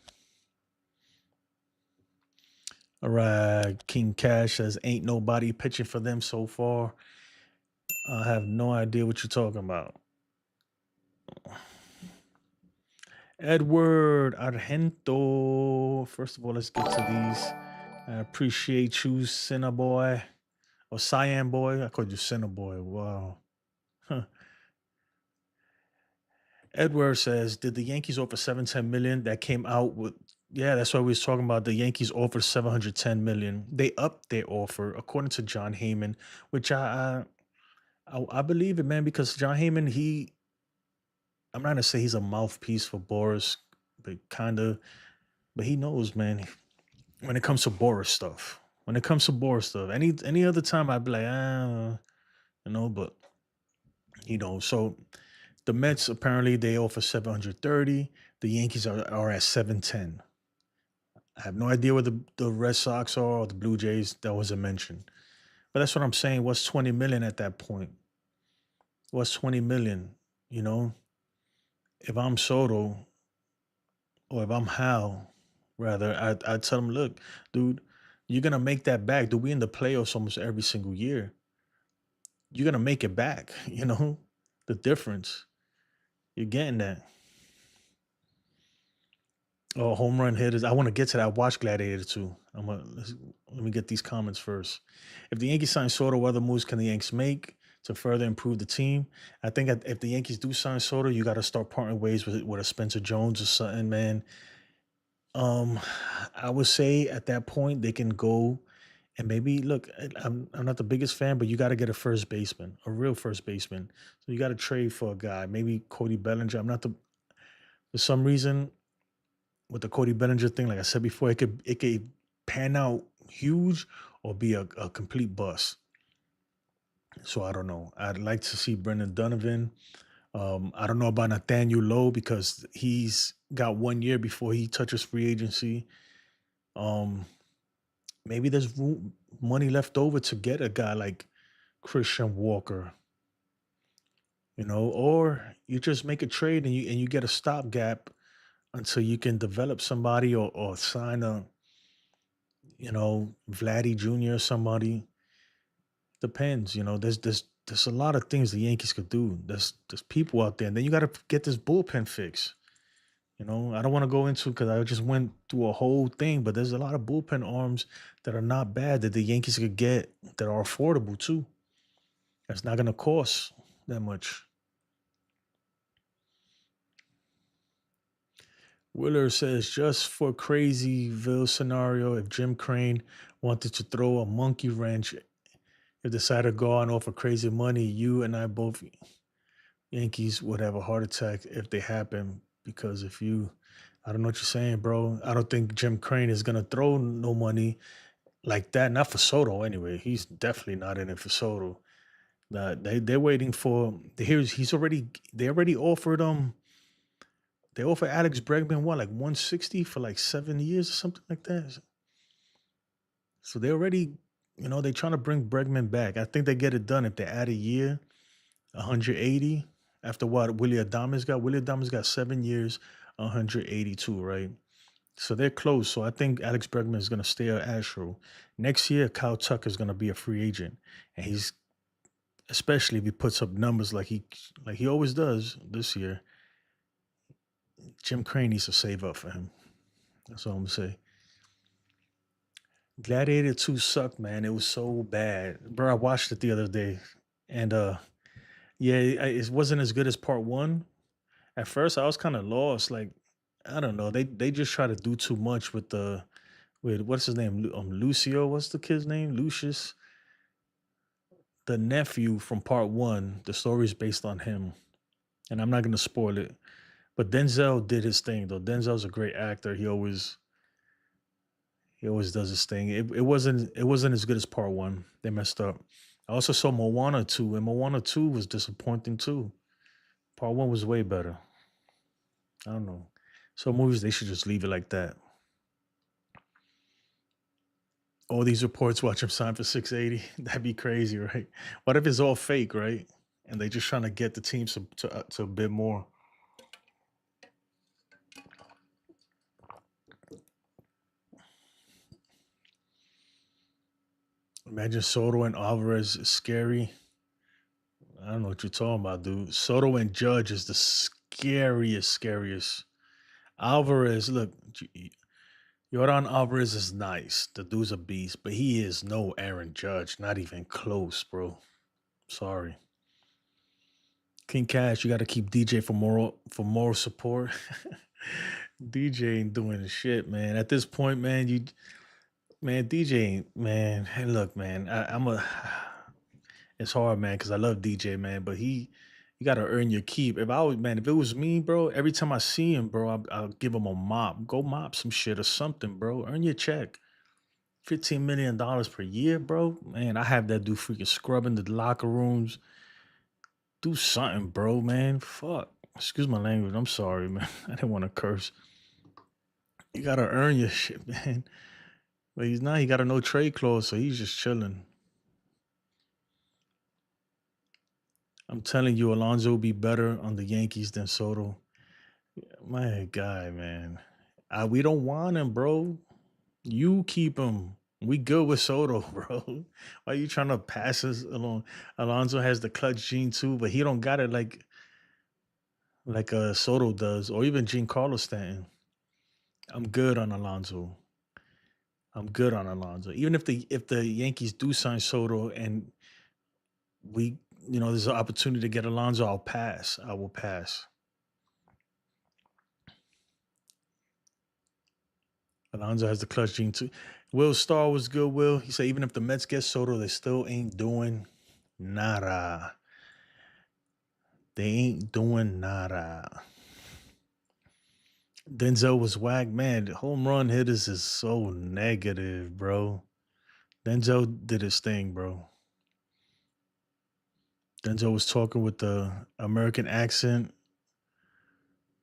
All right. King Cash says, ain't nobody pitching for them so far. I have no idea what you're talking about. Edward Argento. First of all, let's get to these. I appreciate you, Cinneboy. Or Cyan Boy. I called you Cinneboy. Wow. Huh. Edward says, did the Yankees offer 710 million? That came out with, yeah, that's what we was talking about. The Yankees offered 710 million. They upped their offer, according to John Heyman, which I believe it, man, because John Heyman, I'm not gonna say he's a mouthpiece for Boris, but he knows, man, when it comes to Boris stuff. When it comes to Boris stuff, any other time I'd be like, but so the Mets apparently they offer 730. The Yankees are at 710. I have no idea where the Red Sox are or the Blue Jays. That wasn't mentioned. But that's what I'm saying. What's 20 million at that point? What's 20 million? You know, if I'm Soto or if I'm Hal, rather, I'd tell him, look, dude, you're gonna make that back. Dude, we in the playoffs almost every single year. You're gonna make it back, the difference. You're getting that. Oh, home run hitters. I want to get to that. I watched Gladiator too. Let me get these comments first. If the Yankees sign Soto, what other moves can the Yankees make to further improve the team? I think if the Yankees do sign Soto, you got to start parting ways with a Spencer Jones or something, man. Um, I would say at that point they can go and maybe look. I'm not the biggest fan, but you got to get a first baseman, a real first baseman. So you got to trade for a guy, maybe Cody Bellinger. I'm not the For some reason with the Cody Bellinger thing, like I said before, it could pan out huge or be a complete bust. So I don't know. I'd like to see Brendan Donovan. I don't know about Nathaniel Lowe because he's got 1 year before he touches free agency. Um, Maybe there's money left over to get a guy like Christian Walker, or you just make a trade and you get a stopgap until you can develop somebody or sign a Vladdy Jr. or somebody. Depends, there's a lot of things the Yankees could do. There's people out there, and then you got to get this bullpen fix. I don't want to go into because I just went through a whole thing, but there's a lot of bullpen arms that are not bad that the Yankees could get that are affordable too. That's not going to cost that much. Willer says, just for crazyville scenario, if Jim Crane wanted to throw a monkey wrench, if decided to go on offer crazy money, you and I both Yankees would have a heart attack if they happen. Because I don't know what you're saying, bro. I don't think Jim Crane is gonna throw no money like that. Not for Soto, anyway. He's definitely not in it for Soto. They're waiting for. They already offered They offered Alex Bregman what, like 160 for like 7 years or something like that. So they already, they're trying to bring Bregman back. I think they get it done if they add a year, 180. After what Willy Adames got. Willy Adames got 7 years, 182, right? So they're close. So I think Alex Bregman is going to stay at Astro. Next year, Kyle Tucker is going to be a free agent. And he's, especially if he puts up numbers like he always does this year, Jim Crane needs to save up for him. That's all I'm going to say. Gladiator 2 sucked, man. It was so bad. Bro, I watched it the other day. And yeah, it wasn't as good as part 1. At first, I was kind of lost. Like, I don't know. They just try to do too much with what's his name? Lucio. What's the kid's name? Lucius. The nephew from part 1. The story's based on him, and I'm not gonna spoil it. But Denzel did his thing though. Denzel's a great actor. He always does his thing. It wasn't as good as part 1. They messed up. I also saw Moana 2, and Moana 2 was disappointing too. Part 1 was way better. I don't know. Some movies they should just leave it like that. All these reports watch him sign for 680. That'd be crazy, right? What if it's all fake, right? And they just trying to get the teams to bid more. Imagine Soto and Alvarez is scary. I don't know what you're talking about, dude. Soto and Judge is the scariest. Alvarez, look, Jordan Alvarez is nice. The dude's a beast, but he is no Aaron Judge. Not even close, bro. Sorry. King Cash, you got to keep DJ for moral support. DJ ain't doing shit, man. At this point, man, DJ ain't, man. Hey, look, man, it's hard, man, because I love DJ, man, but you got to earn your keep. If it was me, bro, every time I see him, bro, I'll give him a mop. Go mop some shit or something, bro. Earn your check. $15 million per year, bro. Man, I have that dude freaking scrubbing the locker rooms. Do something, bro, man. Fuck. Excuse my language. I'm sorry, man. I didn't want to curse. You got to earn your shit, man. But he's not. He got a no trade clause, so he's just chilling. I'm telling you, Alonso will be better on the Yankees than Soto. My guy, man. We don't want him, bro. You keep him. We good with Soto, bro. Why are you trying to pass us along? Alonso has the clutch gene too, but he don't got it like like Soto does, or even Giancarlo Stanton. I'm good on Alonso. I'm good on Alonso. Even if the Yankees do sign Soto and we, there's an opportunity to get Alonso, I'll pass. I will pass. Alonso has the clutch gene too. Will Starr was good. Will he said even if the Mets get Soto, they still ain't doing nada. They ain't doing nada. Denzel was whack, man. Home run hitters is so negative, bro. Denzel did his thing, bro. Denzel was talking with the American accent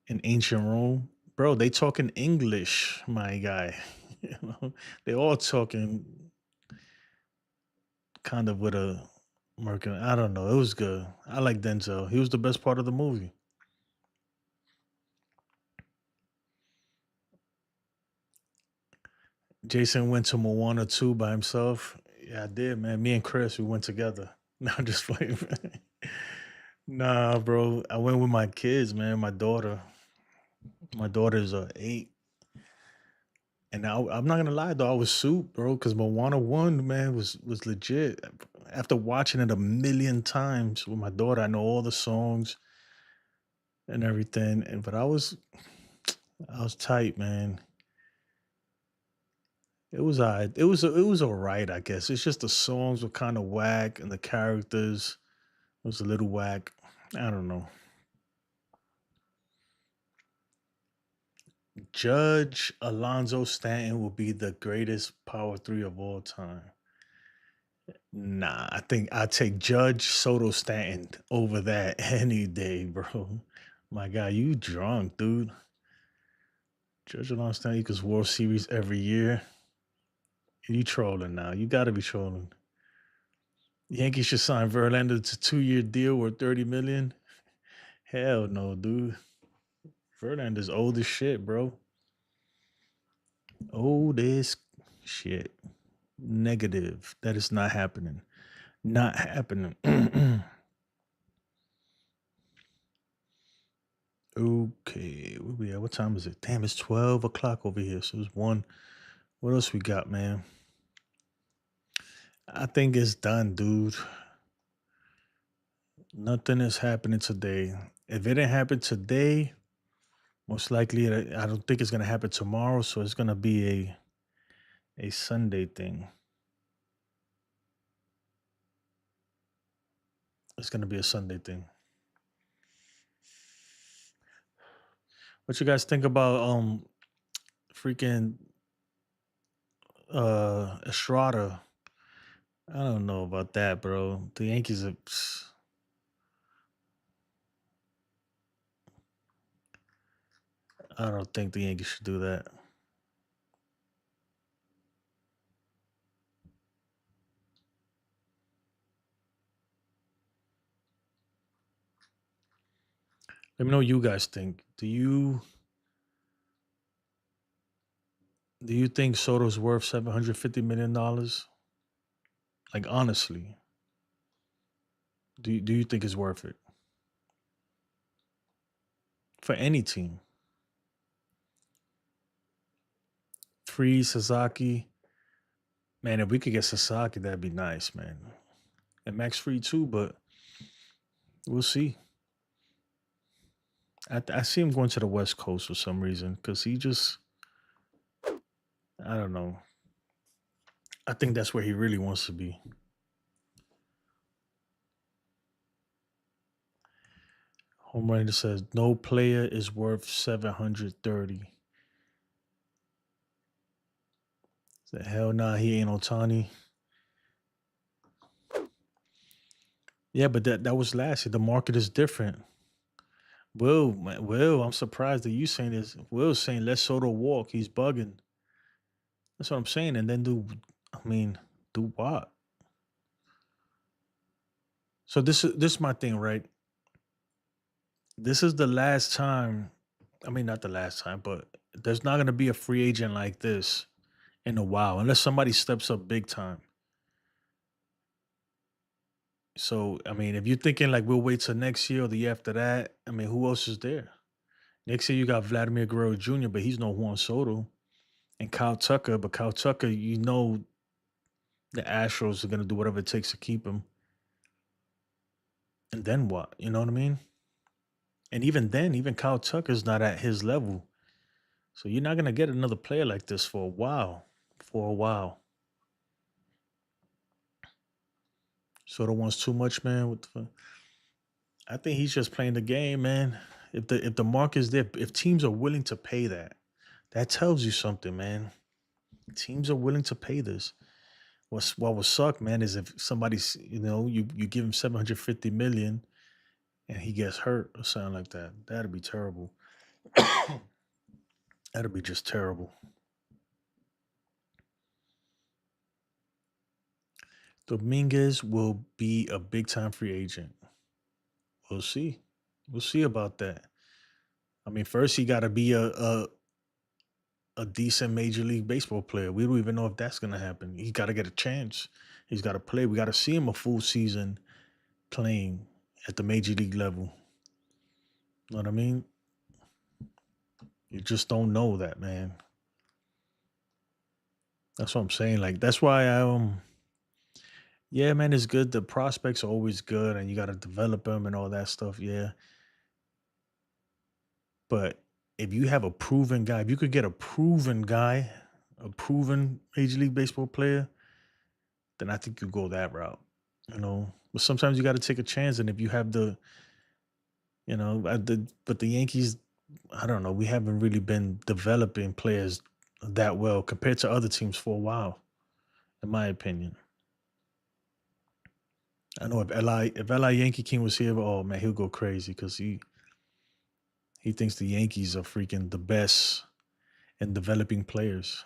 in ancient Rome. Bro, they talking English, my guy. They all talking kind of with a American. I don't know. It was good. I like Denzel. He was the best part of the movie. Jason went to Moana 2 by himself. Yeah, I did, man. Me and Chris, we went together. No, I'm just playing. Nah, bro. I went with my kids, man. My daughter. My daughter's 8. And I'm not gonna lie though, I was soup, bro, because Moana One, man, was legit. After watching it a million times with my daughter, I know all the songs and everything. And but I was tight, man. It was alright. It was alright, I guess. It's just the songs were kind of whack and the characters was a little whack. I don't know. Judge Alonzo Stanton will be the greatest power three of all time. Nah, I think I take Judge Soto Stanton over that any day, bro. My God, you drunk, dude. Judge Alonzo Stanton equals World Series every year. You trolling now. You gotta be trolling. Yankees should sign Verlander to 2-year deal worth 30 million. Hell no, dude. Verlander's old as shit, bro. Old as shit. Negative. That is not happening. Not happening. Okay, where we at? What time is it? Damn, it's 12 o'clock over here. So it's 1. What else we got, man? I think it's done, dude. Nothing is happening today. If it didn't happen today, most likely I don't think it's gonna happen tomorrow. So it's gonna be a Sunday thing. It's gonna be a Sunday thing. What you guys think about freaking Estrada? I don't know about that, bro. The Yankees are. I don't think the Yankees should do that. Let me know what you guys think. Do you think Soto's worth $750 million? Like honestly, do you think it's worth it for any team? Free Sasaki, man. If we could get Sasaki, that'd be nice, man. And Max Free too, but we'll see. I see him going to the West Coast for some reason because he just I don't know. I think that's where he really wants to be. Home Runner says no player is worth 730. The hell nah, he ain't Otani. Yeah, but that was last year. The market is different. Will, I'm surprised that you saying this. Will's saying let Soto walk. He's bugging. That's what I'm saying. And then do what? So this is my thing, right? This is the last time. I mean, not the last time, but there's not gonna be a free agent like this in a while, unless somebody steps up big time. So I mean, if you're thinking like we'll wait till next year or the year after that, I mean, who else is there? Next year you got Vladimir Guerrero Jr., but he's no Juan Soto, and Kyle Tucker. But Kyle Tucker, you know, the Astros are gonna do whatever it takes to keep him. And then what? You know what I mean? And even then, even Kyle Tucker's not at his level. So you're not gonna get another player like this for a while. For a while. Soto wants too much, man. I think he's just playing the game, man. If the mark is there, if teams are willing to pay that, that tells you something, man. Teams are willing to pay this. What would suck, man, is if somebody's, you give him 750 million and he gets hurt or something like that. That'd be terrible. That'd be just terrible. Dominguez will be a big time free agent. We'll see. We'll see about that. I mean, first he got to be a decent Major League Baseball player. We don't even know if that's gonna happen. He got to get a chance. He's got to play. We got to see him a full season playing at the Major League level. Know what I mean? You just don't know that, man. That's what I'm saying. Like that's why yeah, man, it's good. The prospects are always good, and you got to develop them and all that stuff. Yeah, but if you have a proven guy, if you could get a proven guy, a proven Major League Baseball player, then I think you go that route. But sometimes you got to take a chance, and if you have but the Yankees, I don't know, we haven't really been developing players that well compared to other teams for a while, in my opinion. I know if Li Yankee King was here, oh man, he'll go crazy because he thinks the Yankees are freaking the best in developing players.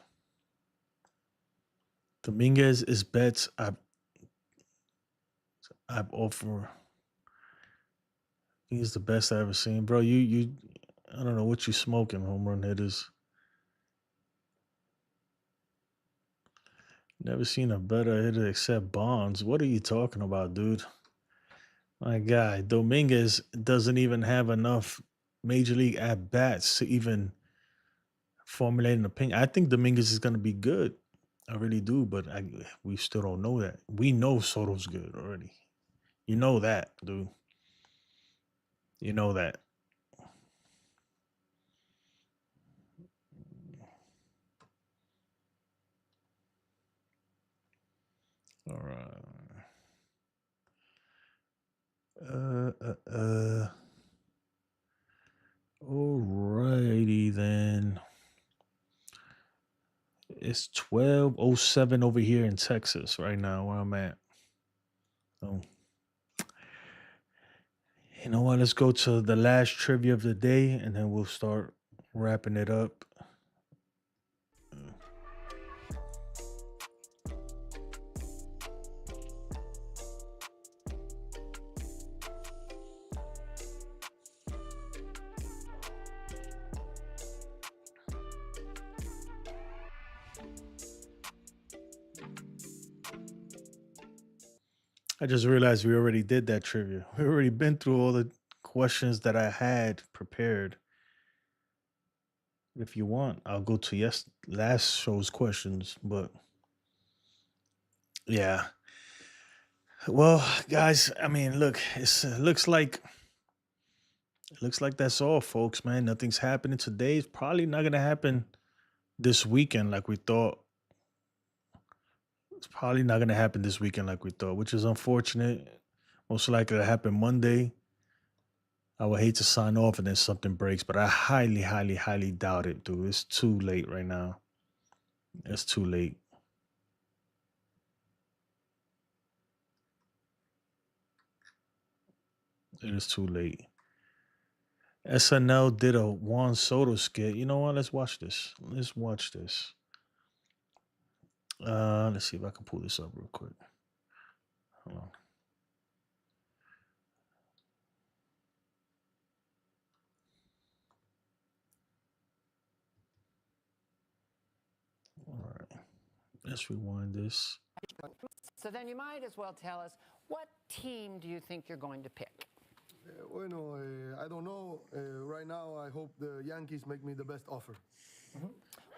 Dominguez is bets I've offered. He's the best I ever seen, bro. You I don't know what you smoking, home run hitters. Never seen a better hitter except Bonds. What are you talking about, dude? My guy, Dominguez doesn't even have enough major league at bats to even formulate an opinion. I think Dominguez is going to be good. I really do, but we still don't know that. We know Soto's good already. You know that, dude. You know that. All right. Alrighty then. It's 12:07 over here in Texas right now where I'm at. So, you know what? Let's go to the last trivia of the day and then we'll start wrapping it up. I just realized we already did that trivia. We already been through all the questions that I had prepared. If you want, I'll go to last show's questions, but yeah. Well, guys, I mean, look, it looks like that's all, folks, man. Nothing's happening today. It's probably not gonna happen this weekend like we thought. It's probably not gonna happen this weekend like we thought, which is unfortunate. Most likely to happen Monday. I would hate to sign off and then something breaks, but I highly, highly, highly doubt it, dude. It's too late right now. It's too late. It is too late. SNL did a Juan Soto skit. You know what? Let's watch this. Let's watch this. Let's see if I can pull this up real quick. Hold on. All right. Let's rewind this. So then you might as well tell us What team do you think you're going to pick? Bueno, I don't know. Right now, I hope the Yankees make me the best offer.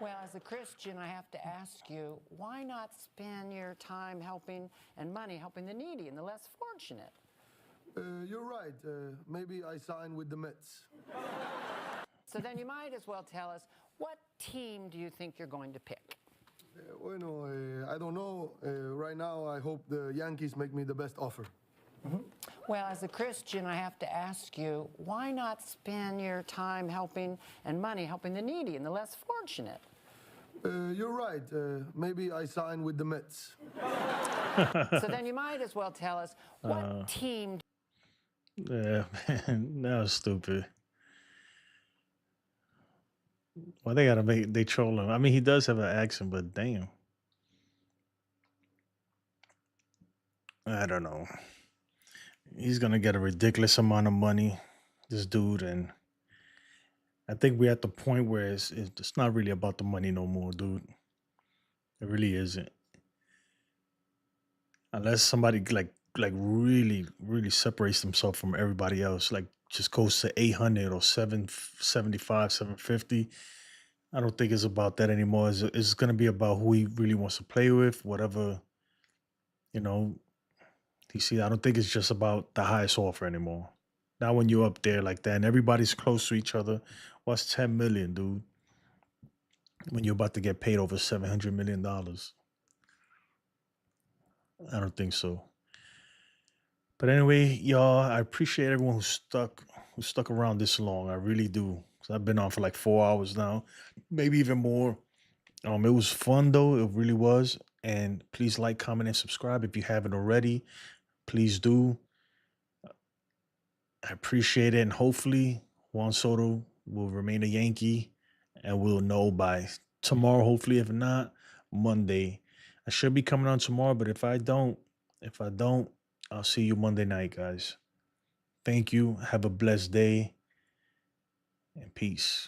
Well, as a Christian, I have to ask you, why not spend your time helping and money helping the needy and the less fortunate? You're right. Maybe I sign with the Mets. So then you might as well tell us, what team do you think you're going to pick? Bueno, I don't know. Right now, I hope the Yankees make me the best offer. Well, as a Christian, I have to ask you, why not spend your time helping and money helping the needy and the less fortunate? You're right. Maybe I sign with the Mets. So then you might as well tell us, what team? Yeah, man, that was stupid. Well, they gotta make they troll him. I mean, he does have an accent, but damn, I don't know. He's gonna get a ridiculous amount of money, this dude, and I think we're at the point where it's not really about the money no more, dude. It really isn't. Unless somebody like really separates themselves from everybody else, like just goes to 800 or 775, 750. I don't think it's about that anymore. It's going to be about who he really wants to play with, whatever, you know. You see, I don't think it's just about the highest offer anymore. Now, when you're up there like that and everybody's close to each other, what's 10 million, dude? When you're about to get paid over $700 million. I don't think so. But anyway, y'all, I appreciate everyone who stuck around this long. I really do. 'Cause I've been on for like 4 hours now, maybe even more. It was fun though. It really was. And please like, comment, and subscribe if you haven't already. Please do. I appreciate it. And hopefully Juan Soto will remain a Yankee and we'll know by tomorrow, hopefully, if not, Monday. I should be coming on tomorrow, but if I don't, I'll see you Monday night, guys. Thank you. Have a blessed day and peace.